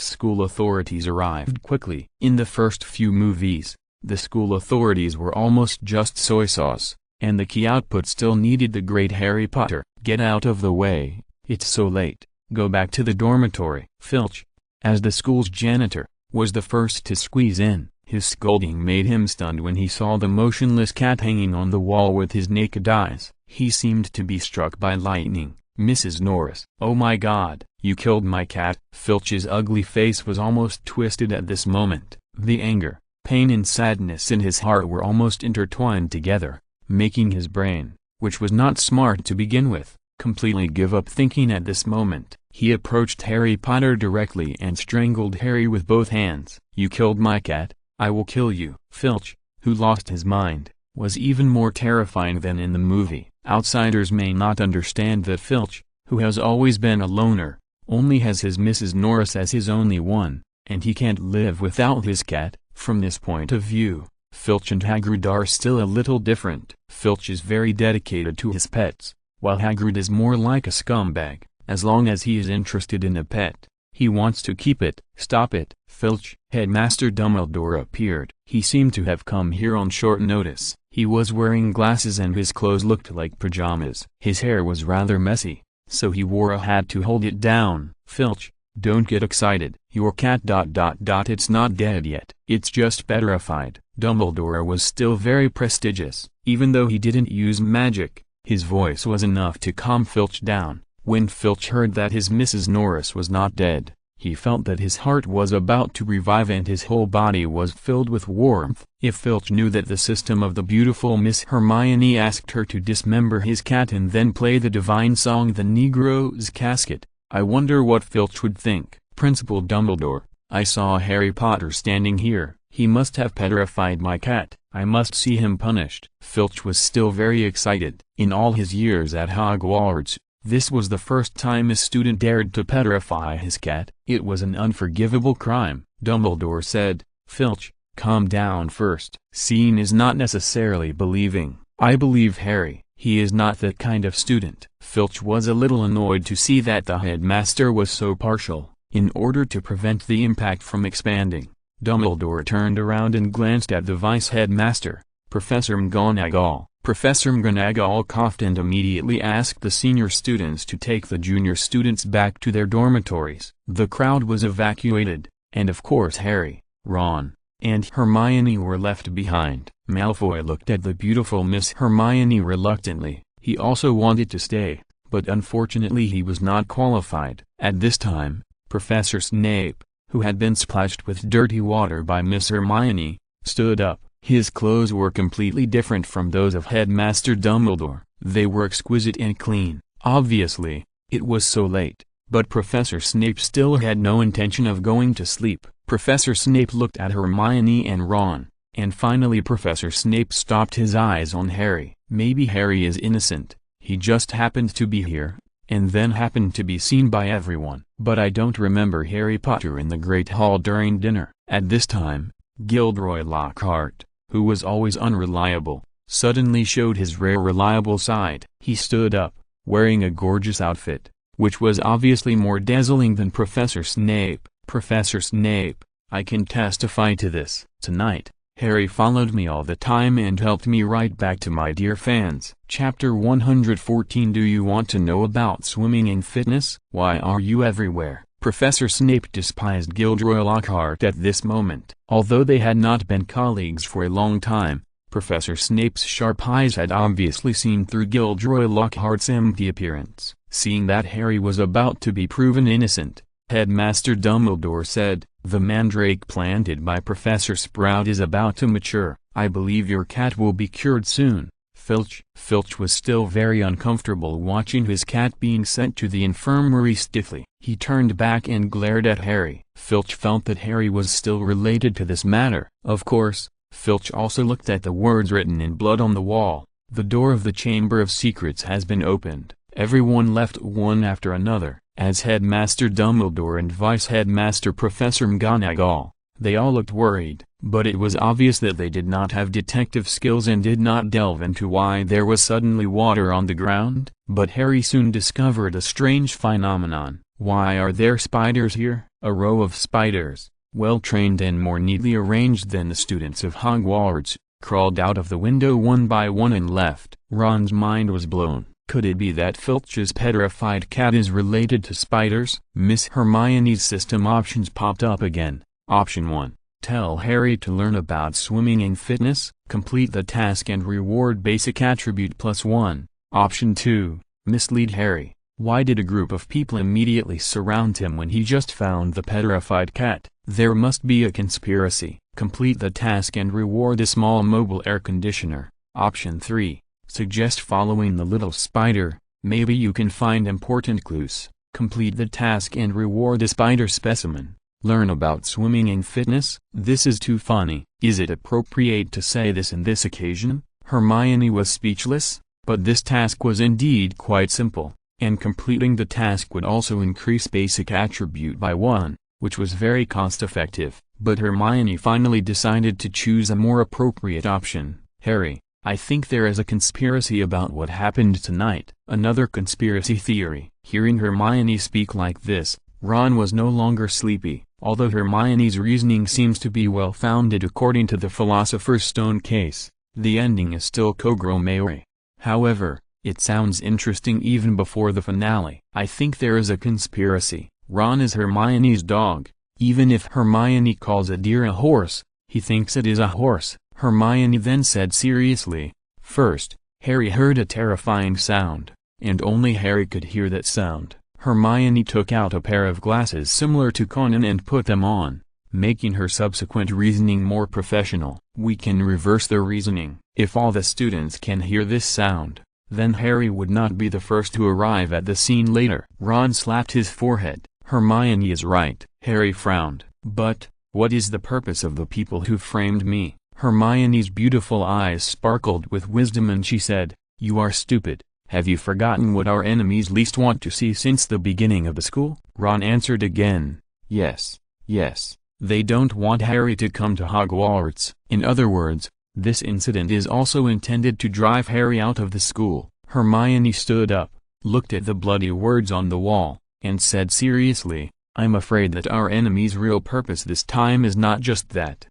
school authorities arrived quickly. In the first few movies, the school authorities were almost just soy sauce, and the key output still needed the great Harry Potter. Get out of the way, it's so late, go back to the dormitory. Filch, as the school's janitor, was the first to squeeze in. His scolding made him stunned when he saw the motionless cat hanging on the wall with his naked eyes. He seemed to be struck by lightning. Mrs. Norris. Oh my God, you killed my cat. Filch's ugly face was almost twisted at this moment. The anger, pain and sadness in his heart were almost intertwined together, making his brain, which was not smart to begin with, completely give up thinking at this moment. He approached Harry Potter directly and strangled Harry with both hands. You killed my cat, I will kill you. Filch, who lost his mind, was even more terrifying than in the movie. Outsiders may not understand that Filch, who has always been a loner, only has his Mrs. Norris as his only one, and he can't live without his cat. From this point of view, Filch and Hagrid are still a little different. Filch is very dedicated to his pets, while Hagrid is more like a scumbag. As long as he is interested in a pet, he wants to keep it. Stop it, Filch. Headmaster Dumbledore appeared. He seemed to have come here on short notice. He was wearing glasses and his clothes looked like pajamas. His hair was rather messy, so he wore a hat to hold it down. Filch, don't get excited. Your cat ... It's not dead yet. It's just petrified. Dumbledore was still very prestigious. Even though he didn't use magic, his voice was enough to calm Filch down. When Filch heard that his Mrs. Norris was not dead, he felt that his heart was about to revive and his whole body was filled with warmth. If Filch knew that the system of the beautiful Miss Hermione asked her to dismember his cat and then play the divine song The Negro's Casket, I wonder what Filch would think. Principal Dumbledore, I saw Harry Potter standing here. He must have petrified my cat. I must see him punished. Filch was still very excited. In all his years at Hogwarts, this was the first time a student dared to petrify his cat. It was an unforgivable crime. Dumbledore said, Filch, calm down first. Seeing is not necessarily believing. I believe Harry. He is not that kind of student. Filch was a little annoyed to see that the headmaster was so partial. In order to prevent the impact from expanding, Dumbledore turned around and glanced at the vice-headmaster, Professor McGonagall. Professor McGonagall coughed and immediately asked the senior students to take the junior students back to their dormitories. The crowd was evacuated, and of course Harry, Ron, and Hermione were left behind. Malfoy looked at the beautiful Miss Hermione reluctantly. He also wanted to stay, but unfortunately he was not qualified. At this time, Professor Snape, who had been splashed with dirty water by Miss Hermione, stood up. His clothes were completely different from those of Headmaster Dumbledore. They were exquisite and clean. Obviously, it was so late, but Professor Snape still had no intention of going to sleep. Professor Snape looked at Hermione and Ron, and finally Professor Snape stopped his eyes on Harry. Maybe Harry is innocent, he just happened to be here, and then happened to be seen by everyone. But I don't remember Harry Potter in the Great Hall during dinner. At this time, Gilderoy Lockhart, who was always unreliable, suddenly showed his rare reliable side. He stood up, wearing a gorgeous outfit, which was obviously more dazzling than Professor Snape. Professor Snape, I can testify to this. Tonight, Harry followed me all the time and helped me right back to my dear fans. Chapter 114. Do you want to know about swimming and fitness? Why are you everywhere? Professor Snape despised Gilderoy Lockhart at this moment. Although they had not been colleagues for a long time, Professor Snape's sharp eyes had obviously seen through Gilderoy Lockhart's empty appearance. Seeing that Harry was about to be proven innocent, Headmaster Dumbledore said, "The mandrake planted by Professor Sprout is about to mature. I believe your cat will be cured soon." Filch was still very uncomfortable watching his cat being sent to the infirmary stiffly. He turned back and glared at Harry. Filch felt that Harry was still related to this matter. Of course, Filch also looked at the words written in blood on the wall. The door of the Chamber of Secrets has been opened. Everyone left one after another. As Headmaster Dumbledore and Vice Headmaster Professor McGonagall, they all looked worried, but it was obvious that they did not have detective skills and did not delve into why there was suddenly water on the ground. But Harry soon discovered a strange phenomenon. Why are there spiders here? A row of spiders, well-trained and more neatly arranged than the students of Hogwarts, crawled out of the window one by one and left. Ron's mind was blown. Could it be that Filch's petrified cat is related to spiders? Miss Hermione's system options popped up again. Option 1. Tell Harry to learn about swimming and fitness, complete the task and reward basic attribute +1. Option 2. Mislead Harry. Why did a group of people immediately surround him when he just found the petrified cat? There must be a conspiracy. Complete the task and reward a small mobile air conditioner. Option 3. Suggest following the little spider. Maybe you can find important clues. Complete the task and reward a spider specimen. Learn about swimming and fitness. This is too funny. Is it appropriate to say this in this occasion? Hermione was speechless, but this task was indeed quite simple, and completing the task would also increase basic attribute by 1, which was very cost-effective. But Hermione finally decided to choose a more appropriate option. Harry, I think there is a conspiracy about what happened tonight. Another conspiracy theory. Hearing Hermione speak like this, Ron was no longer sleepy. Although Hermione's reasoning seems to be well-founded according to the Philosopher's Stone case, the ending is still cogro However, it sounds interesting even before the finale. I think there is a conspiracy. Ron is Hermione's dog. Even if Hermione calls a deer a horse, he thinks it is a horse. Hermione then said seriously, first, Harry heard a terrifying sound, and only Harry could hear that sound. Hermione took out a pair of glasses similar to Conan and put them on, making her subsequent reasoning more professional. We can reverse the reasoning. If all the students can hear this sound, then Harry would not be the first to arrive at the scene later. Ron slapped his forehead. Hermione is right. Harry frowned. But, what is the purpose of the people who framed me? Hermione's beautiful eyes sparkled with wisdom and she said, you are stupid. Have you forgotten what our enemies least want to see since the beginning of the school? Ron answered again, yes, yes, they don't want Harry to come to Hogwarts. In other words, this incident is also intended to drive Harry out of the school. Hermione stood up, looked at the bloody words on the wall, and said seriously, I'm afraid that our enemy's real purpose this time is not just that.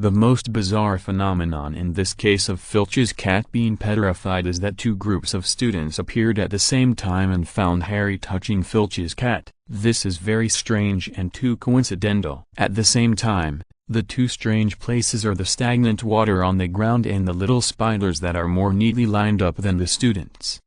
The most bizarre phenomenon in this case of Filch's cat being petrified is that two groups of students appeared at the same time and found Harry touching Filch's cat. This is very strange and too coincidental. At the same time, the two strange places are the stagnant water on the ground and the little spiders that are more neatly lined up than the students.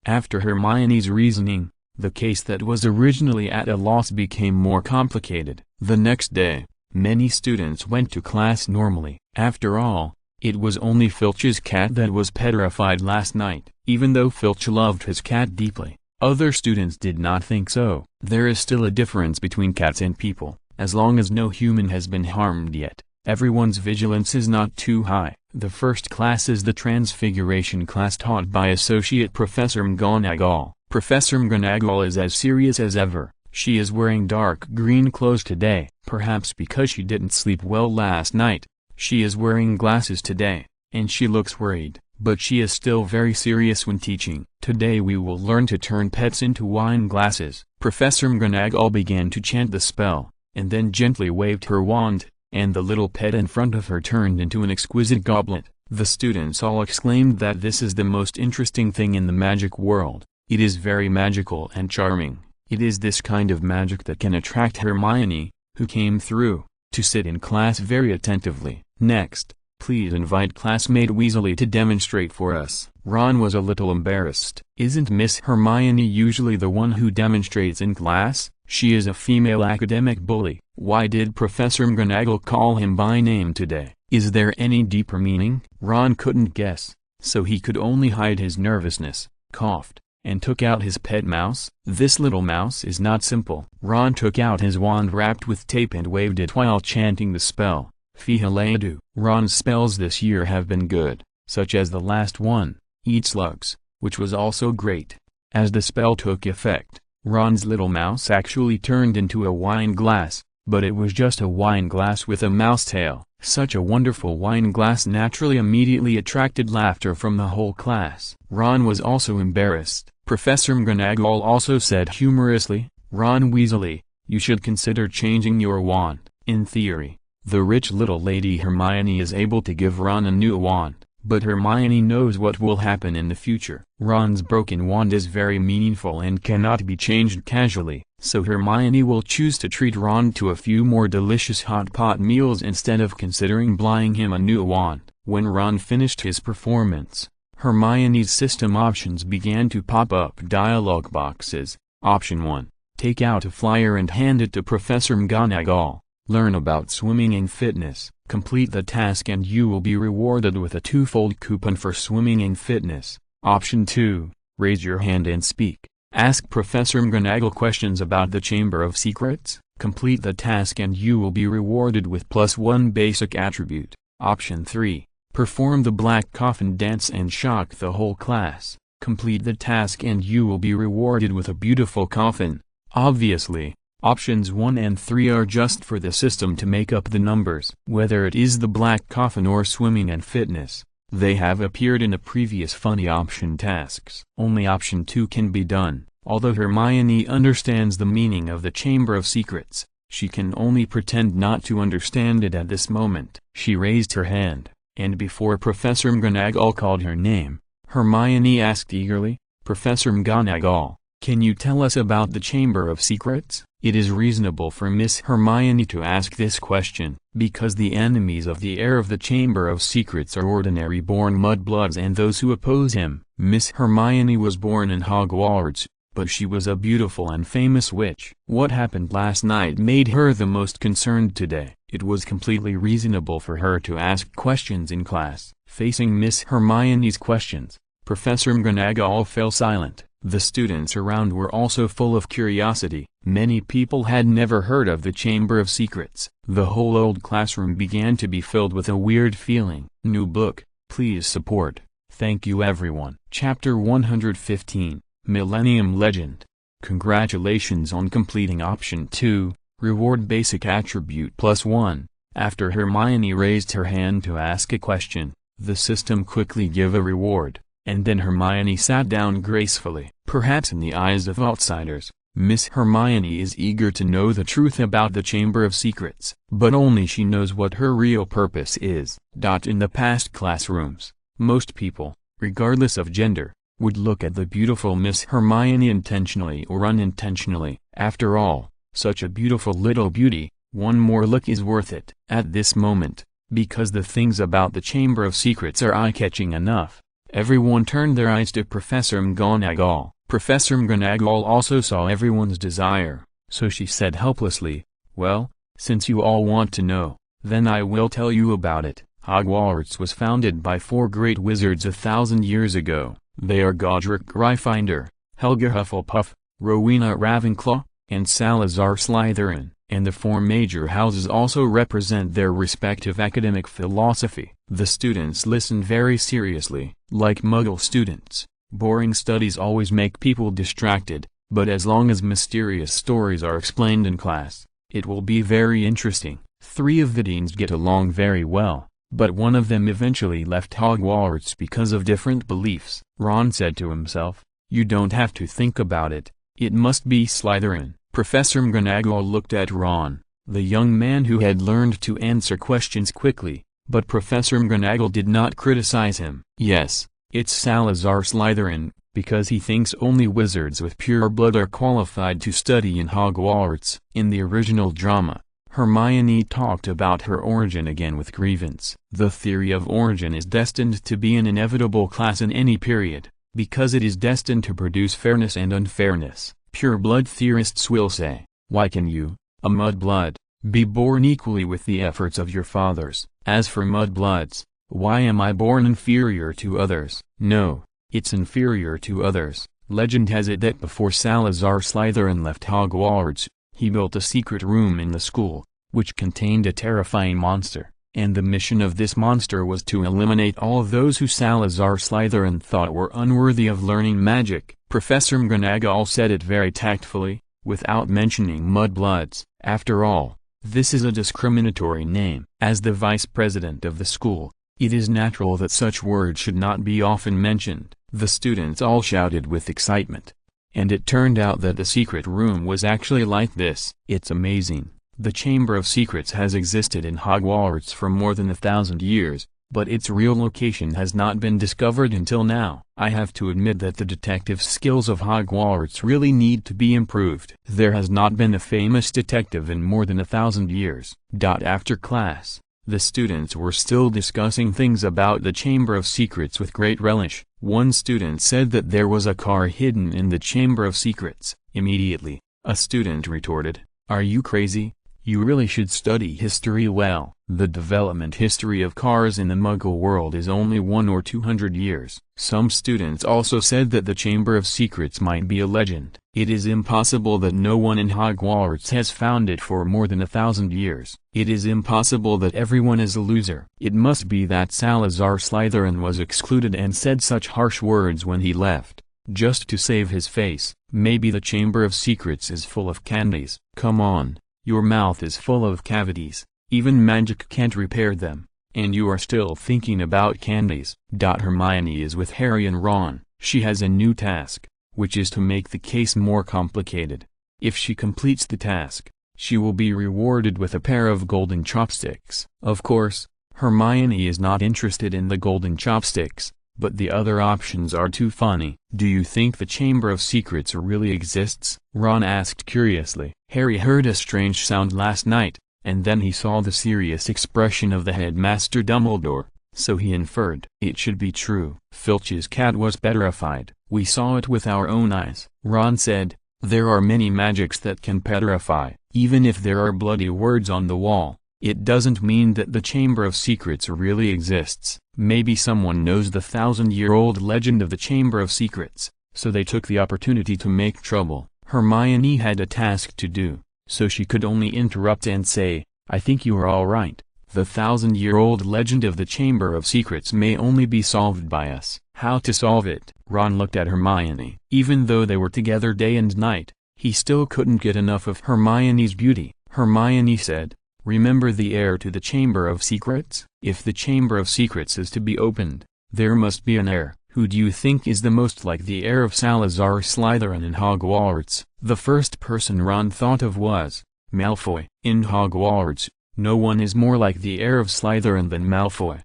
After Hermione's reasoning, the case that was originally at a loss became more complicated. The next day, many students went to class normally. After all, it was only Filch's cat that was petrified last night. Even though Filch loved his cat deeply, other students did not think so. There is still a difference between cats and people. As long as no human has been harmed yet, everyone's vigilance is not too high. The first class is the Transfiguration class taught by Associate Professor McGonagall. Professor McGonagall is as serious as ever. She is wearing dark green clothes today. Perhaps because she didn't sleep well last night, she is wearing glasses today, and she looks worried, but she is still very serious when teaching. Today we will learn to turn pets into wine glasses. Professor McGonagall began to chant the spell, and then gently waved her wand, and the little pet in front of her turned into an exquisite goblet. The students all exclaimed that this is the most interesting thing in the magic world. It is very magical and charming. It is this kind of magic that can attract Hermione, who came through, to sit in class very attentively. Next, please invite classmate Weasley to demonstrate for us. Ron was a little embarrassed. Isn't Miss Hermione usually the one who demonstrates in class? She is a female academic bully. Why did Professor McGonagall call him by name today? Is there any deeper meaning? Ron couldn't guess, so he could only hide his nervousness, coughed, and took out his pet mouse. This little mouse is not simple. Ron took out his wand wrapped with tape and waved it while chanting the spell, Fihalayadu. Ron's spells this year have been good, such as the last one, Eat Slugs, which was also great. As the spell took effect, Ron's little mouse actually turned into a wine glass, but it was just a wine glass with a mouse tail. Such a wonderful wine glass naturally immediately attracted laughter from the whole class. Ron was also embarrassed. Professor McGonagall also said humorously, "Ron Weasley, you should consider changing your wand." In theory, the rich little lady Hermione is able to give Ron a new wand, but Hermione knows what will happen in the future. Ron's broken wand is very meaningful and cannot be changed casually, so Hermione will choose to treat Ron to a few more delicious hot pot meals instead of considering buying him a new wand. When Ron finished his performance, Hermione's system options began to pop up. Dialog boxes. Option 1. Take out a flyer and hand it to Professor McGonagall. Learn about swimming and fitness. Complete the task and you will be rewarded with a 2-fold coupon for swimming and fitness. Option 2. Raise your hand and speak. Ask Professor McGonagall questions about the Chamber of Secrets. Complete the task and you will be rewarded with +1 basic attribute. Option 3. Perform the black coffin dance and shock the whole class. Complete the task and you will be rewarded with a beautiful coffin. Obviously, options 1 and 3 are just for the system to make up the numbers. Whether it is the black coffin or swimming and fitness, they have appeared in the previous funny option tasks. Only option 2 can be done. Although Hermione understands the meaning of the Chamber of Secrets, she can only pretend not to understand it at this moment. She raised her hand, and before Professor McGonagall called her name, Hermione asked eagerly, "Professor McGonagall, can you tell us about the Chamber of Secrets?" It is reasonable for Miss Hermione to ask this question, because the enemies of the heir of the Chamber of Secrets are ordinary-born mudbloods and those who oppose him. Miss Hermione was born in Hogwarts, but she was a beautiful and famous witch. What happened last night made her the most concerned today. It was completely reasonable for her to ask questions in class. Facing Miss Hermione's questions, Professor McGonagall fell silent. The students around were also full of curiosity. Many people had never heard of the Chamber of Secrets. The whole old classroom began to be filled with a weird feeling. New book, please support. Thank you everyone. Chapter 115, Millennium Legend. Congratulations on completing option 2, reward basic attribute +1. After Hermione raised her hand to ask a question, the system quickly gave a reward, and then Hermione sat down gracefully. Perhaps in the eyes of outsiders, Miss Hermione is eager to know the truth about the Chamber of Secrets, but only she knows what her real purpose is. In the past classrooms, most people, regardless of gender, would look at the beautiful Miss Hermione intentionally or unintentionally. After all, such a beautiful little beauty, one more look is worth it. At this moment, because the things about the Chamber of Secrets are eye-catching enough, everyone turned their eyes to Professor McGonagall. Professor McGonagall also saw everyone's desire, so she said helplessly, "Well, since you all want to know, then I will tell you about it." Hogwarts was founded by 4 great wizards 1,000 years ago. They are Godric Gryffindor, Helga Hufflepuff, Rowena Ravenclaw, and Salazar Slytherin, and the 4 major houses also represent their respective academic philosophy. The students listen very seriously. Like Muggle students, boring studies always make people distracted, but as long as mysterious stories are explained in class, it will be very interesting. 3 of the deans get along very well, but one of them eventually left Hogwarts because of different beliefs. Ron said to himself, "You don't have to think about it, it must be Slytherin." Professor McGonagall looked at Ron, the young man who had learned to answer questions quickly, but Professor McGonagall did not criticize him. "Yes, it's Salazar Slytherin, because he thinks only wizards with pure blood are qualified to study in Hogwarts." In the original drama, Hermione talked about her origin again with grievance. The theory of origin is destined to be an inevitable class in any period, because it is destined to produce fairness and unfairness. Pure blood theorists will say, "Why can you, a mudblood, be born equally with the efforts of your fathers? As for mudbloods, why am I born inferior to others?" No, it's inferior to others. Legend has it that before Salazar Slytherin left Hogwarts, he built a secret room in the school, which contained a terrifying monster, and the mission of this monster was to eliminate all those who Salazar Slytherin thought were unworthy of learning magic. Professor McGonagall said it very tactfully, without mentioning mudbloods. After all, this is a discriminatory name. As the vice president of the school, it is natural that such words should not be often mentioned. The students all shouted with excitement. And it turned out that the secret room was actually like this. It's amazing. The Chamber of Secrets has existed in Hogwarts for more than 1,000 years, but its real location has not been discovered until now. I have to admit that the detective skills of Hogwarts really need to be improved. There has not been a famous detective in more than 1,000 years. After class, the students were still discussing things about the Chamber of Secrets with great relish. One student said that there was a car hidden in the Chamber of Secrets. Immediately, a student retorted, "Are you crazy? You really should study history well. The development history of cars in the Muggle world is only 100 or 200 years. Some students also said that the Chamber of Secrets might be a legend. It is impossible that no one in Hogwarts has found it for more than 1,000 years. It is impossible that everyone is a loser. It must be that Salazar Slytherin was excluded and said such harsh words when he left, just to save his face. Maybe the Chamber of Secrets is full of candies." Come on. Your mouth is full of cavities, even magic can't repair them, and you are still thinking about candies. Hermione is with Harry and Ron. She has a new task, which is to make the case more complicated. If she completes the task, she will be rewarded with a pair of golden chopsticks. Of course, Hermione is not interested in the golden chopsticks, but the other options are too funny. "Do you think the Chamber of Secrets really exists?" Ron asked curiously. Harry heard a strange sound last night, and then he saw the serious expression of the headmaster Dumbledore, so he inferred. "It should be true." Filch's cat was petrified. "We saw it with our own eyes," Ron said. "There are many magics that can petrify. Even if there are bloody words on the wall, it doesn't mean that the Chamber of Secrets really exists. Maybe someone knows the 1,000-year-old legend of the Chamber of Secrets, so they took the opportunity to make trouble." Hermione had a task to do, so she could only interrupt and say, "I think you are all right. The 1,000-year-old legend of the Chamber of Secrets may only be solved by us." "How to solve it?" Ron looked at Hermione. Even though they were together day and night, he still couldn't get enough of Hermione's beauty. Hermione said, "Remember the heir to the Chamber of Secrets? If the Chamber of Secrets is to be opened, there must be an heir. Who do you think is the most like the heir of Salazar Slytherin in Hogwarts?" The first person Ron thought of was Malfoy. In Hogwarts, no one is more like the heir of Slytherin than Malfoy.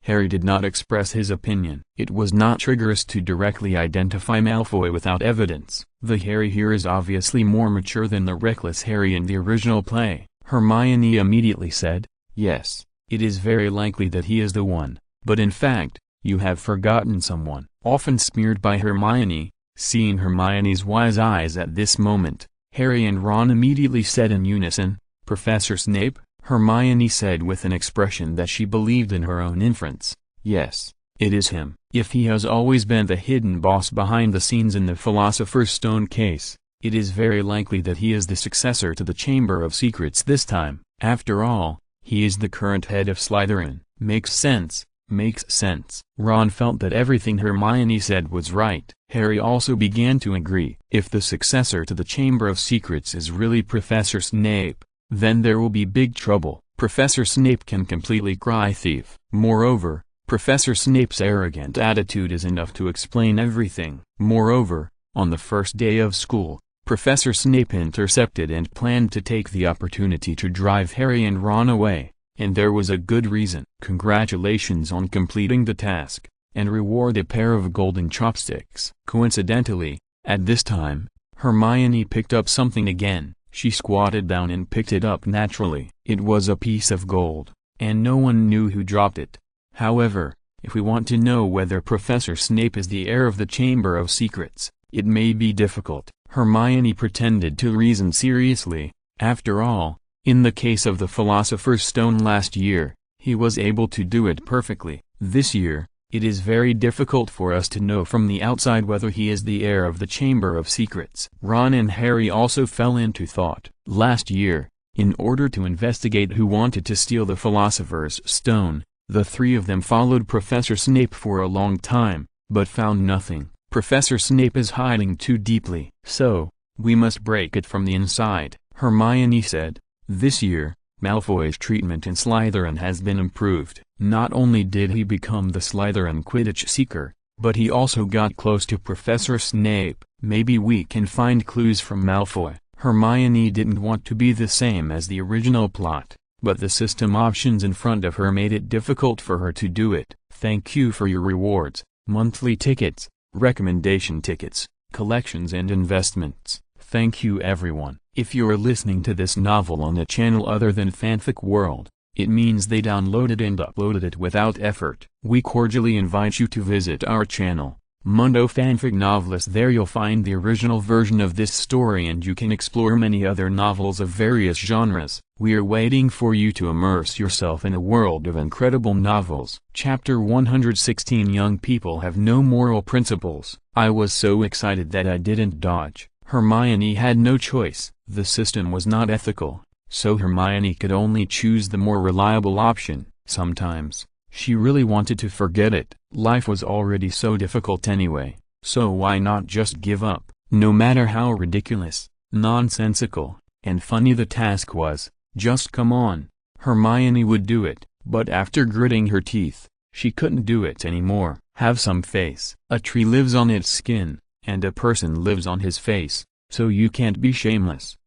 Harry did not express his opinion. It was not rigorous to directly identify Malfoy without evidence. The Harry here is obviously more mature than the reckless Harry in the original play. Hermione immediately said, "Yes, it is very likely that he is the one, but in fact, you have forgotten someone." Often smeared by Hermione, seeing Hermione's wise eyes at this moment, Harry and Ron immediately said in unison, "Professor Snape?" Hermione said with an expression that she believed in her own inference, "Yes, it is him. If he has always been the hidden boss behind the scenes in the Philosopher's Stone case, it is very likely that he is the successor to the Chamber of Secrets this time. After all, he is the current head of Slytherin. Makes sense. Makes sense." Ron felt that everything Hermione said was right. Harry also began to agree. If the successor to the Chamber of Secrets is really Professor Snape, then there will be big trouble. Professor Snape can completely cry thief. Moreover, Professor Snape's arrogant attitude is enough to explain everything. Moreover, on the first day of school, Professor Snape intercepted and planned to take the opportunity to drive Harry and Ron away. And there was a good reason. Congratulations on completing the task, and reward a pair of golden chopsticks. Coincidentally, at this time, Hermione picked up something again. She squatted down and picked it up naturally. It was a piece of gold, and no one knew who dropped it. However, if we want to know whether Professor Snape is the heir of the Chamber of Secrets, it may be difficult. Hermione pretended to reason seriously. After all, in the case of the Philosopher's Stone last year, he was able to do it perfectly. This year, it is very difficult for us to know from the outside whether he is the heir of the Chamber of Secrets. Ron and Harry also fell into thought. Last year, in order to investigate who wanted to steal the Philosopher's Stone, the three of them followed Professor Snape for a long time, but found nothing. Professor Snape is hiding too deeply. So, we must break it from the inside, Hermione said. This year, Malfoy's treatment in Slytherin has been improved. Not only did he become the Slytherin Quidditch Seeker, but he also got close to Professor Snape. Maybe we can find clues from Malfoy. Hermione didn't want to be the same as the original plot, but the system options in front of her made it difficult for her to do it. Thank you for your rewards, monthly tickets, recommendation tickets, collections and investments. Thank you everyone. If you're listening to this novel on a channel other than Fanfic World, it means they downloaded and uploaded it without effort. We cordially invite you to visit our channel, Mundo Fanfic Novelist. There you'll find the original version of this story and you can explore many other novels of various genres. We are waiting for you to immerse yourself in a world of incredible novels. Chapter 116 Young People Have No Moral Principles. I was so excited that I didn't dodge. Hermione had no choice. The system was not ethical, so Hermione could only choose the more reliable option. Sometimes, she really wanted to forget it. Life was already so difficult anyway, so why not just give up? No matter how ridiculous, nonsensical, and funny the task was, just come on. Hermione would do it, but after gritting her teeth, she couldn't do it anymore. Have some face. A tree lives on its skin, and a person lives on his face, so you can't be shameless.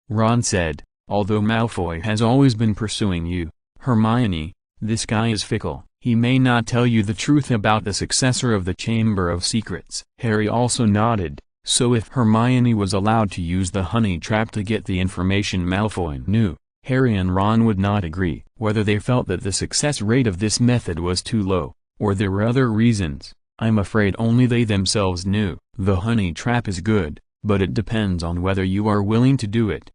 Ron said, although Malfoy has always been pursuing you, Hermione, this guy is fickle. He may not tell you the truth about the successor of the Chamber of Secrets. Harry also nodded, so if Hermione was allowed to use the honey trap to get the information Malfoy knew, Harry and Ron would not agree. Whether they felt that the success rate of this method was too low, or there were other reasons, I'm afraid only they themselves knew. The honey trap is good, but it depends on whether you are willing to do it.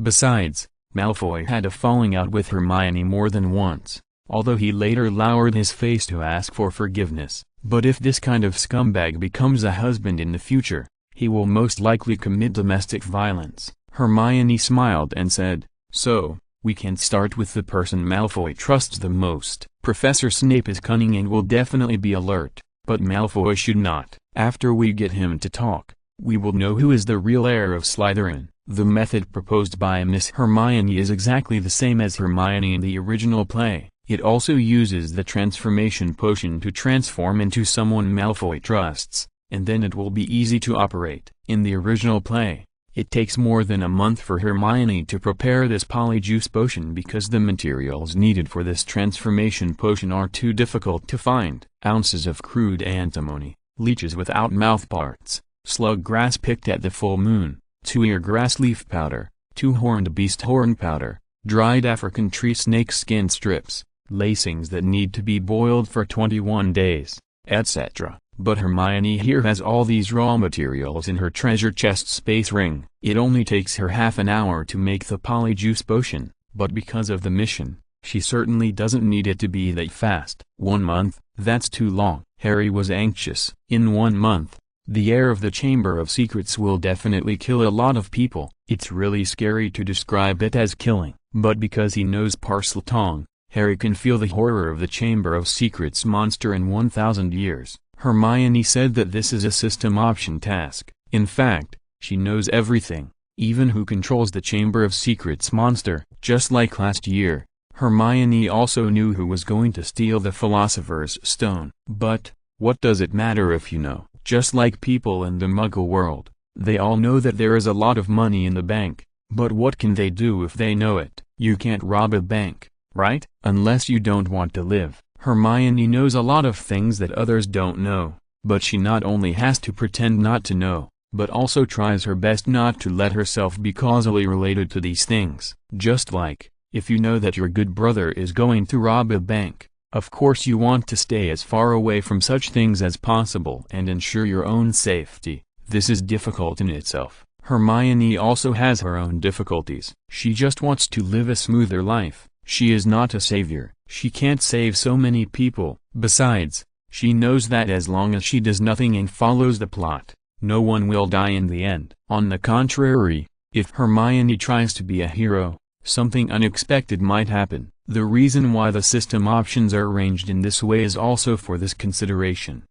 Besides, Malfoy had a falling out with Hermione more than once, although he later lowered his face to ask for forgiveness. But if this kind of scumbag becomes a husband in the future, he will most likely commit domestic violence. Hermione smiled and said, so, we can start with the person Malfoy trusts the most. Professor Snape is cunning and will definitely be alert, but Malfoy should not. After we get him to talk, we will know who is the real heir of Slytherin. The method proposed by Miss Hermione is exactly the same as Hermione in the original play. It also uses the transformation potion to transform into someone Malfoy trusts, and then it will be easy to operate. In the original play, it takes more than a month for Hermione to prepare this polyjuice potion because the materials needed for this transformation potion are too difficult to find. Ounces of crude antimony, leeches without mouthparts, slug grass picked at the full moon, 2-ear grass leaf powder, 2-horned beast horn powder, dried African tree snake skin strips, lacings that need to be boiled for 21 days, etc. But Hermione here has all these raw materials in her treasure chest space ring. It only takes her half an hour to make the polyjuice potion, but because of the mission, she certainly doesn't need it to be that fast. 1 month, that's too long. Harry was anxious. In 1 month, the heir of the Chamber of Secrets will definitely kill a lot of people. It's really scary to describe it as killing, but because he knows Parseltongue, Harry can feel the horror of the Chamber of Secrets monster in 1,000 years. Hermione said that this is a system option task. In fact, she knows everything, even who controls the Chamber of Secrets monster. Just like last year, Hermione also knew who was going to steal the Philosopher's Stone. But, what does it matter if you know? Just like people in the Muggle world, they all know that there is a lot of money in the bank, but what can they do if they know it? You can't rob a bank, right? Unless you don't want to live. Hermione knows a lot of things that others don't know, but she not only has to pretend not to know, but also tries her best not to let herself be causally related to these things. Just like, if you know that your good brother is going to rob a bank, of course you want to stay as far away from such things as possible and ensure your own safety. This is difficult in itself. Hermione also has her own difficulties. She just wants to live a smoother life. She is not a savior. She can't save so many people. Besides, she knows that as long as she does nothing and follows the plot, no one will die in the end. On the contrary, if Hermione tries to be a hero, something unexpected might happen. The reason why the system options are arranged in this way is also for this consideration.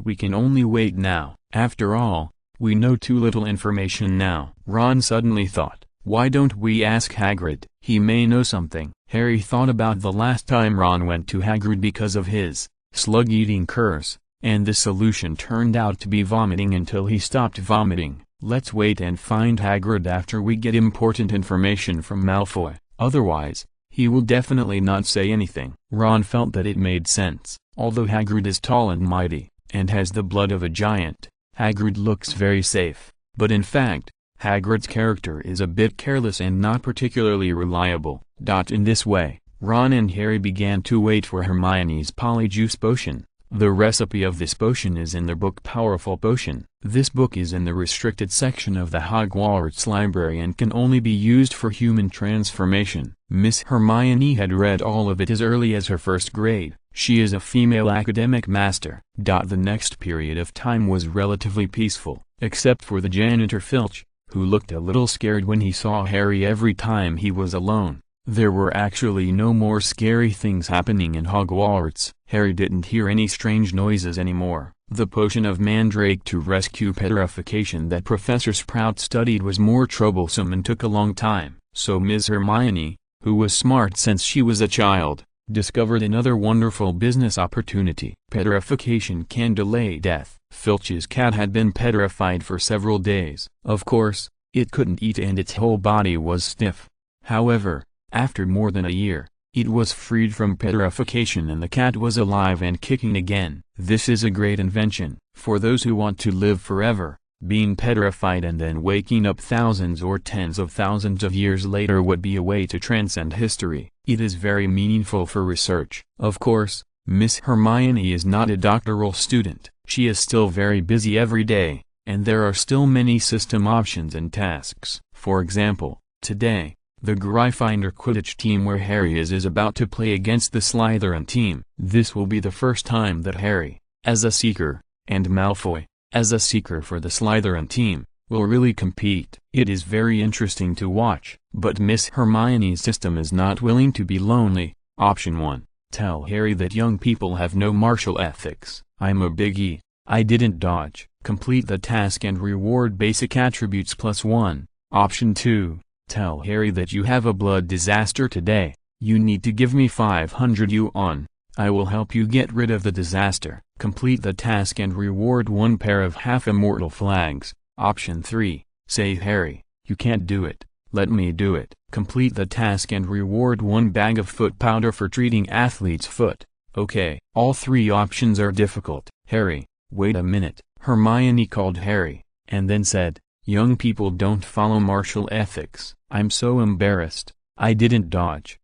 We can only wait now. After all, we know too little information now. Ron suddenly thought, why don't we ask Hagrid? He may know something. Harry thought about the last time Ron went to Hagrid because of his slug-eating curse, and the solution turned out to be vomiting until he stopped vomiting. Let's wait and find Hagrid after we get important information from Malfoy. Otherwise, he will definitely not say anything. Ron felt that it made sense. Although Hagrid is tall and mighty, and has the blood of a giant, Hagrid looks very safe. But in fact, Hagrid's character is a bit careless and not particularly reliable. In this way, Ron and Harry began to wait for Hermione's Polyjuice potion. The recipe of this potion is in the book Powerful Potion. This book is in the restricted section of the Hogwarts library and can only be used for human transformation. Miss Hermione had read all of it as early as her first grade. She is a female academic master. The next period of time was relatively peaceful, except for the janitor Filch, who looked a little scared when he saw Harry every time he was alone. There were actually no more scary things happening in Hogwarts. Harry didn't hear any strange noises anymore. The potion of Mandrake to rescue petrification that Professor Sprout studied was more troublesome and took a long time. So Ms. Hermione, who was smart since she was a child, discovered another wonderful business opportunity. Petrification can delay death. Filch's cat had been petrified for several days. Of course, it couldn't eat and its whole body was stiff. However, after more than a year, it was freed from petrification and the cat was alive and kicking again. This is a great invention. For those who want to live forever, being petrified and then waking up thousands or tens of thousands of years later would be a way to transcend history. It is very meaningful for research. Of course, Miss Hermione is not a doctoral student. She is still very busy every day, and there are still many system options and tasks. For example, today, the Gryffindor Quidditch team where Harry is about to play against the Slytherin team. This will be the first time that Harry, as a seeker, and Malfoy, as a seeker for the Slytherin team, will really compete. It is very interesting to watch. But Miss Hermione's system is not willing to be lonely. Option 1. Tell Harry that young people have no martial ethics. I'm a big E. I didn't dodge. Complete the task and reward basic attributes +1. Option 2. Tell Harry that you have a blood disaster today. You need to give me 500 yuan. I will help you get rid of the disaster. Complete the task and reward 1 pair of half-immortal flags. Option 3. Say Harry, you can't do it. Let me do it. Complete the task and reward 1 bag of foot powder for treating athlete's foot. Okay. All 3 options are difficult. Harry, wait a minute. Hermione called Harry, and then said, young people don't follow martial ethics. I'm so embarrassed. I didn't dodge.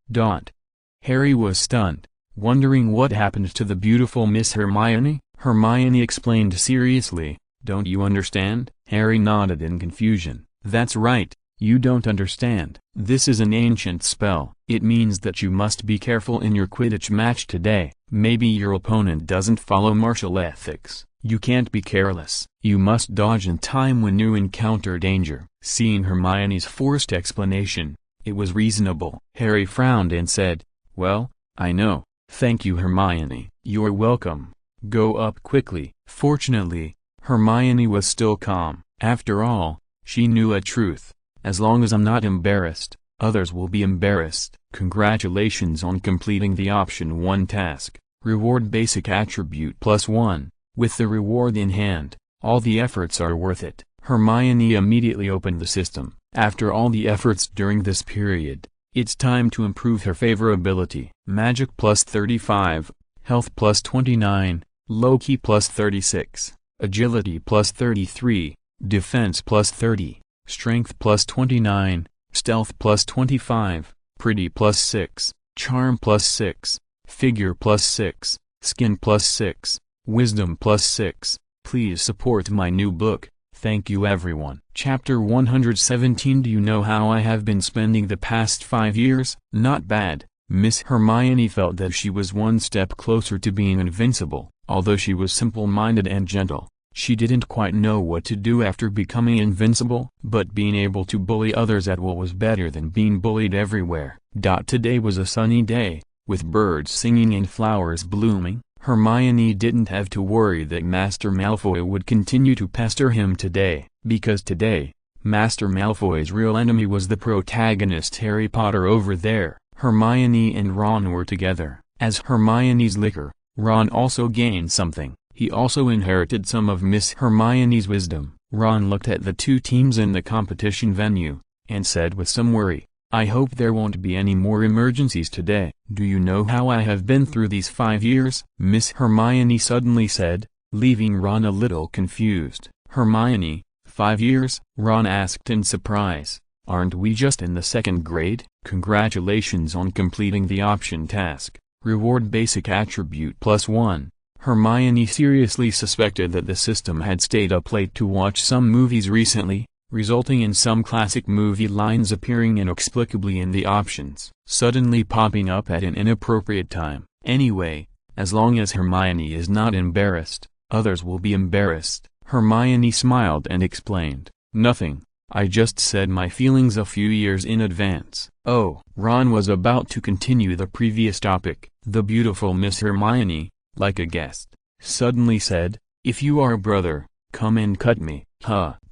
Harry was stunned, wondering what happened to the beautiful Miss Hermione. Hermione explained seriously, don't you understand? Harry nodded in confusion. That's right, you don't understand. This is an ancient spell. It means that you must be careful in your Quidditch match today. Maybe your opponent doesn't follow martial ethics. You can't be careless. You must dodge in time when you encounter danger. Seeing Hermione's forced explanation, it was reasonable. Harry frowned and said, well, I know. Thank you, Hermione. You're welcome. Go up quickly. Fortunately, Hermione was still calm. After all, she knew a truth. As long as I'm not embarrassed, others will be embarrassed. Congratulations on completing the option 1 task. Reward basic attribute +1. With the reward in hand, all the efforts are worth it. Hermione immediately opened the system. After all the efforts during this period, it's time to improve her favorability. Magic +35, Health +29, Loki +36, Agility +33, Defense +30, Strength +29, Stealth +25, Pretty +6, Charm +6, Figure +6, Skin +6, Wisdom +6. Please support my new book. Thank you everyone. Chapter 117. Do you know how I have been spending the past 5 years? Not bad. Miss Hermione felt that she was one step closer to being invincible. Although she was simple-minded and gentle, she didn't quite know what to do after becoming invincible. But being able to bully others at will was better than being bullied everywhere. Today was a sunny day, with birds singing and flowers blooming. Hermione didn't have to worry that Master Malfoy would continue to pester him today, because today, Master Malfoy's real enemy was the protagonist Harry Potter over there. Hermione and Ron were together. As Hermione's licker, Ron also gained something. He also inherited some of Miss Hermione's wisdom. Ron looked at the two teams in the competition venue, and said with some worry, "I hope there won't be any more emergencies today." "Do you know how I have been through these 5 years?" Miss Hermione suddenly said, leaving Ron a little confused. "Hermione, 5 years?" Ron asked in surprise. "Aren't we just in the 2nd grade?" "Congratulations on completing the option task. Reward basic attribute +1. Hermione seriously suspected that the system had stayed up late to watch some movies recently, resulting in some classic movie lines appearing inexplicably in the options, suddenly popping up at an inappropriate time. Anyway, as long as Hermione is not embarrassed, others will be embarrassed. Hermione smiled and explained, "Nothing, I just said my feelings a few years in advance." Oh, Ron was about to continue the previous topic. The beautiful Miss Hermione, like a guest, suddenly said, "If you are a brother, come and cut me."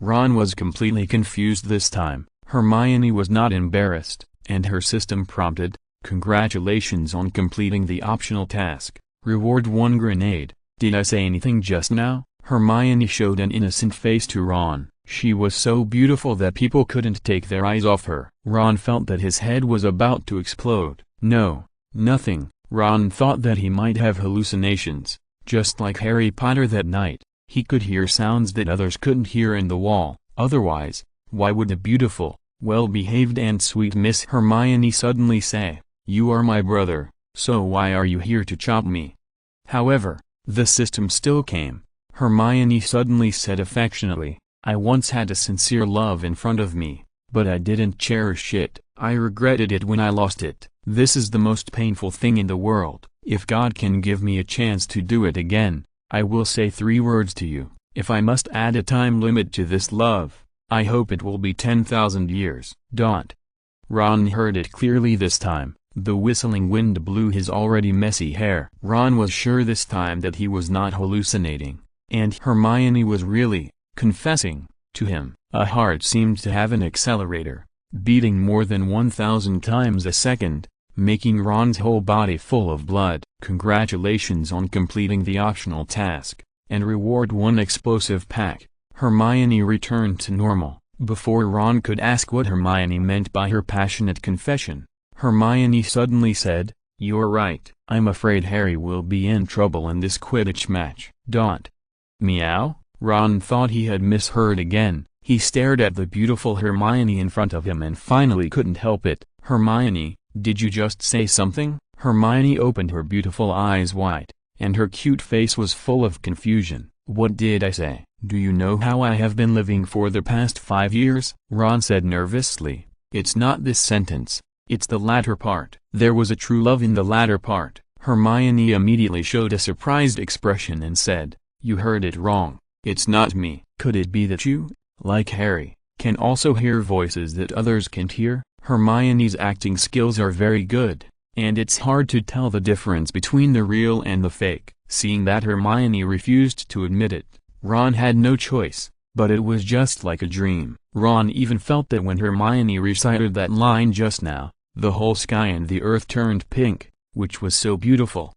Ron was completely confused this time. Hermione was not embarrassed, and her system prompted, "Congratulations on completing the optional task. Reward 1 grenade." "Did I say anything just now?" Hermione showed an innocent face to Ron. She was so beautiful that people couldn't take their eyes off her. Ron felt that his head was about to explode. "No, nothing." Ron thought that he might have hallucinations, just like Harry Potter that night. He could hear sounds that others couldn't hear in the wall. Otherwise, why would a beautiful, well-behaved and sweet Miss Hermione suddenly say, "You are my brother, so why are you here to chop me?" However, the system still came. Hermione suddenly said affectionately, "I once had a sincere love in front of me, but I didn't cherish it. I regretted it when I lost it. This is the most painful thing in the world. If God can give me a chance to do it again, I will say 3 words to you. If I must add a time limit to this love, I hope it will be 10,000 years. Ron heard it clearly this time. The whistling wind blew his already messy hair. Ron was sure this time that he was not hallucinating, and Hermione was really confessing to him. A heart seemed to have an accelerator, beating more than 1,000 times a second, making Ron's whole body full of blood. "Congratulations on completing the optional task, and reward 1 explosive pack." Hermione returned to normal. Before Ron could ask what Hermione meant by her passionate confession, Hermione suddenly said, "You're right. I'm afraid Harry will be in trouble in this Quidditch match." Meow? Ron thought he had misheard again. He stared at the beautiful Hermione in front of him and finally couldn't help it. "Hermione, did you just say something?" Hermione opened her beautiful eyes wide, and her cute face was full of confusion. "What did I say?" "Do you know how I have been living for the past 5 years?" Ron said nervously. "It's not this sentence, it's the latter part. There was a true love in the latter part." Hermione immediately showed a surprised expression and said, "You heard it wrong. It's not me." "Could it be that you, like Harry, can also hear voices that others can't hear?" Hermione's acting skills are very good, and it's hard to tell the difference between the real and the fake. Seeing that Hermione refused to admit it, Ron had no choice, but it was just like a dream. Ron even felt that when Hermione recited that line just now, the whole sky and the earth turned pink, which was so beautiful.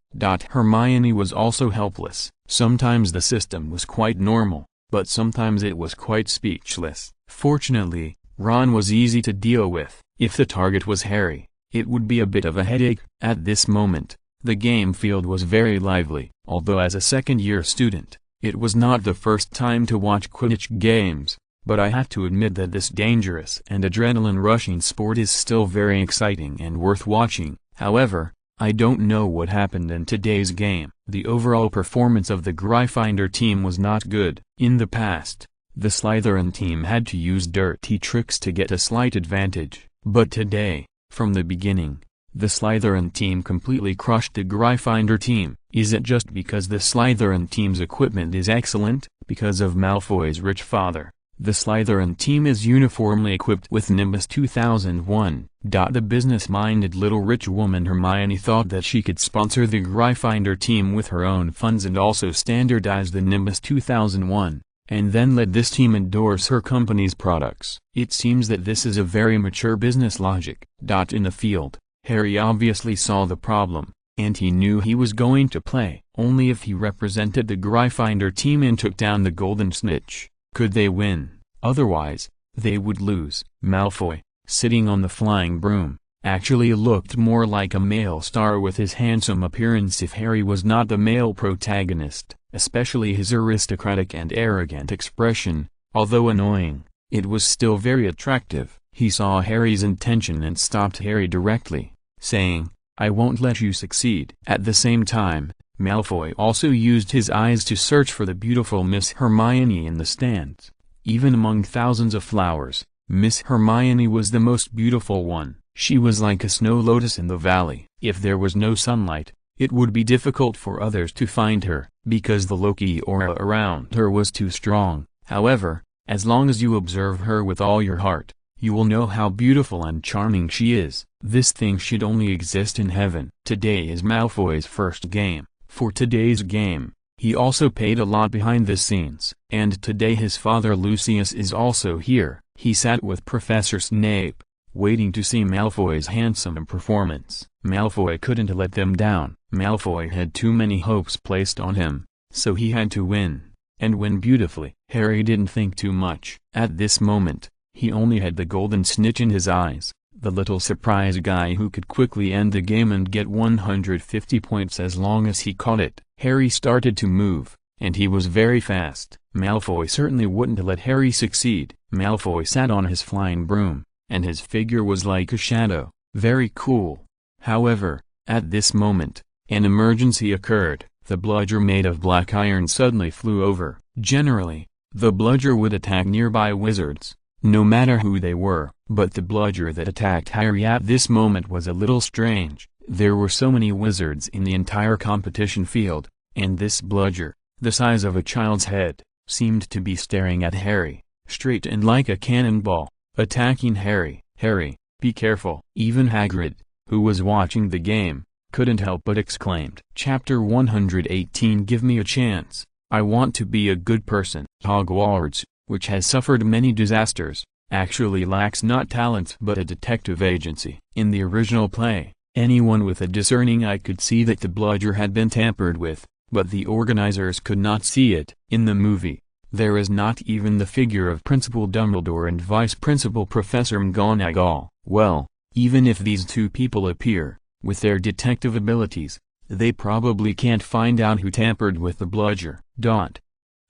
Hermione was also helpless. Sometimes the system was quite normal, but sometimes it was quite speechless. Fortunately, Ron was easy to deal with. If the target was Harry, it would be a bit of a headache. At this moment, the game field was very lively. Although as a second-year student, it was not the first time to watch Quidditch games, but I have to admit that this dangerous and adrenaline-rushing sport is still very exciting and worth watching. However, I don't know what happened in today's game. The overall performance of the Gryffindor team was not good. In the past, the Slytherin team had to use dirty tricks to get a slight advantage. But today, from the beginning, the Slytherin team completely crushed the Gryffindor team. Is it just because the Slytherin team's equipment is excellent? Because of Malfoy's rich father? The Slytherin team is uniformly equipped with Nimbus 2001. The business-minded little rich woman Hermione thought that she could sponsor the Gryffindor team with her own funds and also standardize the Nimbus 2001, and then let this team endorse her company's products. It seems that this is a very mature business logic. In the field, Harry obviously saw the problem, and he knew he was going to play. Only if he represented the Gryffindor team and took down the Golden Snitch could they win. Otherwise, they would lose. Malfoy, sitting on the flying broom, actually looked more like a male star with his handsome appearance if Harry was not the male protagonist, especially his aristocratic and arrogant expression. Although annoying, it was still very attractive. He saw Harry's intention and stopped Harry directly, saying, "I won't let you succeed." At the same time, Malfoy also used his eyes to search for the beautiful Miss Hermione in the stands. Even among thousands of flowers, Miss Hermione was the most beautiful one. She was like a snow lotus in the valley. If there was no sunlight, it would be difficult for others to find her, because the Loki aura around her was too strong. However, as long as you observe her with all your heart, you will know how beautiful and charming she is. This thing should only exist in heaven. Today is Malfoy's first game. For today's game, he also paid a lot behind the scenes. And today his father Lucius is also here. He sat with Professor Snape, waiting to see Malfoy's handsome performance. Malfoy couldn't let them down. Malfoy had too many hopes placed on him, so he had to win, and win beautifully. Harry didn't think too much. At this moment, he only had the Golden Snitch in his eyes, the little surprise guy who could quickly end the game and get 150 points as long as he caught it. Harry started to move, and he was very fast. Malfoy certainly wouldn't let Harry succeed. Malfoy sat on his flying broom, and his figure was like a shadow, very cool. However, at this moment, an emergency occurred. The bludger made of black iron suddenly flew over. Generally, the bludger would attack nearby wizards, no matter who they were, but the bludger that attacked Harry at this moment was a little strange. There were so many wizards in the entire competition field, and this bludger, the size of a child's head, seemed to be staring at Harry, straight and like a cannonball, attacking Harry. "Harry, be careful." Even Hagrid, who was watching the game, couldn't help but exclaimed. Chapter 118 Give me a chance. I want to be a good person. Hogwarts, which has suffered many disasters, actually lacks not talents but a detective agency. In the original play, anyone with a discerning eye could see that the bludger had been tampered with, but the organizers could not see it. In the movie, there is not even the figure of Principal Dumbledore and Vice Principal Professor McGonagall. Well, even if these two people appear, with their detective abilities, they probably can't find out who tampered with the bludger.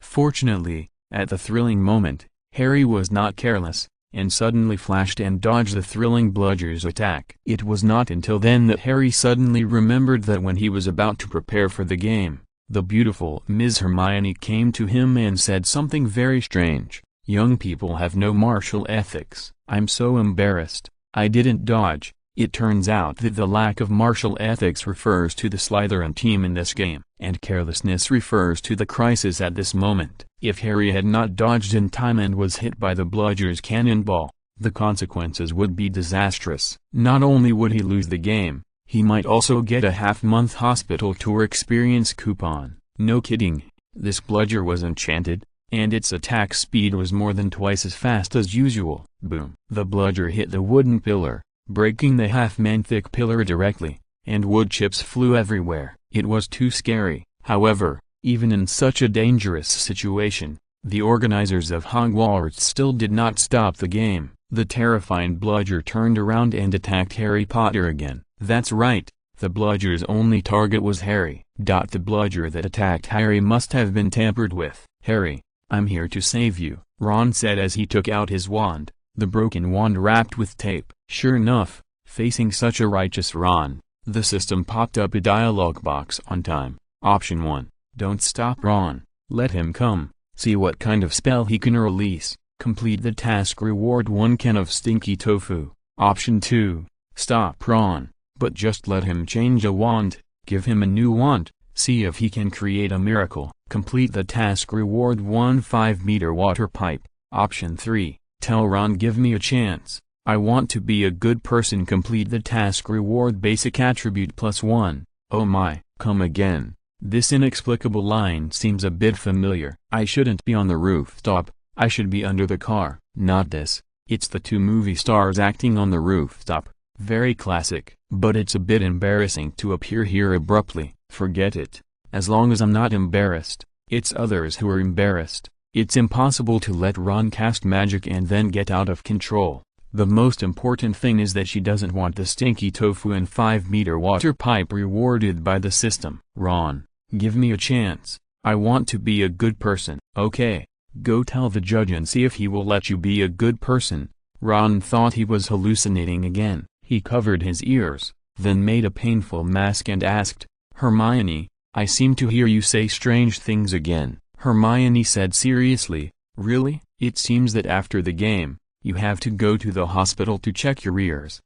Fortunately, at the thrilling moment, Harry was not careless, and suddenly flashed and dodged the thrilling bludger's attack. It was not until then that Harry suddenly remembered that when he was about to prepare for the game, the beautiful Ms. Hermione came to him and said something very strange. "Young people have no martial ethics." "I'm so embarrassed, I didn't dodge." It turns out that the lack of martial ethics refers to the Slytherin team in this game, and carelessness refers to the crisis at this moment. If Harry had not dodged in time and was hit by the bludger's cannonball, the consequences would be disastrous. Not only would he lose the game, he might also get a half-month hospital tour experience coupon. No kidding, this bludger was enchanted, and its attack speed was more than twice as fast as usual. Boom! The bludger hit the wooden pillar, breaking the half-man-thick pillar directly, and wood chips flew everywhere. It was too scary. However, even in such a dangerous situation, the organizers of Hogwarts still did not stop the game. The terrifying bludger turned around and attacked Harry Potter again. That's right, the bludger's only target was Harry. The bludger that attacked Harry must have been tampered with. "Harry, I'm here to save you," Ron said as he took out his wand, the broken wand wrapped with tape. Sure enough, facing such a righteous Ron, the system popped up a dialog box on time. Option 1. Don't stop Ron, let him come, see what kind of spell he can release, complete the task, reward 1 can of stinky tofu. Option 2. Stop Ron, but just let him change a wand, give him a new wand, see if he can create a miracle, complete the task, reward 1 5-meter water pipe. Option 3, tell Ron give me a chance. I want to be a good person. Complete the task. Reward basic attribute +1. Oh my, come again. This inexplicable line seems a bit familiar. I shouldn't be on the rooftop, I should be under the car. Not this. It's the two movie stars acting on the rooftop. Very classic. But it's a bit embarrassing to appear here abruptly. Forget it. As long as I'm not embarrassed, it's others who are embarrassed. It's impossible to let Ron cast magic and then get out of control. The most important thing is that she doesn't want the stinky tofu and 5-meter water pipe rewarded by the system. Ron, give me a chance. I want to be a good person. Okay, go tell the judge and see if he will let you be a good person. Ron thought he was hallucinating again. He covered his ears, then made a painful mask and asked, Hermione, I seem to hear you say strange things again. Hermione said seriously, really? It seems that after the game, you have to go to the hospital to check your ears.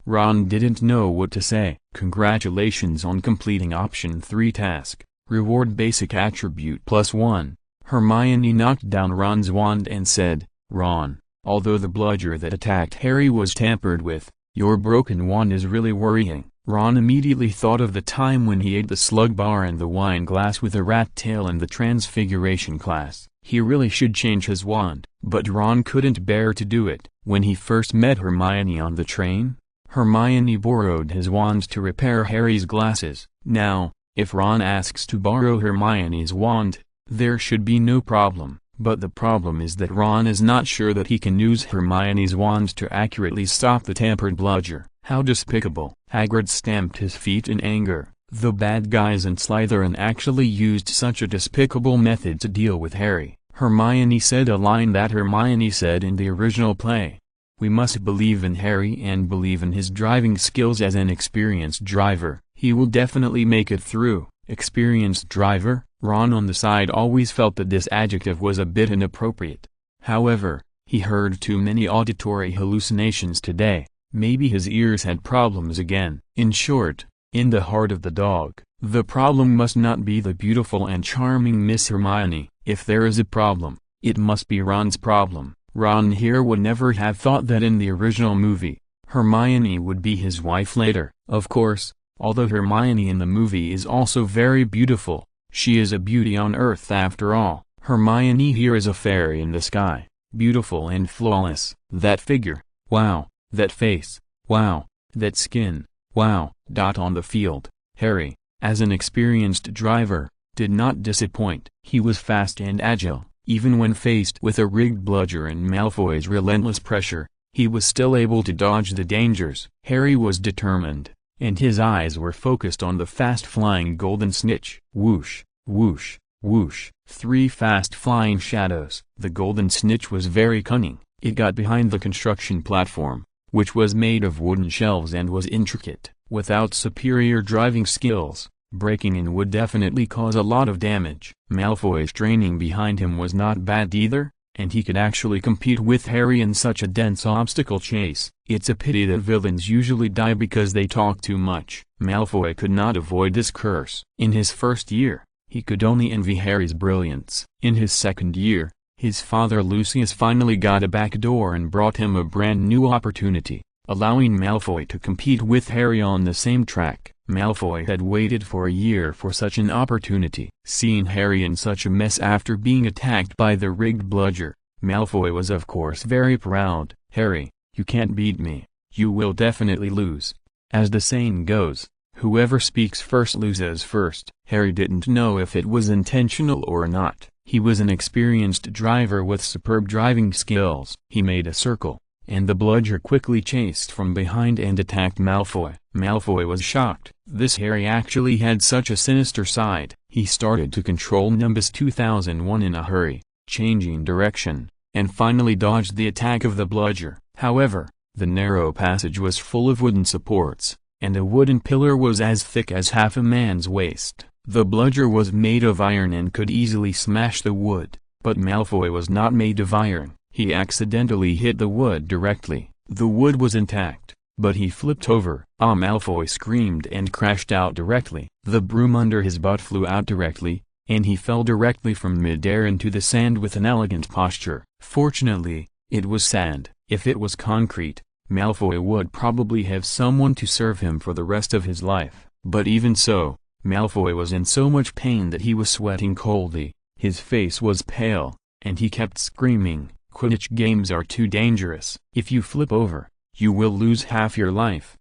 Ron didn't know what to say. Congratulations on completing option 3 task. Reward basic attribute +1. Hermione knocked down Ron's wand and said, Ron, although the bludger that attacked Harry was tampered with, your broken wand is really worrying. Ron immediately thought of the time when he ate the slug bar and the wine glass with a rat tail in the Transfiguration class. He really should change his wand. But Ron couldn't bear to do it. When he first met Hermione on the train, Hermione borrowed his wand to repair Harry's glasses. Now, if Ron asks to borrow Hermione's wand, there should be no problem. But the problem is that Ron is not sure that he can use Hermione's wand to accurately stop the tampered bludger. How despicable. Hagrid stamped his feet in anger. The bad guys in Slytherin actually used such a despicable method to deal with Harry. Hermione said a line that Hermione said in the original play. We must believe in Harry and believe in his driving skills as an experienced driver. He will definitely make it through. Experienced driver? Ron on the side always felt that this adjective was a bit inappropriate. However, he heard too many auditory hallucinations today. Maybe his ears had problems again. In short, in the heart of the dog, the problem must not be the beautiful and charming Miss Hermione. If there is a problem, it must be Ron's problem. Ron here would never have thought that in the original movie, Hermione would be his wife later. Of course, although Hermione in the movie is also very beautiful, she is a beauty on Earth after all. Hermione here is a fairy in the sky, beautiful and flawless. That figure, wow. That face, wow. That skin, wow. On the field, Harry, as an experienced driver, did not disappoint. He was fast and agile. Even when faced with a rigged bludger and Malfoy's relentless pressure, he was still able to dodge the dangers. Harry was determined, and his eyes were focused on the fast-flying golden snitch. Whoosh, whoosh, whoosh. 3 fast-flying shadows. The golden snitch was very cunning. It got behind the construction platform, which was made of wooden shelves and was intricate. Without superior driving skills, breaking in would definitely cause a lot of damage. Malfoy's training behind him was not bad either, and he could actually compete with Harry in such a dense obstacle chase. It's a pity that villains usually die because they talk too much. Malfoy could not avoid this curse. In his first year, he could only envy Harry's brilliance. In his second year, his father Lucius finally got a backdoor and brought him a brand new opportunity, allowing Malfoy to compete with Harry on the same track. Malfoy had waited for a year for such an opportunity. Seeing Harry in such a mess after being attacked by the rigged bludger, Malfoy was of course very proud. Harry, you can't beat me. You will definitely lose. As the saying goes, whoever speaks first loses first. Harry didn't know if it was intentional or not. He was an experienced driver with superb driving skills. He made a circle, and the bludger quickly chased from behind and attacked Malfoy. Malfoy was shocked. This Harry actually had such a sinister side. He started to control Nimbus 2001 in a hurry, changing direction, and finally dodged the attack of the bludger. However, the narrow passage was full of wooden supports, and a wooden pillar was as thick as half a man's waist. The bludger was made of iron and could easily smash the wood, but Malfoy was not made of iron. He accidentally hit the wood directly. The wood was intact, but he flipped over. Malfoy screamed and crashed out directly. The broom under his butt flew out directly, and he fell directly from mid-air into the sand with an elegant posture. Fortunately, it was sand. If it was concrete, Malfoy would probably have someone to serve him for the rest of his life. But even so, Malfoy was in so much pain that he was sweating coldly, his face was pale, and he kept screaming, "Quidditch games are too dangerous. If you flip over, you will lose half your life."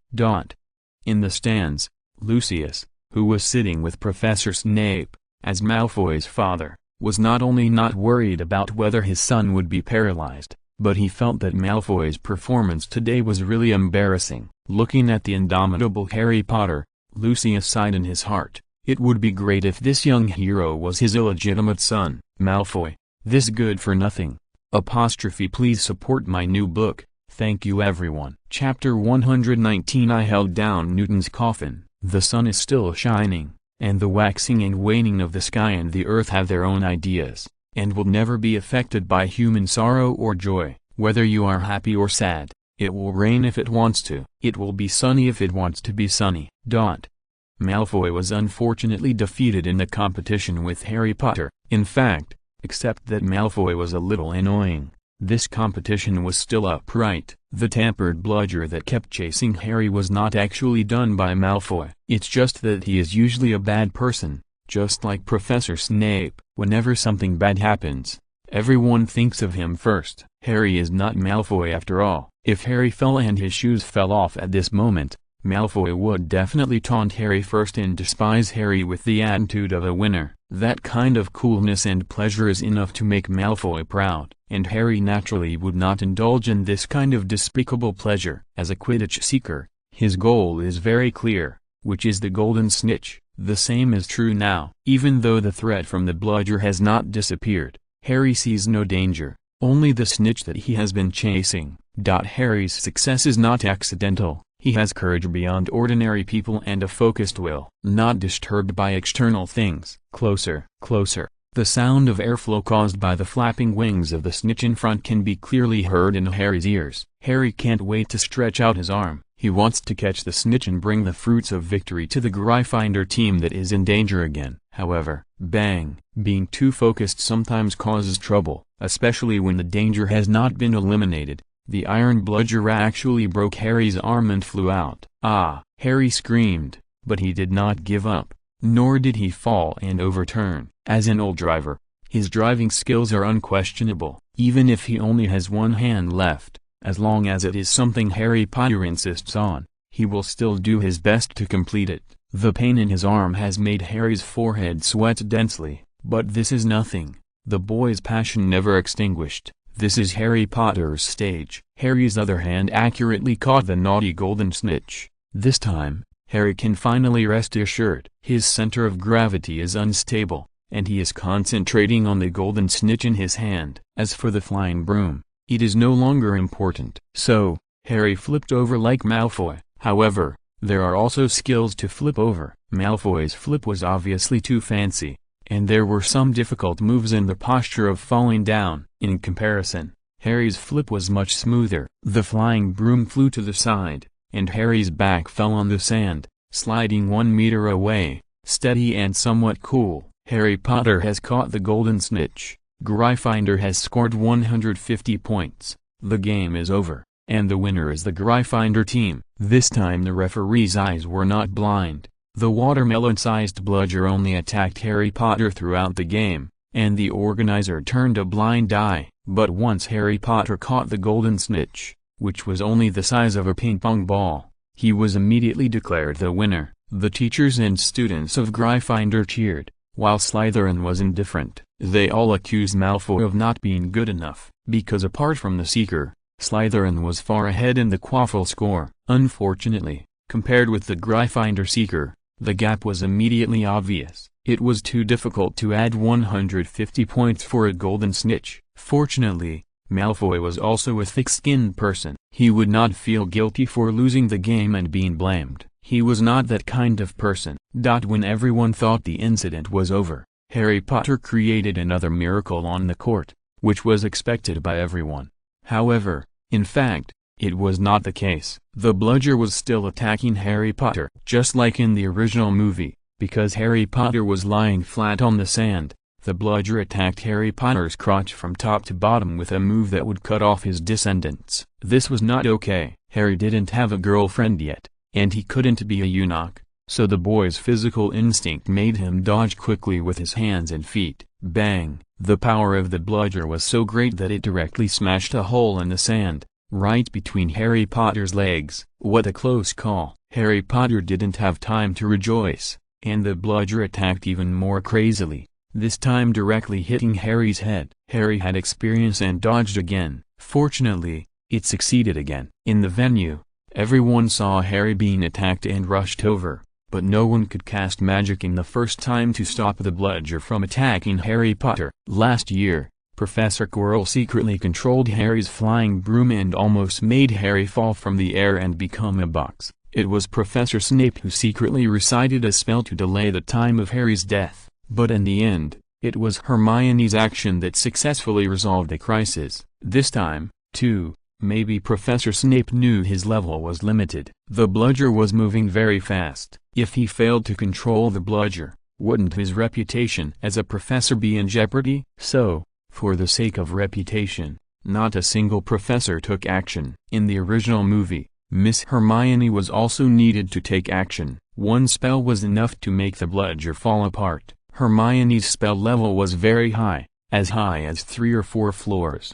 In the stands, Lucius, who was sitting with Professor Snape, as Malfoy's father, was not only not worried about whether his son would be paralyzed, but he felt that Malfoy's performance today was really embarrassing. Looking at the indomitable Harry Potter, Lucius sighed in his heart. It would be great if this young hero was his illegitimate son. Malfoy, this good-for-nothing. Please support my new book. Thank you everyone. Chapter 119. I held down Newton's coffin. The sun is still shining, and the waxing and waning of the sky and the earth have their own ideas, and will never be affected by human sorrow or joy. Whether you are happy or sad, it will rain if it wants to. It will be sunny if it wants to be sunny. Malfoy was unfortunately defeated in the competition with Harry Potter. In fact, except that Malfoy was a little annoying, this competition was still upright. The tampered bludger that kept chasing Harry was not actually done by Malfoy. It's just that he is usually a bad person, just like Professor Snape. Whenever something bad happens, everyone thinks of him first. Harry is not Malfoy after all. If Harry fell and his shoes fell off at this moment, Malfoy would definitely taunt Harry first and despise Harry with the attitude of a winner. That kind of coolness and pleasure is enough to make Malfoy proud, and Harry naturally would not indulge in this kind of despicable pleasure. As a Quidditch seeker, his goal is very clear, which is the golden snitch. The same is true now. Even though the threat from the bludger has not disappeared, Harry sees no danger, only the snitch that he has been chasing. Harry's success is not accidental. He has courage beyond ordinary people and a focused will, not disturbed by external things. Closer, closer. The sound of airflow caused by the flapping wings of the snitch in front can be clearly heard in Harry's ears. Harry can't wait to stretch out his arm. He wants to catch the snitch and bring the fruits of victory to the Gryffindor team that is in danger again. However, being too focused sometimes causes trouble, especially when the danger has not been eliminated. The iron bludger actually broke Harry's arm and flew out. Harry screamed, but he did not give up, nor did he fall and overturn. As an old driver, his driving skills are unquestionable, even if he only has one hand left. As long as it is something Harry Potter insists on, he will still do his best to complete it. The pain in his arm has made Harry's forehead sweat densely, but this is nothing. The boy's passion never extinguished. This is Harry Potter's stage. Harry's other hand accurately caught the naughty golden snitch. This time, Harry can finally rest assured. His center of gravity is unstable, and he is concentrating on the golden snitch in his hand. As for the flying broom, it is no longer important. So, Harry flipped over like Malfoy. However, there are also skills to flip over. Malfoy's flip was obviously too fancy, and there were some difficult moves in the posture of falling down. In comparison, Harry's flip was much smoother. The flying broom flew to the side, and Harry's back fell on the sand, sliding 1 meter away. Steady and somewhat cool, Harry Potter has caught the golden snitch. Gryffindor has scored 150 points. The game is over, and the winner is the Gryffindor team. This time the referee's eyes were not blind. The watermelon-sized bludger only attacked Harry Potter throughout the game, and the organizer turned a blind eye. But once Harry Potter caught the golden snitch, which was only the size of a ping-pong ball, he was immediately declared the winner. The teachers and students of Gryffindor cheered, while Slytherin was indifferent. They all accused Malfoy of not being good enough, because apart from the Seeker, Slytherin was far ahead in the Quaffle score. Unfortunately, compared with the Gryffindor Seeker, the gap was immediately obvious. It was too difficult to add 150 points for a golden snitch. Fortunately, Malfoy was also a thick-skinned person. He would not feel guilty for losing the game and being blamed. He was not that kind of person. When everyone thought the incident was over, Harry Potter created another miracle on the court, which was expected by everyone. However, in fact, it was not the case. The bludger was still attacking Harry Potter, just like in the original movie. Because Harry Potter was lying flat on the sand, The bludger attacked Harry Potter's crotch from top to bottom with a move that would cut off his descendants. This was not okay. Harry didn't have a girlfriend yet, and he couldn't be a eunuch, so the boy's physical instinct made him dodge quickly with his hands and feet. Bang! The power of the bludger was so great that it directly smashed a hole in the sand, right between Harry Potter's legs. What a close call! Harry Potter didn't have time to rejoice, and the bludger attacked even more crazily, this time directly hitting Harry's head. Harry had experience and dodged again. Fortunately, it succeeded again. In the venue, everyone saw Harry being attacked and rushed over, but no one could cast magic in the first time to stop the bludger from attacking Harry Potter. Last year, Professor Quirrell secretly controlled Harry's flying broom and almost made Harry fall from the air and become a box. It was Professor Snape who secretly recited a spell to delay the time of Harry's death, but in the end, it was Hermione's action that successfully resolved the crisis. This time, too, maybe Professor Snape knew his level was limited. The bludger was moving very fast. If he failed to control the bludger, wouldn't his reputation as a professor be in jeopardy? So, for the sake of reputation, not a single professor took action. In the original movie, Miss Hermione was also needed to take action. One spell was enough to make the bludger fall apart. Hermione's spell level was very high as 3 or 4 floors.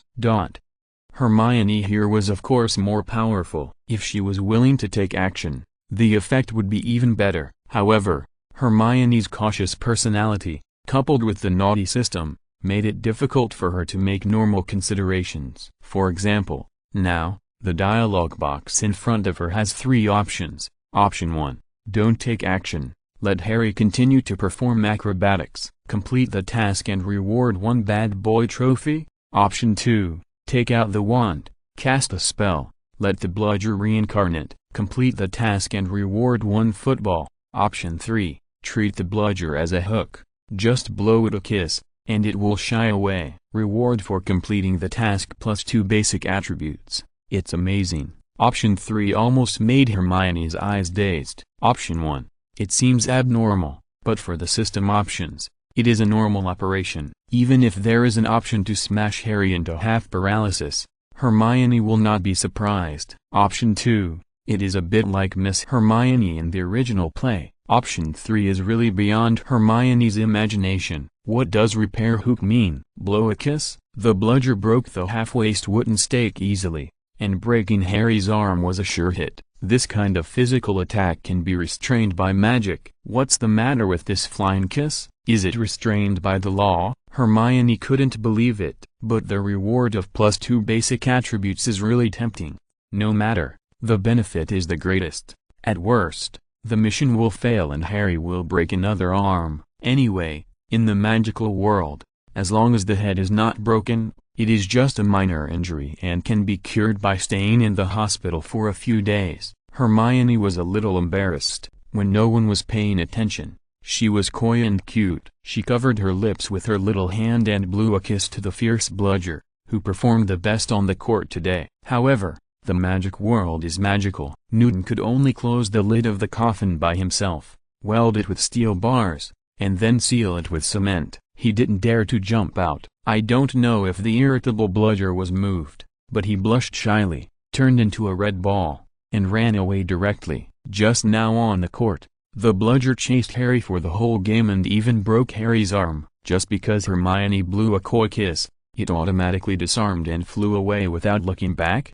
Hermione here was of course more powerful. If she was willing to take action, the effect would be even better. However, Hermione's cautious personality, coupled with the naughty system, made it difficult for her to make normal considerations. For example, now, the dialogue box in front of her has 3 options. Option 1. Don't take action. Let Harry continue to perform acrobatics. Complete the task and reward 1 bad boy trophy. Option 2. Take out the wand. Cast a spell. Let the bludger reincarnate. Complete the task and reward 1 football. Option 3. Treat the bludger as a hook. Just blow it a kiss, and it will shy away. Reward for completing the task plus 2 basic attributes. It's amazing. Option 3 almost made Hermione's eyes dazed. Option 1. It seems abnormal, but for the system options, it is a normal operation. Even if there is an option to smash Harry into half paralysis, Hermione will not be surprised. Option 2. It is a bit like Miss Hermione in the original play. Option 3 is really beyond Hermione's imagination. What does repair hook mean? Blow a kiss? The bludger broke the half-waist wooden stake easily, and breaking Harry's arm was a sure hit. This kind of physical attack can be restrained by magic. What's the matter with this flying kiss? Is it restrained by the law? Hermione couldn't believe it. But the reward of plus 2 basic attributes is really tempting. No matter, the benefit is the greatest. At worst, the mission will fail and Harry will break another arm. Anyway, in the magical world, as long as the head is not broken, it is just a minor injury and can be cured by staying in the hospital for a few days. Hermione was a little embarrassed. When no one was paying attention, she was coy and cute. She covered her lips with her little hand and blew a kiss to the fierce bludger, who performed the best on the court today. However, the magic world is magical. Newton could only close the lid of the coffin by himself, weld it with steel bars, and then seal it with cement. He didn't dare to jump out. I don't know if the irritable bludger was moved, but he blushed shyly, turned into a red ball, and ran away directly. Just now on the court, the bludger chased Harry for the whole game and even broke Harry's arm. Just because Hermione blew a coy kiss, it automatically disarmed and flew away without looking back!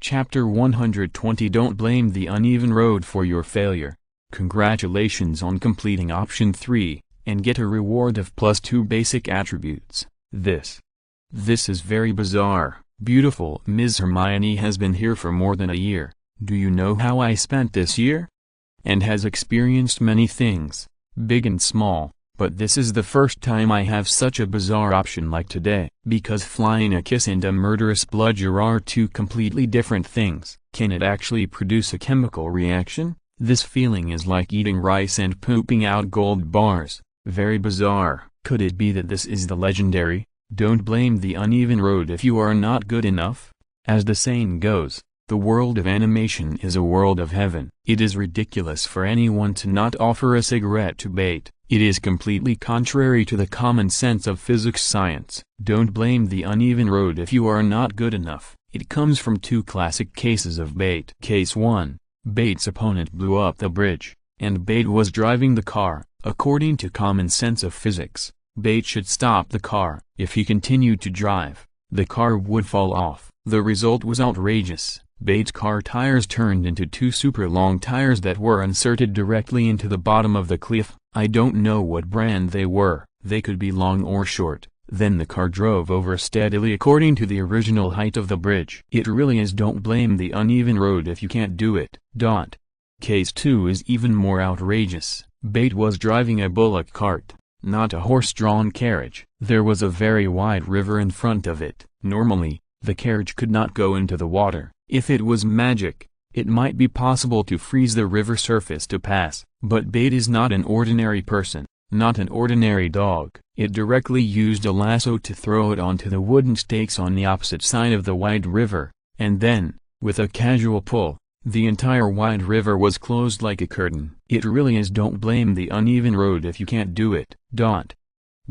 Chapter 120 Don't blame the uneven road for your failure. Congratulations on completing option 3. And get a reward of plus 2 basic attributes. This is very bizarre. Beautiful Ms. Hermione has been here for more than a year. Do you know how I spent this year? And has experienced many things, big and small, but this is the first time I have such a bizarre option like today. Because flying a kiss and a murderous bludger are 2 completely different things. Can it actually produce a chemical reaction? This feeling is like eating rice and pooping out gold bars. Very bizarre. Could it be that this is the legendary, don't blame the uneven road if you are not good enough? As the saying goes, the world of animation is a world of heaven. It is ridiculous for anyone to not offer a cigarette to bait. It is completely contrary to the common sense of physics science. Don't blame the uneven road if you are not good enough. It comes from two classic cases of bait. Case 1. Bait's opponent blew up the bridge, and Bait was driving the car. According to common sense of physics, Bait should stop the car. If he continued to drive, the car would fall off. The result was outrageous. Bait's car tires turned into two super long tires that were inserted directly into the bottom of the cliff. I don't know what brand they were. They could be long or short. Then the car drove over steadily according to the original height of the bridge. It really is. Don't blame the uneven road if you can't do it. Case 2 is even more outrageous. Bait was driving a bullock cart, not a horse-drawn carriage. There was a very wide river in front of it. Normally, the carriage could not go into the water. If it was magic, it might be possible to freeze the river surface to pass. But Bait is not an ordinary person, not an ordinary dog. It directly used a lasso to throw it onto the wooden stakes on the opposite side of the wide river, and then, with a casual pull, the entire wide river was closed like a curtain. It really is. Don't blame the uneven road if you can't do it.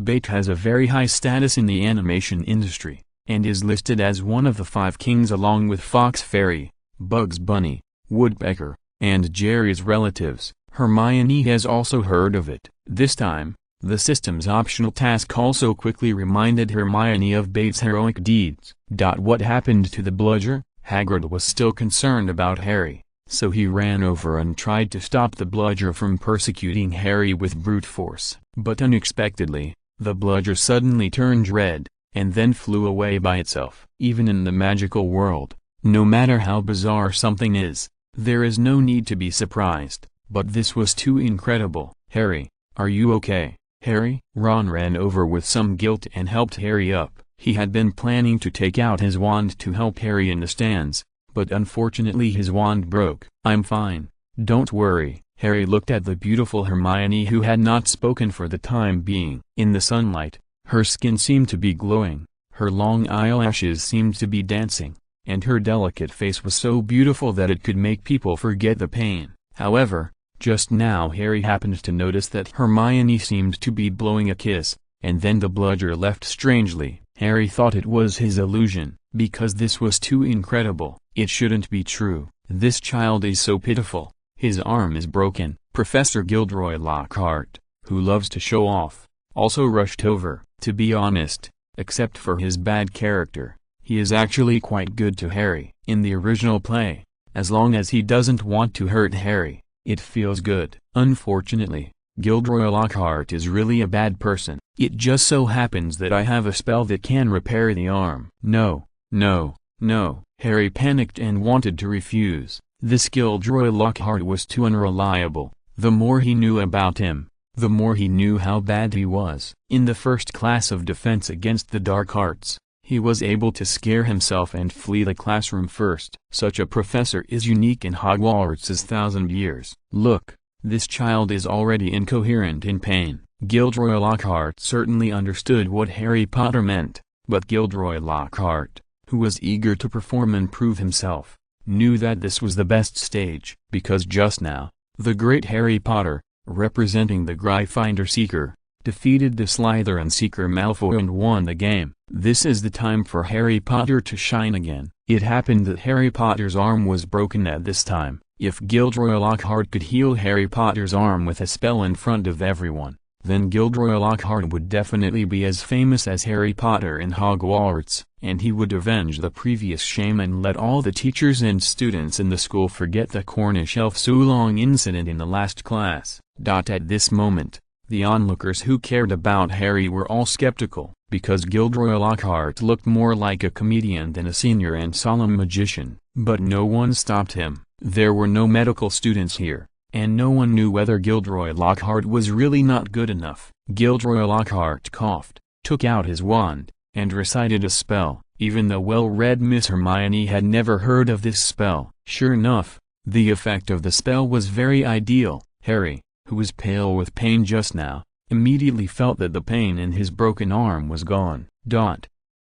Bait has a very high status in the animation industry, and is listed as one of the 5 kings along with Fox Fairy, Bugs Bunny, Woodpecker, and Jerry's relatives. Hermione has also heard of it. This time, the system's optional task also quickly reminded Hermione of Bait's heroic deeds. What happened to the bludger? Hagrid was still concerned about Harry, so he ran over and tried to stop the bludger from persecuting Harry with brute force. But unexpectedly, the bludger suddenly turned red, and then flew away by itself. Even in the magical world, no matter how bizarre something is, there is no need to be surprised. But this was too incredible. Harry, are you okay? Harry? Ron ran over with some guilt and helped Harry up. He had been planning to take out his wand to help Harry in the stands, but unfortunately his wand broke. I'm fine. Don't worry. Harry looked at the beautiful Hermione, who had not spoken for the time being. In the sunlight, her skin seemed to be glowing, her long eyelashes seemed to be dancing, and her delicate face was so beautiful that it could make people forget the pain. However, just now Harry happened to notice that Hermione seemed to be blowing a kiss, and then the bludger left strangely. Harry thought it was his illusion, because this was too incredible. It shouldn't be true. This child is so pitiful. His arm is broken. Professor Gilderoy Lockhart, who loves to show off, also rushed over. To be honest, except for his bad character, he is actually quite good to Harry. In the original play, as long as he doesn't want to hurt Harry, it feels good. Unfortunately, Gilderoy Lockhart is really a bad person. It just so happens that I have a spell that can repair the arm. No, no, no. Harry panicked and wanted to refuse. This Gilderoy Lockhart was too unreliable. The more he knew about him, the more he knew how bad he was. In the first class of defense against the dark arts, he was able to scare himself and flee the classroom first. Such a professor is unique in Hogwarts' 1,000 years. Look, this child is already incoherent in pain. Gilderoy Lockhart certainly understood what Harry Potter meant, but Gilderoy Lockhart, who was eager to perform and prove himself, knew that this was the best stage. Because just now, the great Harry Potter, representing the Gryffindor Seeker, defeated the Slytherin Seeker Malfoy and won the game. This is the time for Harry Potter to shine again. It happened that Harry Potter's arm was broken at this time. If Gilderoy Lockhart could heal Harry Potter's arm with a spell in front of everyone, then Gilderoy Lockhart would definitely be as famous as Harry Potter in Hogwarts, and he would avenge the previous shame and let all the teachers and students in the school forget the Cornish elf Sulong incident in the last class. At this moment, the onlookers who cared about Harry were all skeptical, because Gilderoy Lockhart looked more like a comedian than a senior and solemn magician. But no one stopped him. There were no medical students here, and no one knew whether Gilderoy Lockhart was really not good enough. Gilderoy Lockhart coughed, took out his wand, and recited a spell. Even the well-read Miss Hermione had never heard of this spell. Sure enough, the effect of the spell was very ideal. Harry, who was pale with pain just now, immediately felt that the pain in his broken arm was gone.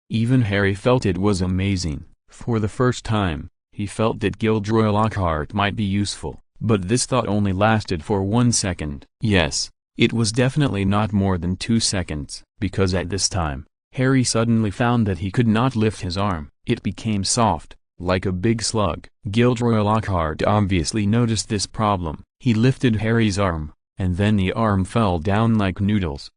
Even Harry felt it was amazing. For the first time, he felt that Gilderoy Lockhart might be useful. But this thought only lasted for 1 second. Yes, It was definitely not more than 2 seconds, because at this time, Harry suddenly found that he could not lift his arm. It became soft, like a big slug. Gilderoy Lockhart obviously noticed this problem. He lifted Harry's arm, and then the arm fell down like noodles.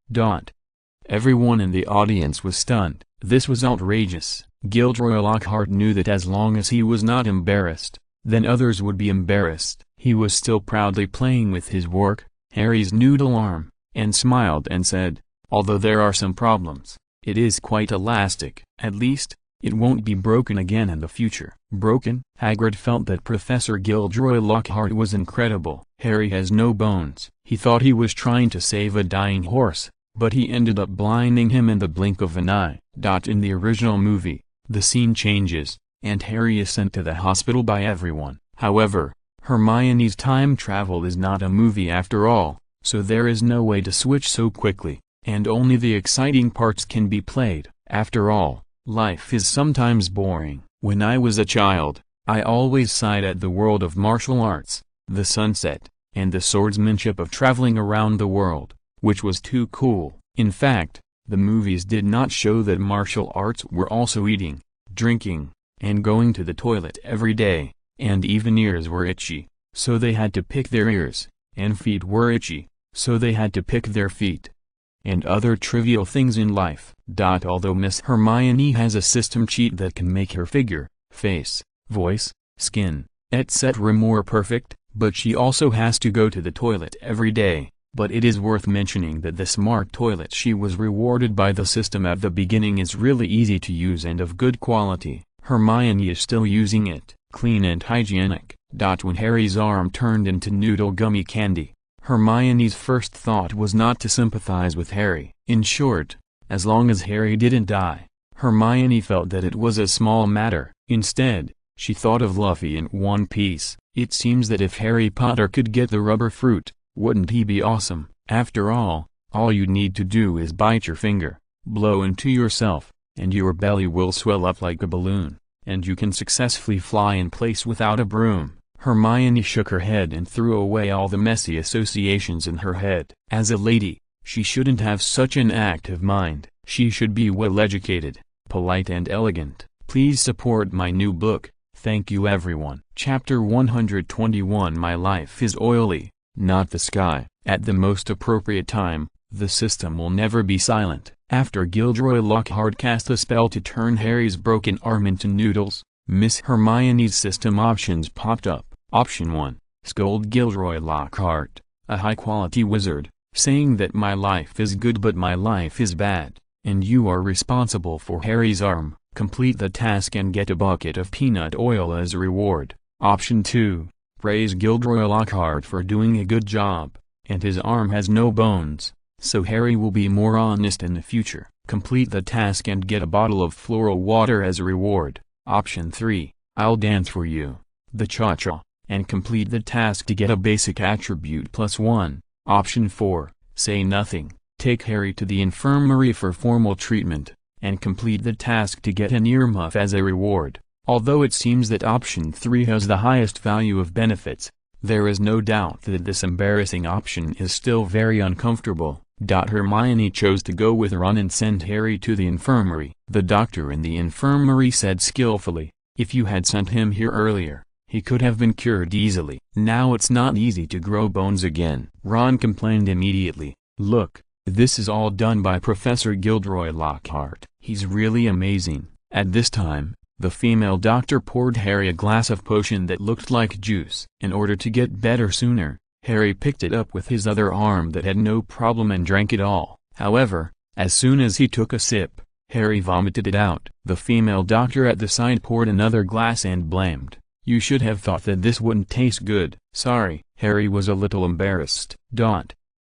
Everyone in the audience was stunned. This was outrageous. Gilderoy Lockhart knew that as long as he was not embarrassed, then others would be embarrassed. He was still proudly playing with his work, Harry's noodle arm, and smiled and said, "Although there are some problems, it is quite elastic. At least, it won't be broken again in the future." Broken? Hagrid felt that Professor Gilderoy Lockhart was incredible. Harry has no bones. He thought he was trying to save a dying horse, but he ended up blinding him in the blink of an eye. In the original movie, the scene changes, and Harry is sent to the hospital by everyone. However, Hermione's time travel is not a movie after all, so there is no way to switch so quickly, and only the exciting parts can be played. After all, life is sometimes boring. When I was a child, I always sighed at the world of martial arts, the sunset, and the swordsmanship of traveling around the world, which was too cool. In fact, the movies did not show that martial arts were also eating, drinking, and going to the toilet every day, and even ears were itchy, so they had to pick their ears, and feet were itchy, so they had to pick their feet, and other trivial things in life. Although Miss Hermione has a system cheat that can make her figure, face, voice, skin, etc. more perfect, but she also has to go to the toilet every day. But it is worth mentioning that the smart toilet she was rewarded by the system at the beginning is really easy to use and of good quality. Hermione is still using it, clean and hygienic. When Harry's arm turned into noodle gummy candy, Hermione's first thought was not to sympathize with Harry. In short, as long as Harry didn't die, Hermione felt that it was a small matter. Instead, she thought of Luffy in One Piece. It seems that if Harry Potter could get the rubber fruit, wouldn't he be awesome? After all you need to do is bite your finger, blow into yourself, and your belly will swell up like a balloon, and you can successfully fly in place without a broom. Hermione shook her head and threw away all the messy associations in her head. As a lady, she shouldn't have such an active mind. She should be well-educated, polite and elegant. Please support my new book. Thank you everyone. Chapter 121 My life is oily, not the sky. At the most appropriate time, the system will never be silent. After Gilderoy Lockhart cast a spell to turn Harry's broken arm into noodles, Miss Hermione's system options popped up. Option 1. Scold Gilderoy Lockhart, a high-quality wizard, saying that my life is good but my life is bad, and you are responsible for Harry's arm. Complete the task and get a bucket of peanut oil as a reward. Option 2. Praise Gilderoy Lockhart for doing a good job, and his arm has no bones, so Harry will be more honest in the future. Complete the task and get a bottle of floral water as a reward. Option 3. I'll dance for you, the cha-cha, and complete the task to get a basic attribute +1. Option 4. Say nothing. Take Harry to the infirmary for formal treatment, and complete the task to get an earmuff as a reward. Although it seems that option 3 has the highest value of benefits, there is no doubt that this embarrassing option is still very uncomfortable. Hermione chose to go with Ron and send Harry to the infirmary. The doctor in the infirmary said skillfully, "If you had sent him here earlier, he could have been cured easily. Now it's not easy to grow bones again." Ron complained immediately, "Look, this is all done by Professor Gilderoy Lockhart. He's really amazing." At this time, the female doctor poured Harry a glass of potion that looked like juice. In order to get better sooner, Harry picked it up with his other arm that had no problem and drank it all. However, as soon as he took a sip, Harry vomited it out. The female doctor at the side poured another glass and blamed, "You should have thought that this wouldn't taste good." Sorry. Harry was a little embarrassed.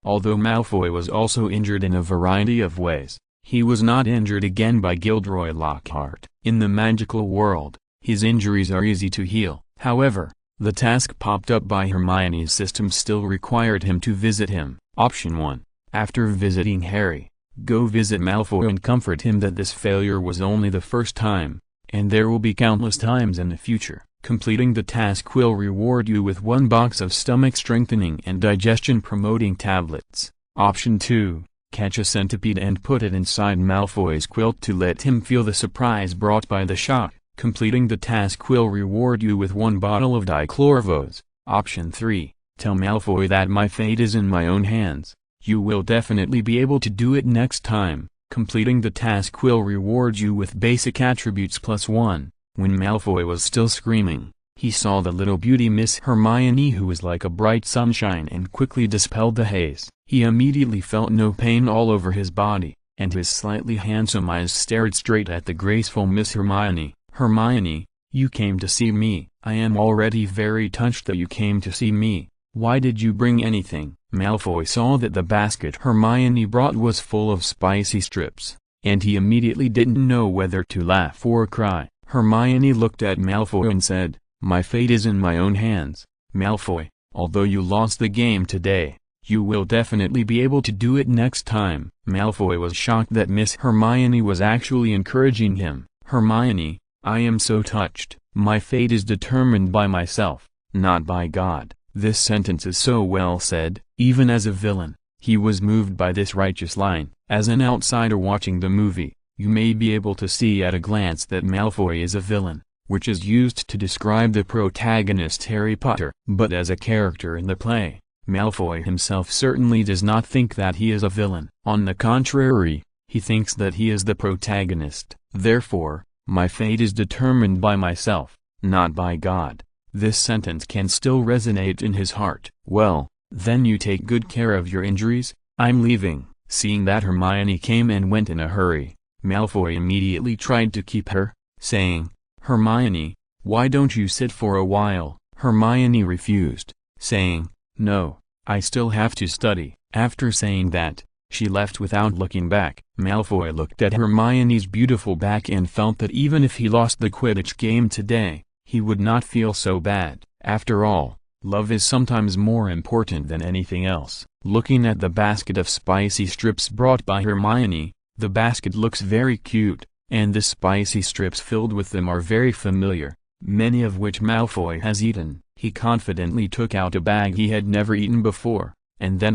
Although Malfoy was also injured in a variety of ways, he was not injured again by Gilderoy Lockhart. In the magical world, his injuries are easy to heal. However, the task popped up by Hermione's system still required him to visit him. Option 1. After visiting Harry, go visit Malfoy and comfort him that this failure was only the first time, and there will be countless times in the future. Completing the task will reward you with 1 box of stomach strengthening and digestion promoting tablets. Option 2. Catch a centipede and put it inside Malfoy's quilt to let him feel the surprise brought by the shock. Completing the task will reward you with 1 bottle of dichlorvos. Option 3. Tell Malfoy that my fate is in my own hands. You will definitely be able to do it next time. Completing the task will reward you with basic attributes +1. When Malfoy was still screaming, he saw the little beauty Miss Hermione, who was like a bright sunshine, and quickly dispelled the haze. He immediately felt no pain all over his body, and his slightly handsome eyes stared straight at the graceful Miss Hermione. Hermione, you came to see me. I am already very touched that you came to see me. Why did you bring anything? Malfoy saw that the basket Hermione brought was full of spicy strips, and he immediately didn't know whether to laugh or cry. Hermione looked at Malfoy and said, "My fate is in my own hands. Malfoy, although you lost the game today, you will definitely be able to do it next time." Malfoy was shocked that Miss Hermione was actually encouraging him. "Hermione, I am so touched. My fate is determined by myself, not by God." This sentence is so well said. Even as a villain, he was moved by this righteous line. As an outsider watching the movie, you may be able to see at a glance that Malfoy is a villain, which is used to describe the protagonist Harry Potter. But as a character in the play, Malfoy himself certainly does not think that he is a villain. On the contrary, he thinks that he is the protagonist. Therefore, my fate is determined by myself, not by God. This sentence can still resonate in his heart. "Well, then you take good care of your injuries, I'm leaving." Seeing that Hermione came and went in a hurry, Malfoy immediately tried to keep her, saying, "Hermione, why don't you sit for a while?" Hermione refused, saying, "No, I still have to study." After saying that, she left without looking back. Malfoy looked at Hermione's beautiful back and felt that even if he lost the Quidditch game today, he would not feel so bad. After all, love is sometimes more important than anything else. Looking at the basket of spicy strips brought by Hermione, the basket looks very cute, and the spicy strips filled with them are very familiar, many of which Malfoy has eaten. He confidently took out a bag he had never eaten before, and then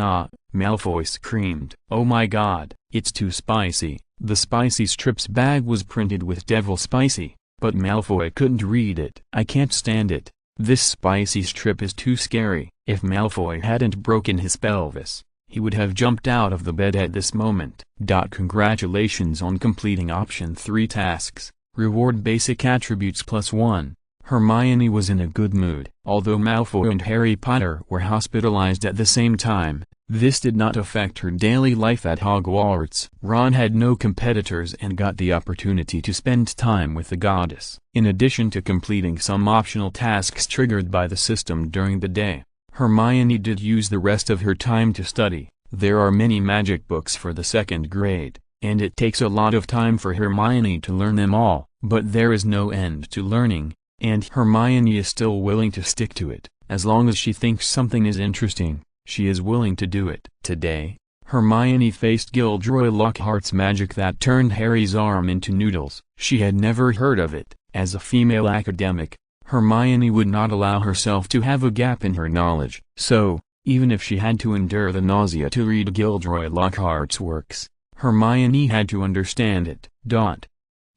Malfoy screamed, "Oh my God, it's too spicy!" The spicy strips bag was printed with devil spicy, but Malfoy couldn't read it. "I can't stand it. This spicy strip is too scary." If Malfoy hadn't broken his pelvis, he would have jumped out of the bed at this moment. Congratulations on completing option 3 tasks. Reward basic attributes +1. Hermione was in a good mood. Although Malfoy and Harry Potter were hospitalized at the same time, this did not affect her daily life at Hogwarts. Ron had no competitors and got the opportunity to spend time with the goddess. In addition to completing some optional tasks triggered by the system during the day, Hermione did use the rest of her time to study. There are many magic books for the 2nd grade, and it takes a lot of time for Hermione to learn them all. But there is no end to learning, and Hermione is still willing to stick to it. As long as she thinks something is interesting, she is willing to do it. Today, Hermione faced Gilderoy Lockhart's magic that turned Harry's arm into noodles. She had never heard of it. As a female academic, Hermione would not allow herself to have a gap in her knowledge. So, even if she had to endure the nausea to read Gilderoy Lockhart's works, Hermione had to understand it.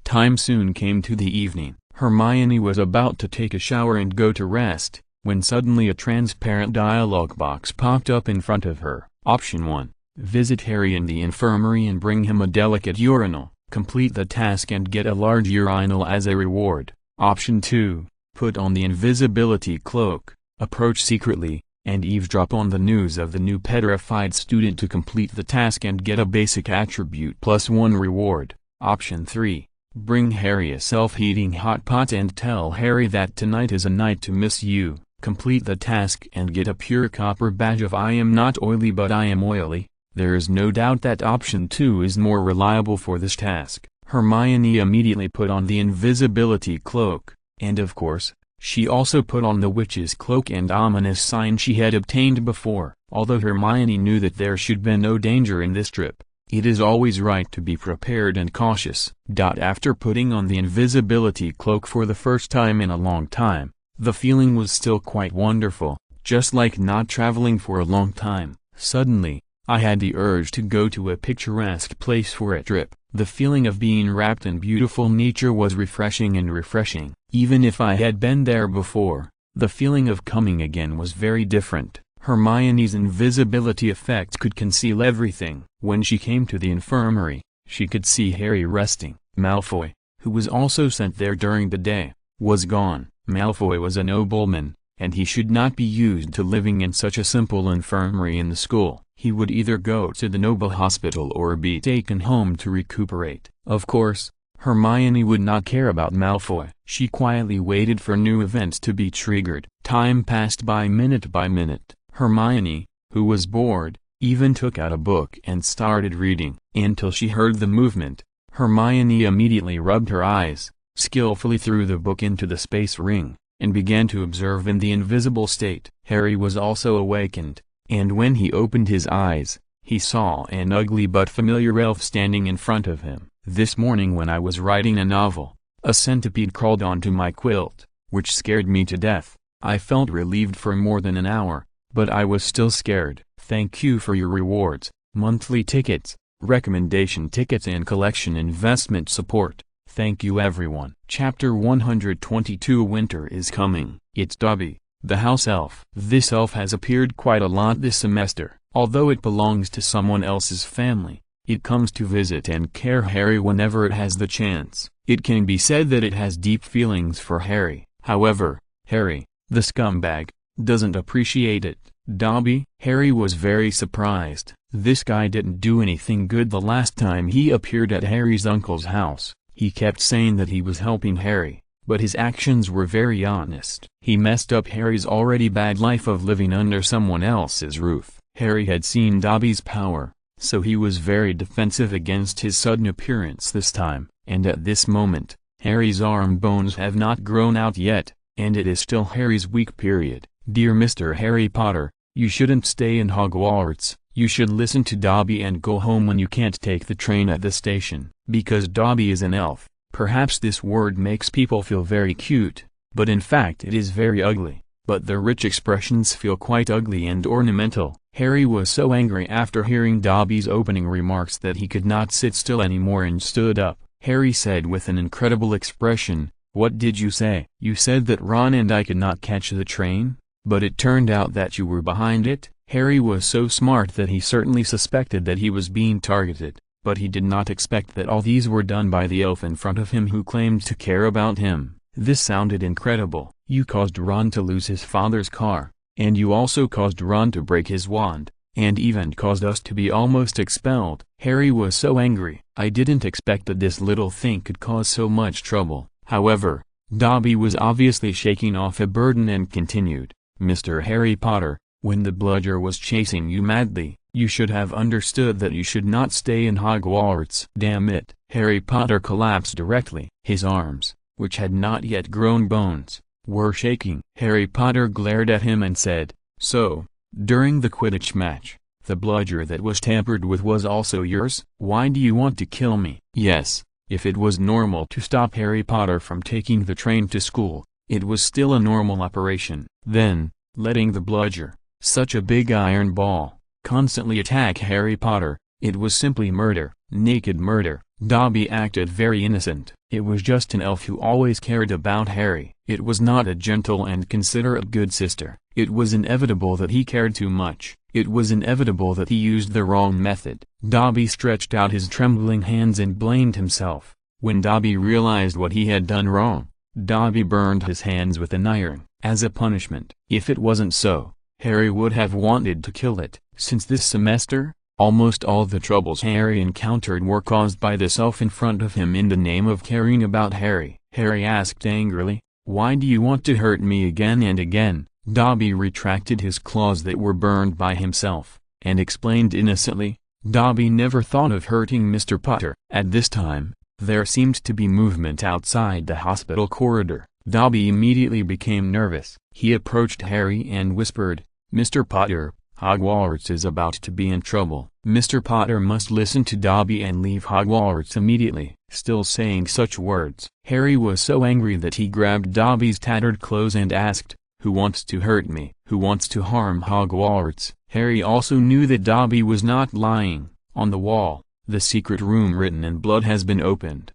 Time soon came to the evening. Hermione was about to take a shower and go to rest, when suddenly a transparent dialogue box popped up in front of her. Option 1. Visit Harry in the infirmary and bring him a delicate urinal. Complete the task and get a large urinal as a reward. Option 2. Put on the invisibility cloak, approach secretly, and eavesdrop on the news of the new petrified student to complete the task and get a basic attribute +1 reward. Option 3. Bring Harry a self-heating hot pot and tell Harry that tonight is a night to miss you. Complete the task and get a pure copper badge of "I am not oily but I am oily." There is no doubt that option 2 is more reliable for this task. Hermione immediately put on the invisibility cloak, and of course, she also put on the witch's cloak and ominous sign she had obtained before. Although Hermione knew that there should be no danger in this trip, it is always right to be prepared and cautious. After putting on the invisibility cloak for the first time in a long time, the feeling was still quite wonderful, just like not traveling for a long time. Suddenly, I had the urge to go to a picturesque place for a trip. The feeling of being wrapped in beautiful nature was refreshing and refreshing. Even if I had been there before, the feeling of coming again was very different. Hermione's invisibility effect could conceal everything. When she came to the infirmary, she could see Harry resting. Malfoy, who was also sent there during the day, was gone. Malfoy was a nobleman, and he should not be used to living in such a simple infirmary in the school. He would either go to the noble hospital or be taken home to recuperate. Of course, Hermione would not care about Malfoy. She quietly waited for new events to be triggered. Time passed by minute by minute. Hermione, who was bored, even took out a book and started reading. Until she heard the movement, Hermione immediately rubbed her eyes, skillfully threw the book into the space ring, and began to observe in the invisible state. Harry was also awakened, and when he opened his eyes, he saw an ugly but familiar elf standing in front of him. This morning when I was writing a novel, a centipede crawled onto my quilt, which scared me to death. I felt relieved for more than an hour, but I was still scared. Thank you for your rewards, monthly tickets, recommendation tickets and collection investment support. Thank you everyone. Chapter 122 Winter is coming. It's Dobby, the house elf. This elf has appeared quite a lot this semester. Although it belongs to someone else's family, it comes to visit and care Harry whenever it has the chance. It can be said that it has deep feelings for Harry. However, Harry, the scumbag, doesn't appreciate it. Dobby? Harry was very surprised. This guy didn't do anything good the last time he appeared at Harry's uncle's house. He kept saying that he was helping Harry, but his actions were very honest. He messed up Harry's already bad life of living under someone else's roof. Harry had seen Dobby's power, so he was very defensive against his sudden appearance this time. And at this moment, Harry's arm bones have not grown out yet, and it is still Harry's weak period. Dear Mr. Harry Potter, you shouldn't stay in Hogwarts. You should listen to Dobby and go home when you can't take the train at the station. Because Dobby is an elf. Perhaps this word makes people feel very cute, but in fact it is very ugly. But the rich expressions feel quite ugly and ornamental. Harry was so angry after hearing Dobby's opening remarks that he could not sit still anymore and stood up. Harry said with an incredible expression, "What did you say?" "You said that Ron and I could not catch the train, but it turned out that you were behind it." Harry was so smart that he certainly suspected that he was being targeted, but he did not expect that all these were done by the elf in front of him who claimed to care about him. This sounded incredible. "You caused Ron to lose his father's car, and you also caused Ron to break his wand, and even caused us to be almost expelled." Harry was so angry. "I didn't expect that this little thing could cause so much trouble." However, Dobby was obviously shaking off a burden and continued, "Mr. Harry Potter, when the bludger was chasing you madly, you should have understood that you should not stay in Hogwarts." "Damn it." Harry Potter collapsed directly. His arms, which had not yet grown bones, were shaking. Harry Potter glared at him and said, "So, during the Quidditch match, the bludger that was tampered with was also yours? Why do you want to kill me?" Yes, if it was normal to stop Harry Potter from taking the train to school, it was still a normal operation. Then, letting the bludger, such a big iron ball, constantly attack Harry Potter, it was simply murder, naked murder. Dobby acted very innocent. It was just an elf who always cared about Harry. It was not a gentle and considerate good sister. It was inevitable that he cared too much. It was inevitable that he used the wrong method. Dobby stretched out his trembling hands and blamed himself. When Dobby realized what he had done wrong, Dobby burned his hands with an iron, as a punishment. If it wasn't so, Harry would have wanted to kill it. Since this semester, almost all the troubles Harry encountered were caused by this elf in front of him in the name of caring about Harry. Harry asked angrily, "Why do you want to hurt me again and again?" Dobby retracted his claws that were burned by himself, and explained innocently, "Dobby never thought of hurting Mr. Potter." At this time, there seemed to be movement outside the hospital corridor. Dobby immediately became nervous. He approached Harry and whispered, "Mr. Potter, Hogwarts is about to be in trouble." Mr. Potter must listen to Dobby and leave Hogwarts immediately. Still saying such words, Harry was so angry that he grabbed Dobby's tattered clothes and asked, "Who wants to hurt me?" who wants to harm Hogwarts. Harry also knew that Dobby was not lying. On the wall, the secret room written in blood has been opened.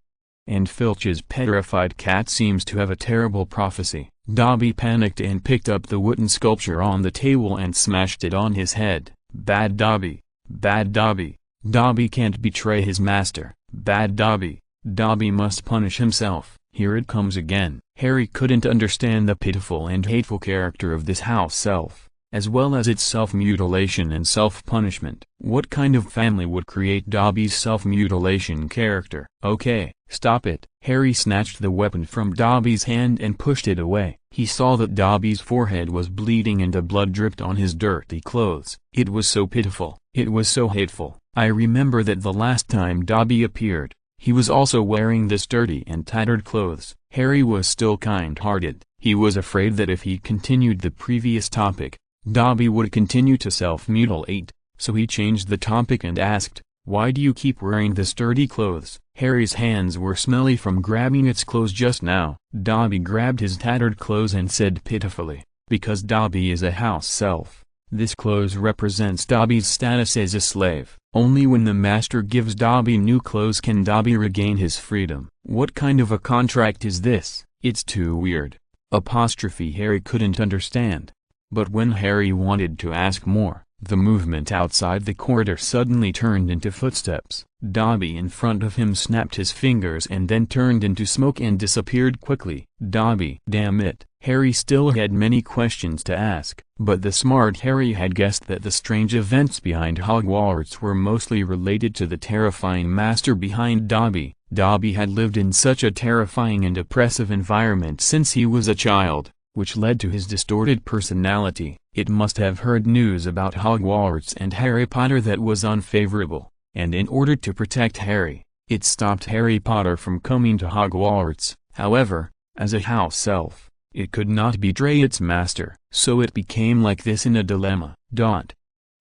And Filch's petrified cat seems to have a terrible prophecy. Dobby panicked and picked up the wooden sculpture on the table and smashed it on his head. Bad Dobby. Bad Dobby. Dobby can't betray his master. Bad Dobby. Dobby must punish himself. Here it comes again. Harry couldn't understand the pitiful and hateful character of this house elf, as well as its self-mutilation and self-punishment. What kind of family would create Dobby's self-mutilation character? Okay, stop it. Harry snatched the weapon from Dobby's hand and pushed it away. He saw that Dobby's forehead was bleeding and the blood dripped on his dirty clothes. It was so pitiful. It was so hateful. I remember that the last time Dobby appeared, he was also wearing this dirty and tattered clothes. Harry was still kind-hearted. He was afraid that if he continued the previous topic, Dobby would continue to self-mutilate, so he changed the topic and asked, "Why do you keep wearing this dirty clothes?" Harry's hands were smelly from grabbing its clothes just now. Dobby grabbed his tattered clothes and said pitifully, "Because Dobby is a house elf. This clothes represents Dobby's status as a slave. Only when the master gives Dobby new clothes can Dobby regain his freedom." What kind of a contract is this? It's too weird. Harry couldn't understand. But when Harry wanted to ask more, the movement outside the corridor suddenly turned into footsteps. Dobby in front of him snapped his fingers and then turned into smoke and disappeared quickly. Dobby. Damn it. Harry still had many questions to ask, but the smart Harry had guessed that the strange events behind Hogwarts were mostly related to the terrifying master behind Dobby. Dobby had lived in such a terrifying and oppressive environment since he was a child, which led to his distorted personality. It must have heard news about Hogwarts and Harry Potter that was unfavorable, and in order to protect Harry, it stopped Harry Potter from coming to Hogwarts. However, as a house elf, it could not betray its master, so it became like this in a dilemma.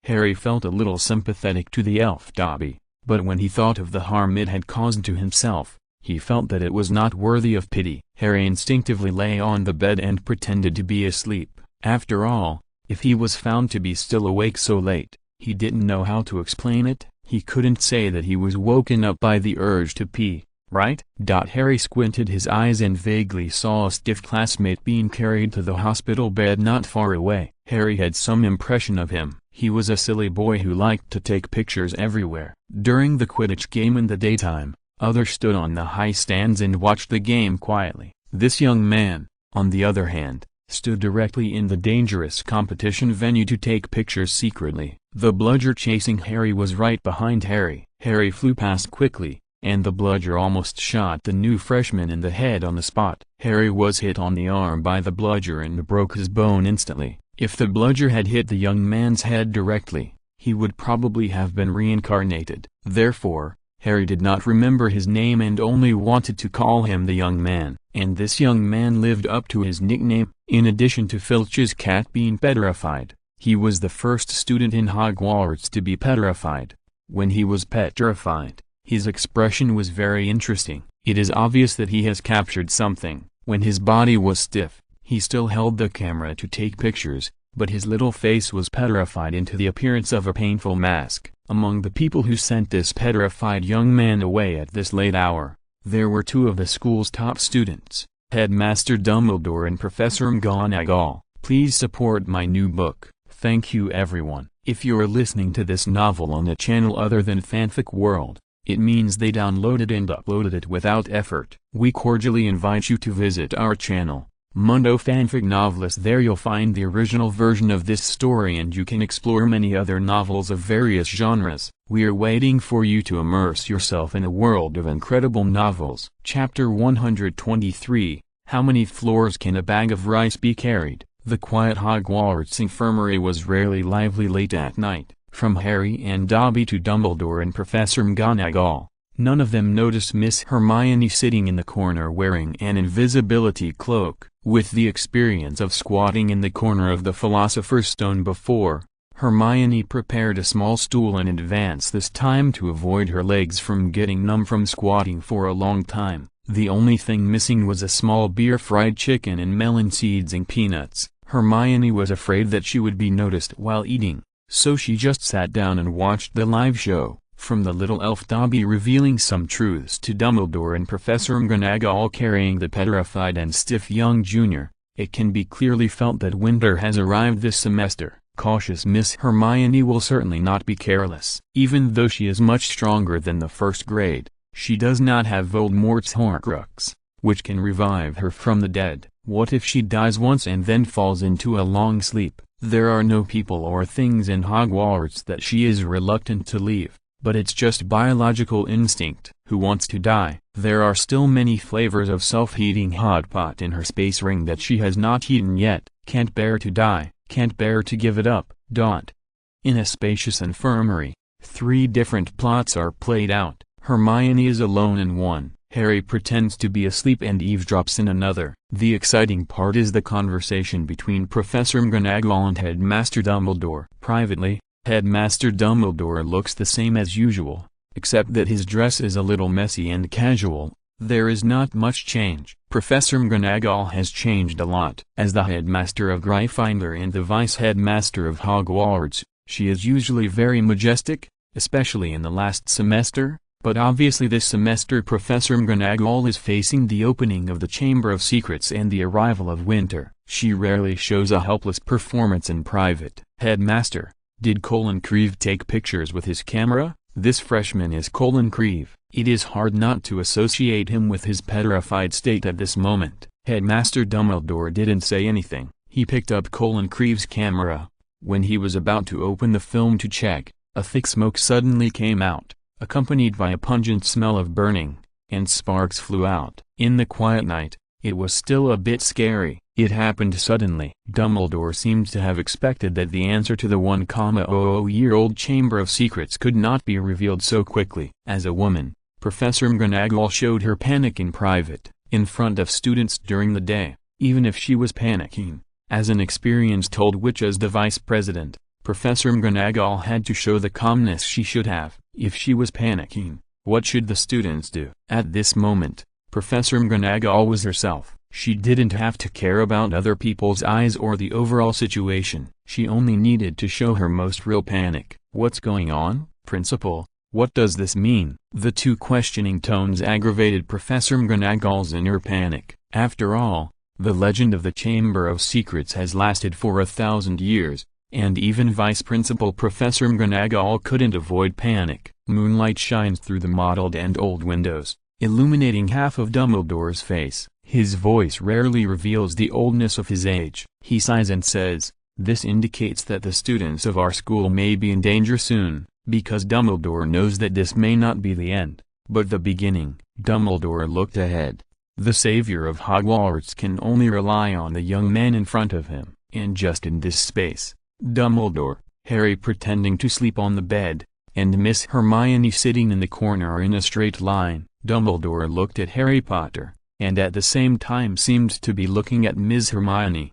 Harry felt a little sympathetic to the elf Dobby, but when he thought of the harm it had caused to himself, he felt that it was not worthy of pity. Harry instinctively lay on the bed and pretended to be asleep. After all, if he was found to be still awake so late, he didn't know how to explain it. He couldn't say that he was woken up by the urge to pee, right? Harry squinted his eyes and vaguely saw a stiff classmate being carried to the hospital bed not far away. Harry had some impression of him. He was a silly boy who liked to take pictures everywhere. During the Quidditch game in the daytime, others stood on the high stands and watched the game quietly. This young man, on the other hand, stood directly in the dangerous competition venue to take pictures secretly. The bludger chasing Harry was right behind Harry. Harry flew past quickly, and the bludger almost shot the new freshman in the head on the spot. Harry was hit on the arm by the bludger and broke his bone instantly. If the bludger had hit the young man's head directly, he would probably have been reincarnated. Therefore, Harry did not remember his name and only wanted to call him the young man. And this young man lived up to his nickname. In addition to Filch's cat being petrified, he was the first student in Hogwarts to be petrified. When he was petrified, his expression was very interesting. It is obvious that he has captured something. When his body was stiff, he still held the camera to take pictures, but his little face was petrified into the appearance of a painful mask. Among the people who sent this petrified young man away at this late hour, there were two of the school's top students, Headmaster Dumbledore and Professor McGonagall. Please support my new book. Thank you everyone. If you're listening to this novel on a channel other than Fanfic World, it means they downloaded and uploaded it without effort. We cordially invite you to visit our channel, Mundo Fanfic Novelist. There you'll find the original version of this story and you can explore many other novels of various genres. We are waiting for you to immerse yourself in a world of incredible novels. Chapter 123, How many floors can a bag of rice be carried? The quiet Hogwarts infirmary was rarely lively late at night. From Harry and Dobby to Dumbledore and Professor McGonagall, none of them noticed Miss Hermione sitting in the corner wearing an invisibility cloak. With the experience of squatting in the corner of the Philosopher's Stone before, Hermione prepared a small stool in advance this time to avoid her legs from getting numb from squatting for a long time. The only thing missing was a small beer, fried chicken and melon seeds and peanuts. Hermione was afraid that she would be noticed while eating, so she just sat down and watched the live show, from the little elf Dobby revealing some truths to Dumbledore and Professor McGonagall carrying the petrified and stiff young junior. It can be clearly felt that winter has arrived this semester. Cautious Miss Hermione will certainly not be careless. Even though she is much stronger than the first grade, she does not have Voldemort's Horcrux, which can revive her from the dead. What if she dies once and then falls into a long sleep? There are no people or things in Hogwarts that she is reluctant to leave, but it's just biological instinct. Who wants to die? There are still many flavors of self-heating hot pot in her space ring that she has not eaten yet. Can't bear to die, can't bear to give it up. In a spacious infirmary, 3 different plots are played out. Hermione is alone in one, Harry pretends to be asleep and eavesdrops in another. The exciting part is the conversation between Professor McGonagall and Headmaster Dumbledore. Privately, Headmaster Dumbledore looks the same as usual, except that his dress is a little messy and casual. There is not much change. Professor McGonagall has changed a lot. As the headmaster of Gryffindor and the vice-headmaster of Hogwarts, she is usually very majestic, especially in the last semester, but obviously this semester Professor McGonagall is facing the opening of the Chamber of Secrets and the arrival of winter. She rarely shows a helpless performance in private. Headmaster, did Colin Creevey take pictures with his camera? This freshman is Colin Creevey. It is hard not to associate him with his petrified state at this moment. Headmaster Dumbledore didn't say anything. He picked up Colin Creevey's camera. When he was about to open the film to check, a thick smoke suddenly came out, accompanied by a pungent smell of burning, and sparks flew out. In the quiet night, it was still a bit scary. It happened suddenly. Dumbledore seemed to have expected that the answer to the 1,000-year-old Chamber of Secrets could not be revealed so quickly. As a woman, Professor McGonagall showed her panic in private, in front of students during the day, even if she was panicking. As an experienced old witch as the vice president, Professor McGonagall had to show the calmness she should have. If she was panicking, what should the students do? At this moment, Professor McGonagall was herself. She didn't have to care about other people's eyes or the overall situation. She only needed to show her most real panic. What's going on, Principal? What does this mean? The 2 questioning tones aggravated Professor McGonagall's inner panic. After all, the legend of the Chamber of Secrets has lasted for 1,000 years, and even Vice Principal Professor McGonagall couldn't avoid panic. Moonlight shines through the mottled and old windows, illuminating half of Dumbledore's face. His voice rarely reveals the oldness of his age. He sighs and says, "This indicates that the students of our school may be in danger soon." Because Dumbledore knows that this may not be the end, but the beginning. Dumbledore looked ahead. The savior of Hogwarts can only rely on the young man in front of him, and just in this space, Dumbledore, Harry pretending to sleep on the bed, and Miss Hermione sitting in the corner in a straight line. Dumbledore looked at Harry Potter, and at the same time seemed to be looking at Miss Hermione.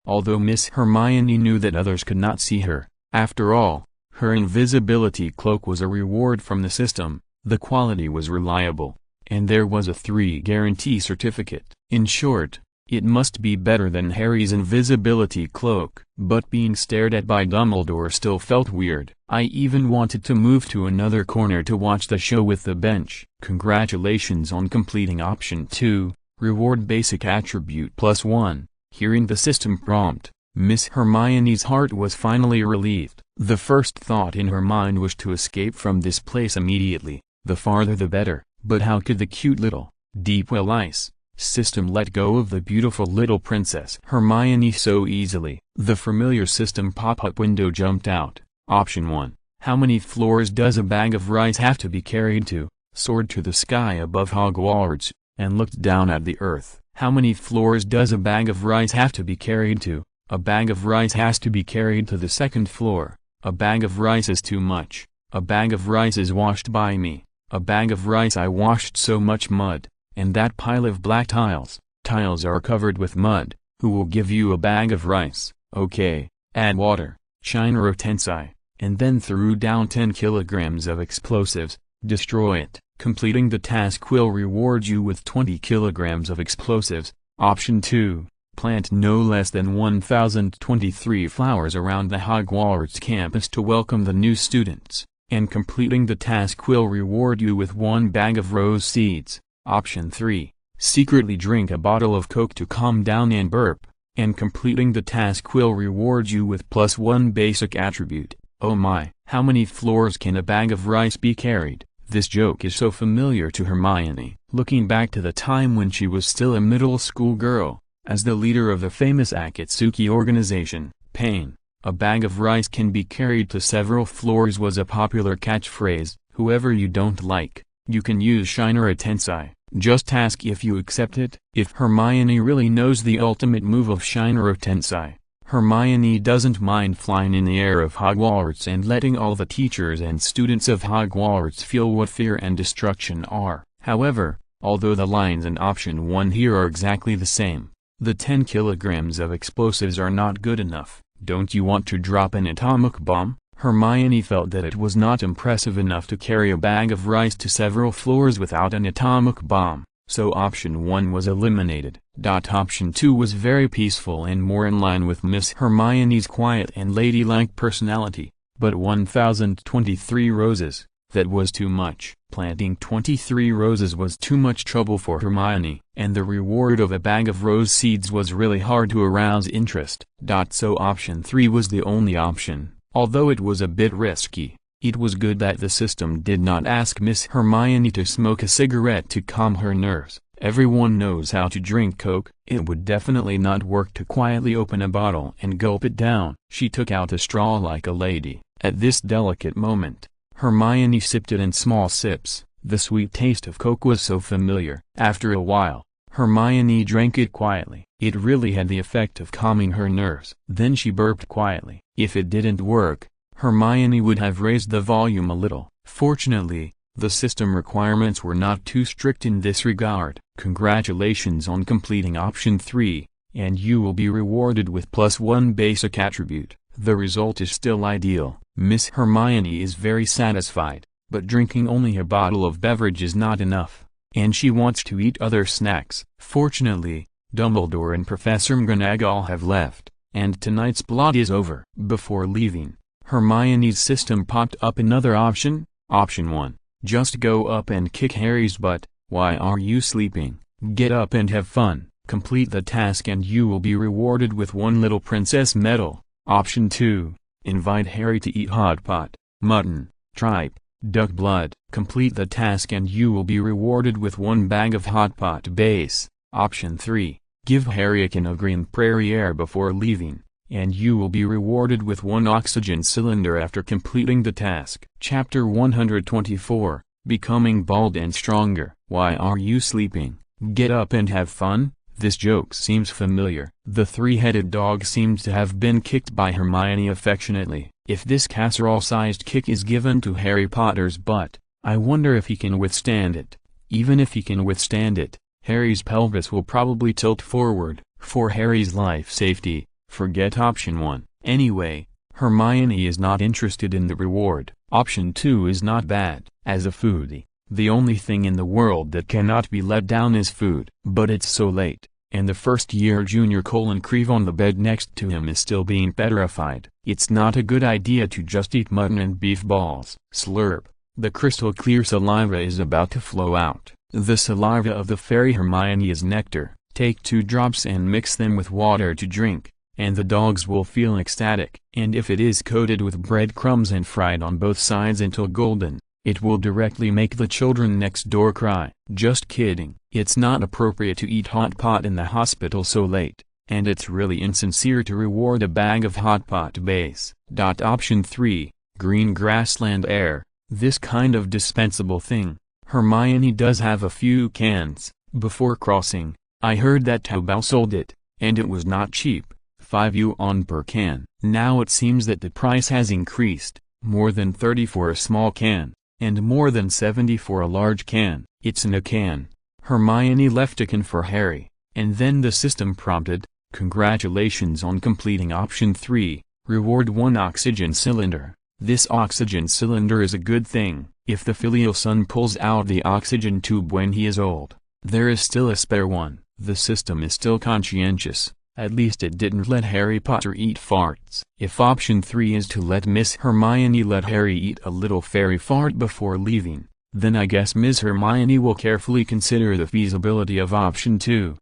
Although Miss Hermione knew that others could not see her, after all, her invisibility cloak was a reward from the system, the quality was reliable, and there was a 3 guarantee certificate. In short, it must be better than Harry's invisibility cloak. But being stared at by Dumbledore still felt weird. I even wanted to move to another corner to watch the show with the bench. Congratulations on completing option 2, reward basic attribute +1. Hearing the system prompt, Miss Hermione's heart was finally relieved. The first thought in her mind was to escape from this place immediately, the farther the better. But how could the cute little, deep well ice system let go of the beautiful little princess Hermione so easily? The familiar system pop-up window jumped out. Option 1. How many floors does a bag of rice have to be carried to? Soared to the sky above Hogwarts, and looked down at the earth. How many floors does a bag of rice have to be carried to? A bag of rice has to be carried to the 2nd floor. A bag of rice is too much. A bag of rice is washed by me. A bag of rice I washed so much mud. And that pile of black tiles. Tiles are covered with mud. Who will give you a bag of rice? Okay, add water, China Tensai, and then threw down 10 kilograms of explosives. Destroy it. Completing the task will reward you with 20 kilograms of explosives. Option 2. Plant no less than 1,023 flowers around the Hogwarts campus to welcome the new students, and completing the task will reward you with 1 bag of rose seeds. Option 3. Secretly drink a bottle of Coke to calm down and burp, and completing the task will reward you with +1 basic attribute. Oh my, how many floors can a bag of rice be carried? This joke is so familiar to Hermione. Looking back to the time when she was still a middle school girl, as the leader of the famous Akatsuki organization, Pain, a bag of rice can be carried to several floors was a popular catchphrase. Whoever you don't like, you can use Shinra Tensei, just ask if you accept it. If Hermione really knows the ultimate move of Shinra Tensei, Hermione doesn't mind flying in the air of Hogwarts and letting all the teachers and students of Hogwarts feel what fear and destruction are. However, although the lines in option 1 here are exactly the same, the 10 kilograms of explosives are not good enough. Don't you want to drop an atomic bomb? Hermione felt that it was not impressive enough to carry a bag of rice to several floors without an atomic bomb, so option 1 was eliminated. Option 2 was very peaceful and more in line with Miss Hermione's quiet and ladylike personality, but 1,023 roses, that was too much. Planting 23 roses was too much trouble for Hermione, and the reward of a bag of rose seeds was really hard to arouse interest. So option 3 was the only option. Although it was a bit risky, it was good that the system did not ask Miss Hermione to smoke a cigarette to calm her nerves. Everyone knows how to drink Coke. It would definitely not work to quietly open a bottle and gulp it down. She took out a straw like a lady. At this delicate moment, Hermione sipped it in small sips. The sweet taste of Coke was so familiar. After a while, Hermione drank it quietly. It really had the effect of calming her nerves. Then she burped quietly. If it didn't work, Hermione would have raised the volume a little. Fortunately, the system requirements were not too strict in this regard. Congratulations on completing option 3, and you will be rewarded with +1 basic attribute. The result is still ideal. Miss Hermione is very satisfied, but drinking only a bottle of beverage is not enough, and she wants to eat other snacks. Fortunately, Dumbledore and Professor McGonagall have left, and tonight's plot is over. Before leaving, Hermione's system popped up another option. Option 1. Just go up and kick Harry's butt. Why are you sleeping? Get up and have fun. Complete the task and you will be rewarded with 1 little princess medal. Option 2. Invite Harry to eat hot pot, mutton, tripe, duck blood. Complete the task and you will be rewarded with 1 bag of hot pot base. Option 3. Give Harry a can of green prairie air before leaving, and you will be rewarded with 1 oxygen cylinder after completing the task. Chapter 124, Becoming Bald and Stronger. Why are you sleeping? Get up and have fun? This joke seems familiar. The 3-headed dog seems to have been kicked by Hermione affectionately. If this casserole-sized kick is given to Harry Potter's butt, I wonder if he can withstand it. Even if he can withstand it, Harry's pelvis will probably tilt forward. For Harry's life safety, forget option 1. Anyway, Hermione is not interested in the reward. Option 2 is not bad. As a foodie, the only thing in the world that cannot be let down is food. But it's so late, and the first-year junior Creve on the bed next to him is still being petrified. It's not a good idea to just eat mutton and beef balls. Slurp. The crystal-clear saliva is about to flow out. The saliva of the fairy Hermione is nectar. Take 2 drops and mix them with water to drink, and the dogs will feel ecstatic. And if it is coated with breadcrumbs and fried on both sides until golden, it will directly make the children next door cry. Just kidding. It's not appropriate to eat hot pot in the hospital so late, and it's really insincere to reward a bag of hot pot base. Option 3, Green grassland air. This kind of dispensable thing. Hermione does have a few cans. Before crossing, I heard that Taobao sold it, and it was not cheap, 5 yuan per can. Now it seems that the price has increased, more than 30 for a small can, and more than 70 for a large can. It's in a can. Hermione left a can for Harry, and then the system prompted, congratulations on completing option 3, reward 1 oxygen cylinder. This oxygen cylinder is a good thing. If the filial son pulls out the oxygen tube when he is old, there is still a spare one. The system is still conscientious. At least it didn't let Harry Potter eat farts. If option 3 is to let Miss Hermione let Harry eat a little fairy fart before leaving, then I guess Miss Hermione will carefully consider the feasibility of option 2.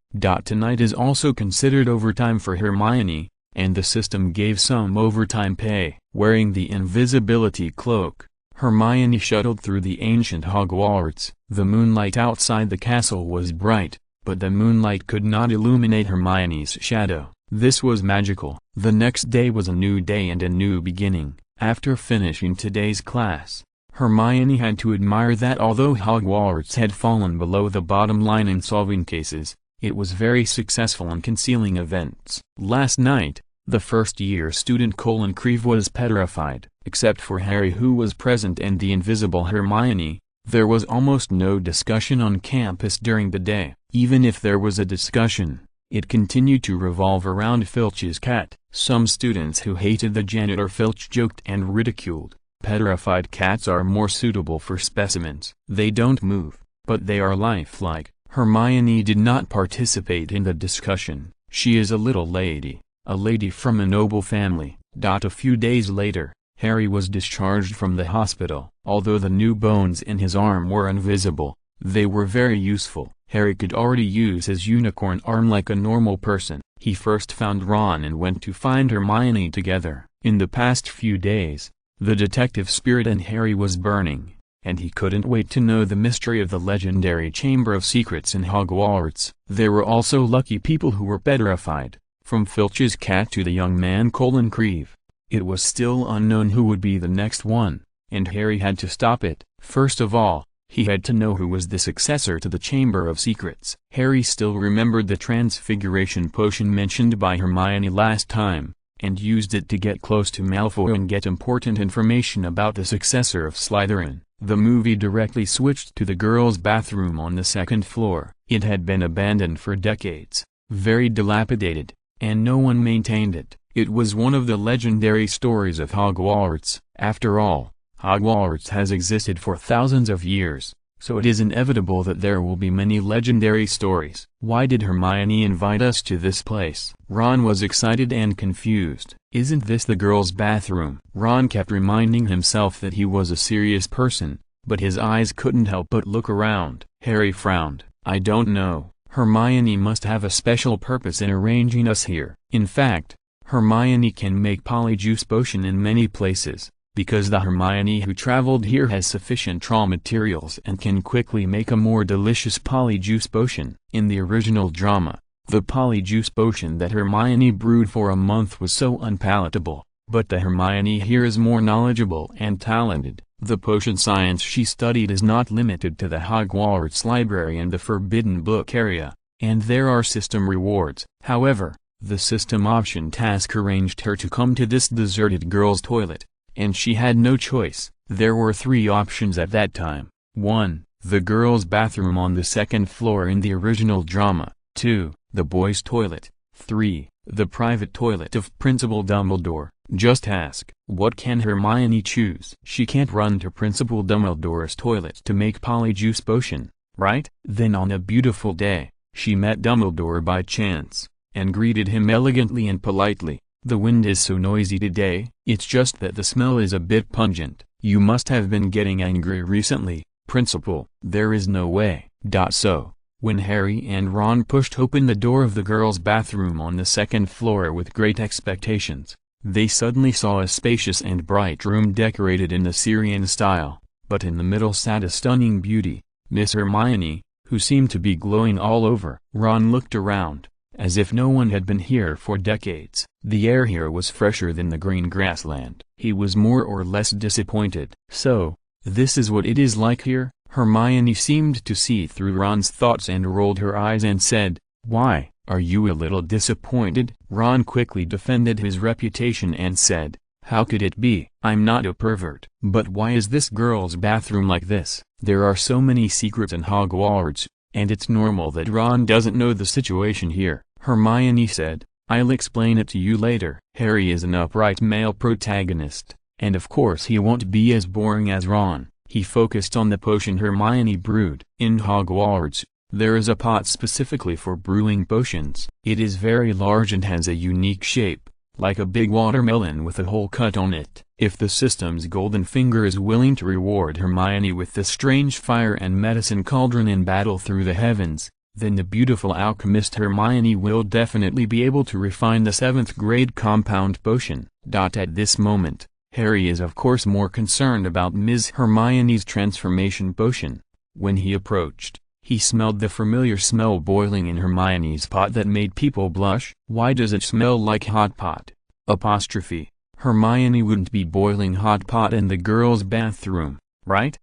Tonight is also considered overtime for Hermione, and the system gave some overtime pay. Wearing the invisibility cloak, Hermione shuttled through the ancient Hogwarts. The moonlight outside the castle was bright, but the moonlight could not illuminate Hermione's shadow. This was magical. The next day was a new day and a new beginning. After finishing today's class, Hermione had to admire that although Hogwarts had fallen below the bottom line in solving cases, it was very successful in concealing events. Last night, the first-year student Colin Creevey was petrified. Except for Harry, who was present, and the invisible Hermione, there was almost no discussion on campus during the day. Even if there was a discussion, it continued to revolve around Filch's cat. Some students who hated the janitor Filch joked and ridiculed, "Petrified cats are more suitable for specimens. They don't move, but they are lifelike." Hermione did not participate in the discussion. She is a little lady, a lady from a noble family. A few days later, Harry was discharged from the hospital. Although the new bones in his arm were invisible, they were very useful. Harry could already use his unicorn arm like a normal person. He first found Ron and went to find Hermione together. In the past few days, the detective spirit in Harry was burning, and he couldn't wait to know the mystery of the legendary Chamber of Secrets in Hogwarts. There were also lucky people who were petrified, from Filch's cat to the young man Colin Creevey. It was still unknown who would be the next one, and Harry had to stop it. First of all, he had to know who was the successor to the Chamber of Secrets. Harry still remembered the transfiguration potion mentioned by Hermione last time, and used it to get close to Malfoy and get important information about the successor of Slytherin. The movie directly switched to the girls' bathroom on the second floor. It had been abandoned for decades, very dilapidated, and no one maintained it. It was one of the legendary stories of Hogwarts. After all, Hogwarts has existed for thousands of years, so it is inevitable that there will be many legendary stories. Why did Hermione invite us to this place? Ron was excited and confused. Isn't this the girls' bathroom? Ron kept reminding himself that he was a serious person, but his eyes couldn't help but look around. Harry frowned. I don't know. Hermione must have a special purpose in arranging us here. In fact, Hermione can make polyjuice potion in many places, because the Hermione who traveled here has sufficient raw materials and can quickly make a more delicious polyjuice potion. In the original drama, the polyjuice potion that Hermione brewed for a month was so unpalatable, but the Hermione here is more knowledgeable and talented. The potion science she studied is not limited to the Hogwarts library and the forbidden book area, and there are system rewards. However, the system option task arranged her to come to this deserted girls' toilet, and she had no choice. There were 3 options at that time. 1. The girls' bathroom on the second floor in the original drama. 2. The boys' toilet. 3. The private toilet of Principal Dumbledore. Just ask, what can Hermione choose? She can't run to Principal Dumbledore's toilet to make polyjuice potion, right? Then on a beautiful day, she met Dumbledore by chance, and greeted him elegantly and politely. The wind is so noisy today. It's just that the smell is a bit pungent. You must have been getting angry recently, Principal. There is no way. So, when Harry and Ron pushed open the door of the girls' bathroom on the second floor with great expectations, they suddenly saw a spacious and bright room decorated in the Syrian style, but in the middle sat a stunning beauty, Miss Hermione, who seemed to be glowing all over. Ron looked around, as if no one had been here for decades. The air here was fresher than the green grassland. He was more or less disappointed. So, this is what it is like here? Hermione seemed to see through Ron's thoughts and rolled her eyes and said, "Why, are you a little disappointed?" Ron quickly defended his reputation and said, "How could it be? I'm not a pervert. But why is this girl's bathroom like this? There are so many secrets in Hogwarts, and it's normal that Ron doesn't know the situation here." Hermione said, "I'll explain it to you later." Harry is an upright male protagonist, and of course he won't be as boring as Ron. He focused on the potion Hermione brewed. In Hogwarts, There is a pot specifically for brewing potions. It is very large and has a unique shape, like a big watermelon with a hole cut on it. If the system's golden finger is willing to reward Hermione with the strange fire and medicine cauldron in battle through the heavens, then the beautiful alchemist Hermione will definitely be able to refine the 7th grade compound potion. At this moment, Harry is of course more concerned about Ms. Hermione's transformation potion. When he approached, he smelled the familiar smell boiling in Hermione's pot that made people blush. Why does it smell like hot pot? Apostrophe. Hermione wouldn't be boiling hot pot in the girls' bathroom, right?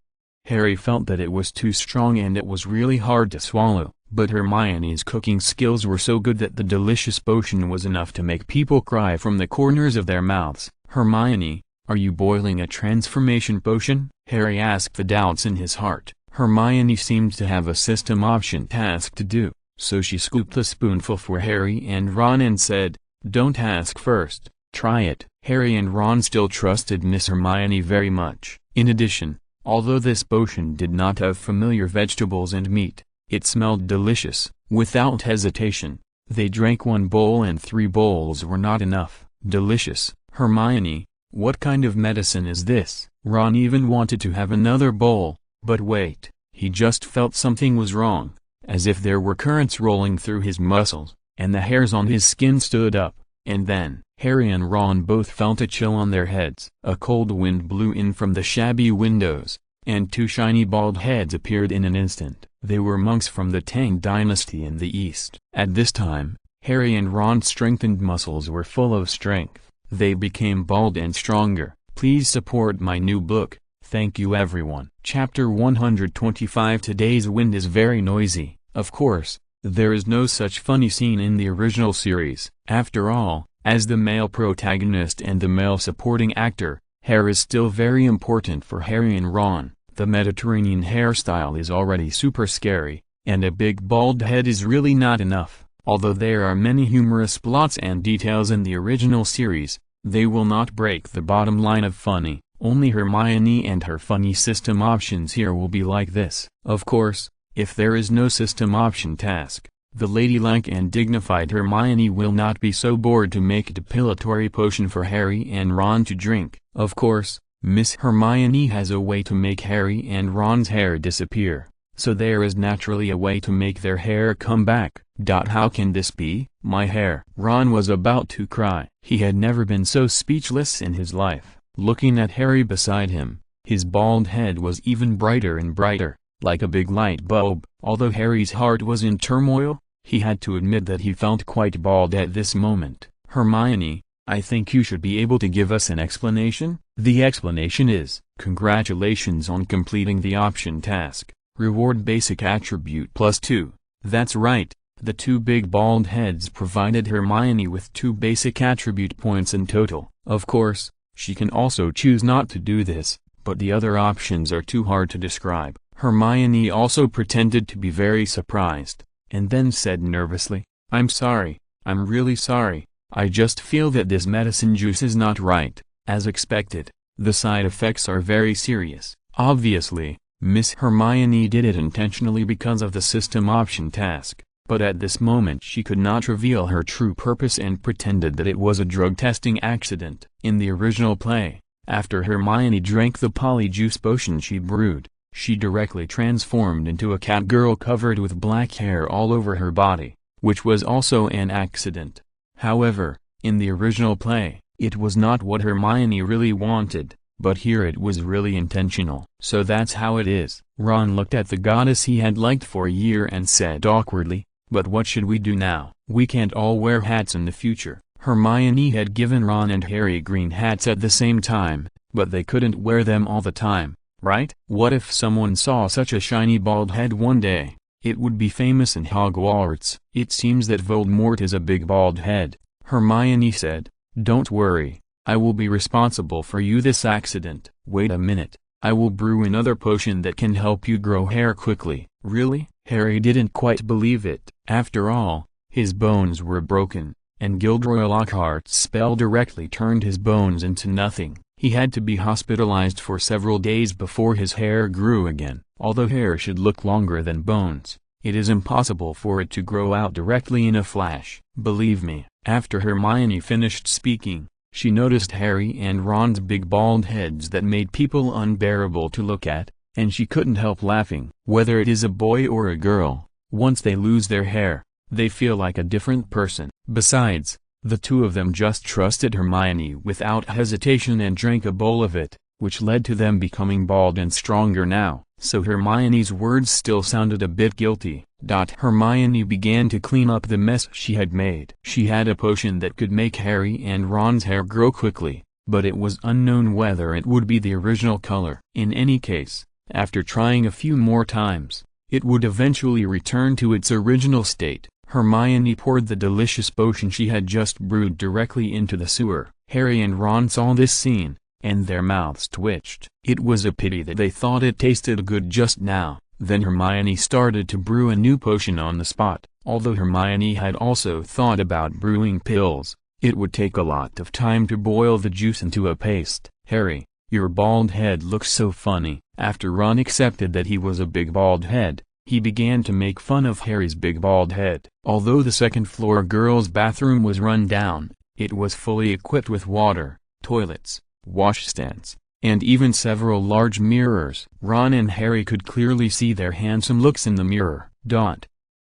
Harry felt that it was too strong and it was really hard to swallow, but Hermione's cooking skills were so good that the delicious potion was enough to make people cry from the corners of their mouths. Hermione, are you boiling a transformation potion? Harry asked the doubts in his heart. Hermione seemed to have a system option task to do, so she scooped a spoonful for Harry and Ron and said, "Don't ask first, try it." Harry and Ron still trusted Miss Hermione very much. In addition, although this potion did not have familiar vegetables and meat, it smelled delicious. Without hesitation, they drank 1 bowl and 3 bowls were not enough. Delicious. Hermione, what kind of medicine is this? Ron even wanted to have another bowl. But wait, he just felt something was wrong, as if there were currents rolling through his muscles, and the hairs on his skin stood up, and then, Harry and Ron both felt a chill on their heads. A cold wind blew in from the shabby windows, and 2 shiny bald heads appeared in an instant. They were monks from the Tang dynasty in the east. At this time, Harry and Ron's strengthened muscles were full of strength. They became bald and stronger. Please support my new book. Thank you everyone. Chapter 125. Today's wind is very noisy. Of course, there is no such funny scene in the original series. After all, as the male protagonist and the male supporting actor, hair is still very important for Harry and Ron. The Mediterranean hairstyle is already super scary, and a big bald head is really not enough. Although there are many humorous plots and details in the original series, they will not break the bottom line of funny. Only Hermione and her funny system options here will be like this. Of course, if there is no system option task, the ladylike and dignified Hermione will not be so bored to make a depilatory potion for Harry and Ron to drink. Of course, Miss Hermione has a way to make Harry and Ron's hair disappear, so there is naturally a way to make their hair come back. How can this be? My hair. Ron was about to cry. He had never been so speechless in his life. Looking at Harry beside him, his bald head was even brighter and brighter, like a big light bulb. Although Harry's heart was in turmoil, he had to admit that he felt quite bald at this moment. Hermione, I think you should be able to give us an explanation? The explanation is, congratulations on completing the option task. Reward basic attribute +2. That's right, the 2 big bald heads provided Hermione with 2 basic attribute points in total. Of course, she can also choose not to do this, but the other options are too hard to describe. Hermione also pretended to be very surprised, and then said nervously, I'm sorry, I'm really sorry, I just feel that this medicine juice is not right. As expected, the side effects are very serious. Obviously, Miss Hermione did it intentionally because of the system option task, but at this moment she could not reveal her true purpose and pretended that it was a drug testing accident. In the original play, after Hermione drank the polyjuice potion she brewed, she directly transformed into a cat girl covered with black hair all over her body, which was also an accident. However, in the original play, it was not what Hermione really wanted, but here it was really intentional. So that's how it is. Ron looked at the goddess he had liked for a year and said awkwardly, but what should we do now? We can't all wear hats in the future. Hermione had given Ron and Harry green hats at the same time, but they couldn't wear them all the time, right? What if someone saw such a shiny bald head one day? It would be famous in Hogwarts. It seems that Voldemort is a big bald head. Hermione said, don't worry, I will be responsible for this accident. Wait a minute, I will brew another potion that can help you grow hair quickly. Really? Harry didn't quite believe it. After all, his bones were broken, and Gilderoy Lockhart's spell directly turned his bones into nothing. He had to be hospitalized for several days before his hair grew again. Although hair should look longer than bones, It is impossible for it to grow out directly in a flash. Believe me. After Hermione finished speaking, she noticed Harry and Ron's big bald heads that made people unbearable to look at, and she couldn't help laughing. Whether it is a boy or a girl, once they lose their hair, they feel like a different person. Besides, the two of them just trusted Hermione without hesitation and drank a bowl of it, which led to them becoming bald and stronger now. So Hermione's words still sounded a bit guilty. Hermione began to clean up the mess she had made. She had a potion that could make Harry and Ron's hair grow quickly, but it was unknown whether it would be the original color. In any case, after trying a few more times, it would eventually return to its original state. Hermione poured the delicious potion she had just brewed directly into the sewer. Harry and Ron saw this scene, and their mouths twitched. It was a pity that they thought it tasted good just now. Then Hermione started to brew a new potion on the spot. Although Hermione had also thought about brewing pills, it would take a lot of time to boil the juice into a paste. Harry, your bald head looks so funny. After Ron accepted that he was a big bald head, he began to make fun of Harry's big bald head. Although the second-floor girls' bathroom was run down, it was fully equipped with water, toilets, washstands, and even several large mirrors. Ron and Harry could clearly see their handsome looks in the mirror.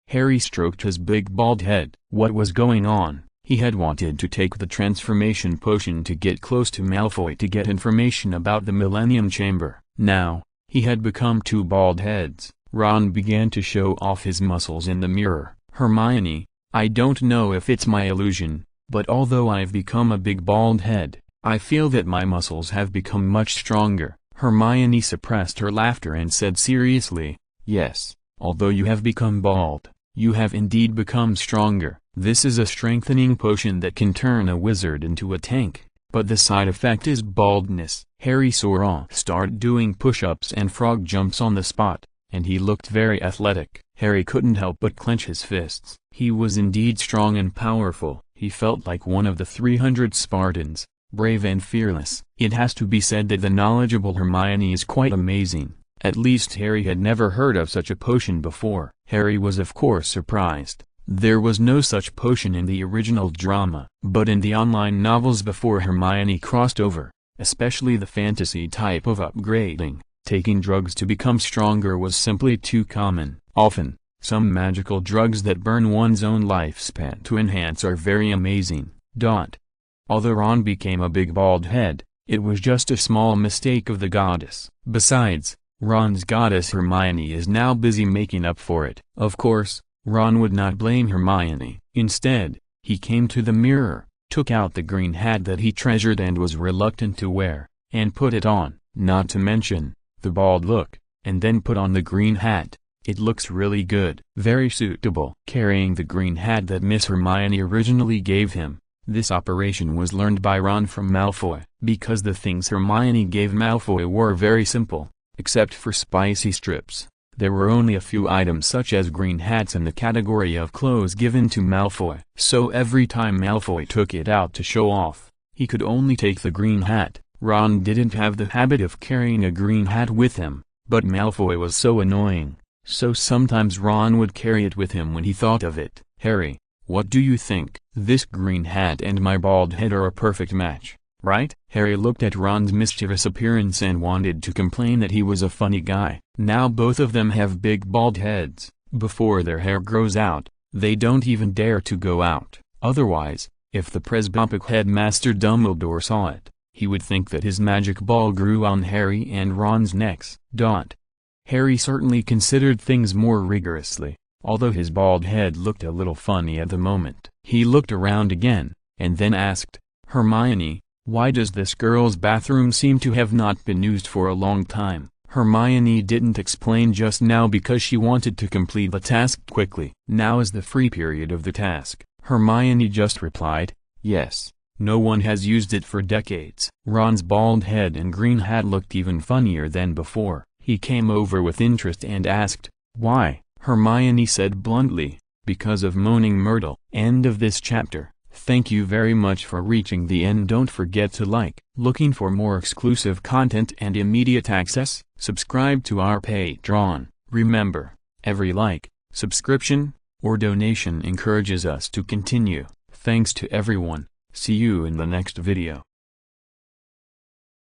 Harry stroked his big bald head. What was going on? He had wanted to take the transformation potion to get close to Malfoy to get information about the Millennium Chamber. Now, he had become two bald heads. Ron began to show off his muscles in the mirror. Hermione, I don't know if it's my illusion, but although I've become a big bald head, I feel that my muscles have become much stronger. Hermione suppressed her laughter and said seriously, yes, although you have become bald, you have indeed become stronger. This is a strengthening potion that can turn a wizard into a tank, but the side effect is baldness. Harry saw Ron start doing push-ups and frog jumps on the spot, and he looked very athletic. Harry couldn't help but clench his fists. He was indeed strong and powerful. He felt like one of the 300 Spartans, brave and fearless. It has to be said that the knowledgeable Hermione is quite amazing. At least Harry had never heard of such a potion before. Harry was of course surprised. There was no such potion in the original drama, but in the online novels before Hermione crossed over, especially the fantasy type of upgrading, taking drugs to become stronger was simply too common. Often, some magical drugs that burn one's own lifespan to enhance are very amazing. Although Ron became a big bald head, it was just a small mistake of the goddess. Besides, Ron's goddess Hermione is now busy making up for it. Of course, Ron would not blame Hermione. Instead, he came to the mirror, took out the green hat that he treasured and was reluctant to wear, and put it on. Not to mention the bald look, and then put on the green hat. It looks really good. Very suitable. Carrying the green hat that Miss Hermione originally gave him, this operation was learned by Ron from Malfoy. Because the things Hermione gave Malfoy were very simple, except for spicy strips. There were only a few items such as green hats in the category of clothes given to Malfoy. So every time Malfoy took it out to show off, he could only take the green hat. Ron didn't have the habit of carrying a green hat with him, but Malfoy was so annoying, so sometimes Ron would carry it with him when he thought of it. Harry, what do you think? This green hat and my bald head are a perfect match, right? Harry looked at Ron's mischievous appearance and wanted to complain that he was a funny guy. Now both of them have big bald heads. Before their hair grows out, they don't even dare to go out. Otherwise, if the Presbyterian headmaster Dumbledore saw it, he would think that his magic ball grew on Harry and Ron's necks. Harry certainly considered things more rigorously, although his bald head looked a little funny at the moment. He looked around again, and then asked, Hermione, why does this girl's bathroom seem to have not been used for a long time? Hermione didn't explain just now because she wanted to complete the task quickly. Now is the free period of the task. Hermione just replied, yes. No one has used it for decades. Ron's bald head and green hat looked even funnier than before. He came over with interest and asked, why? Hermione said bluntly, because of Moaning Myrtle. End of this chapter. Thank you very much for reaching the end. Don't forget to like. Looking for more exclusive content and immediate access? Subscribe to our Patreon. Remember, every like, Subscription or donation encourages us to continue. Thanks to everyone. See you in the next video.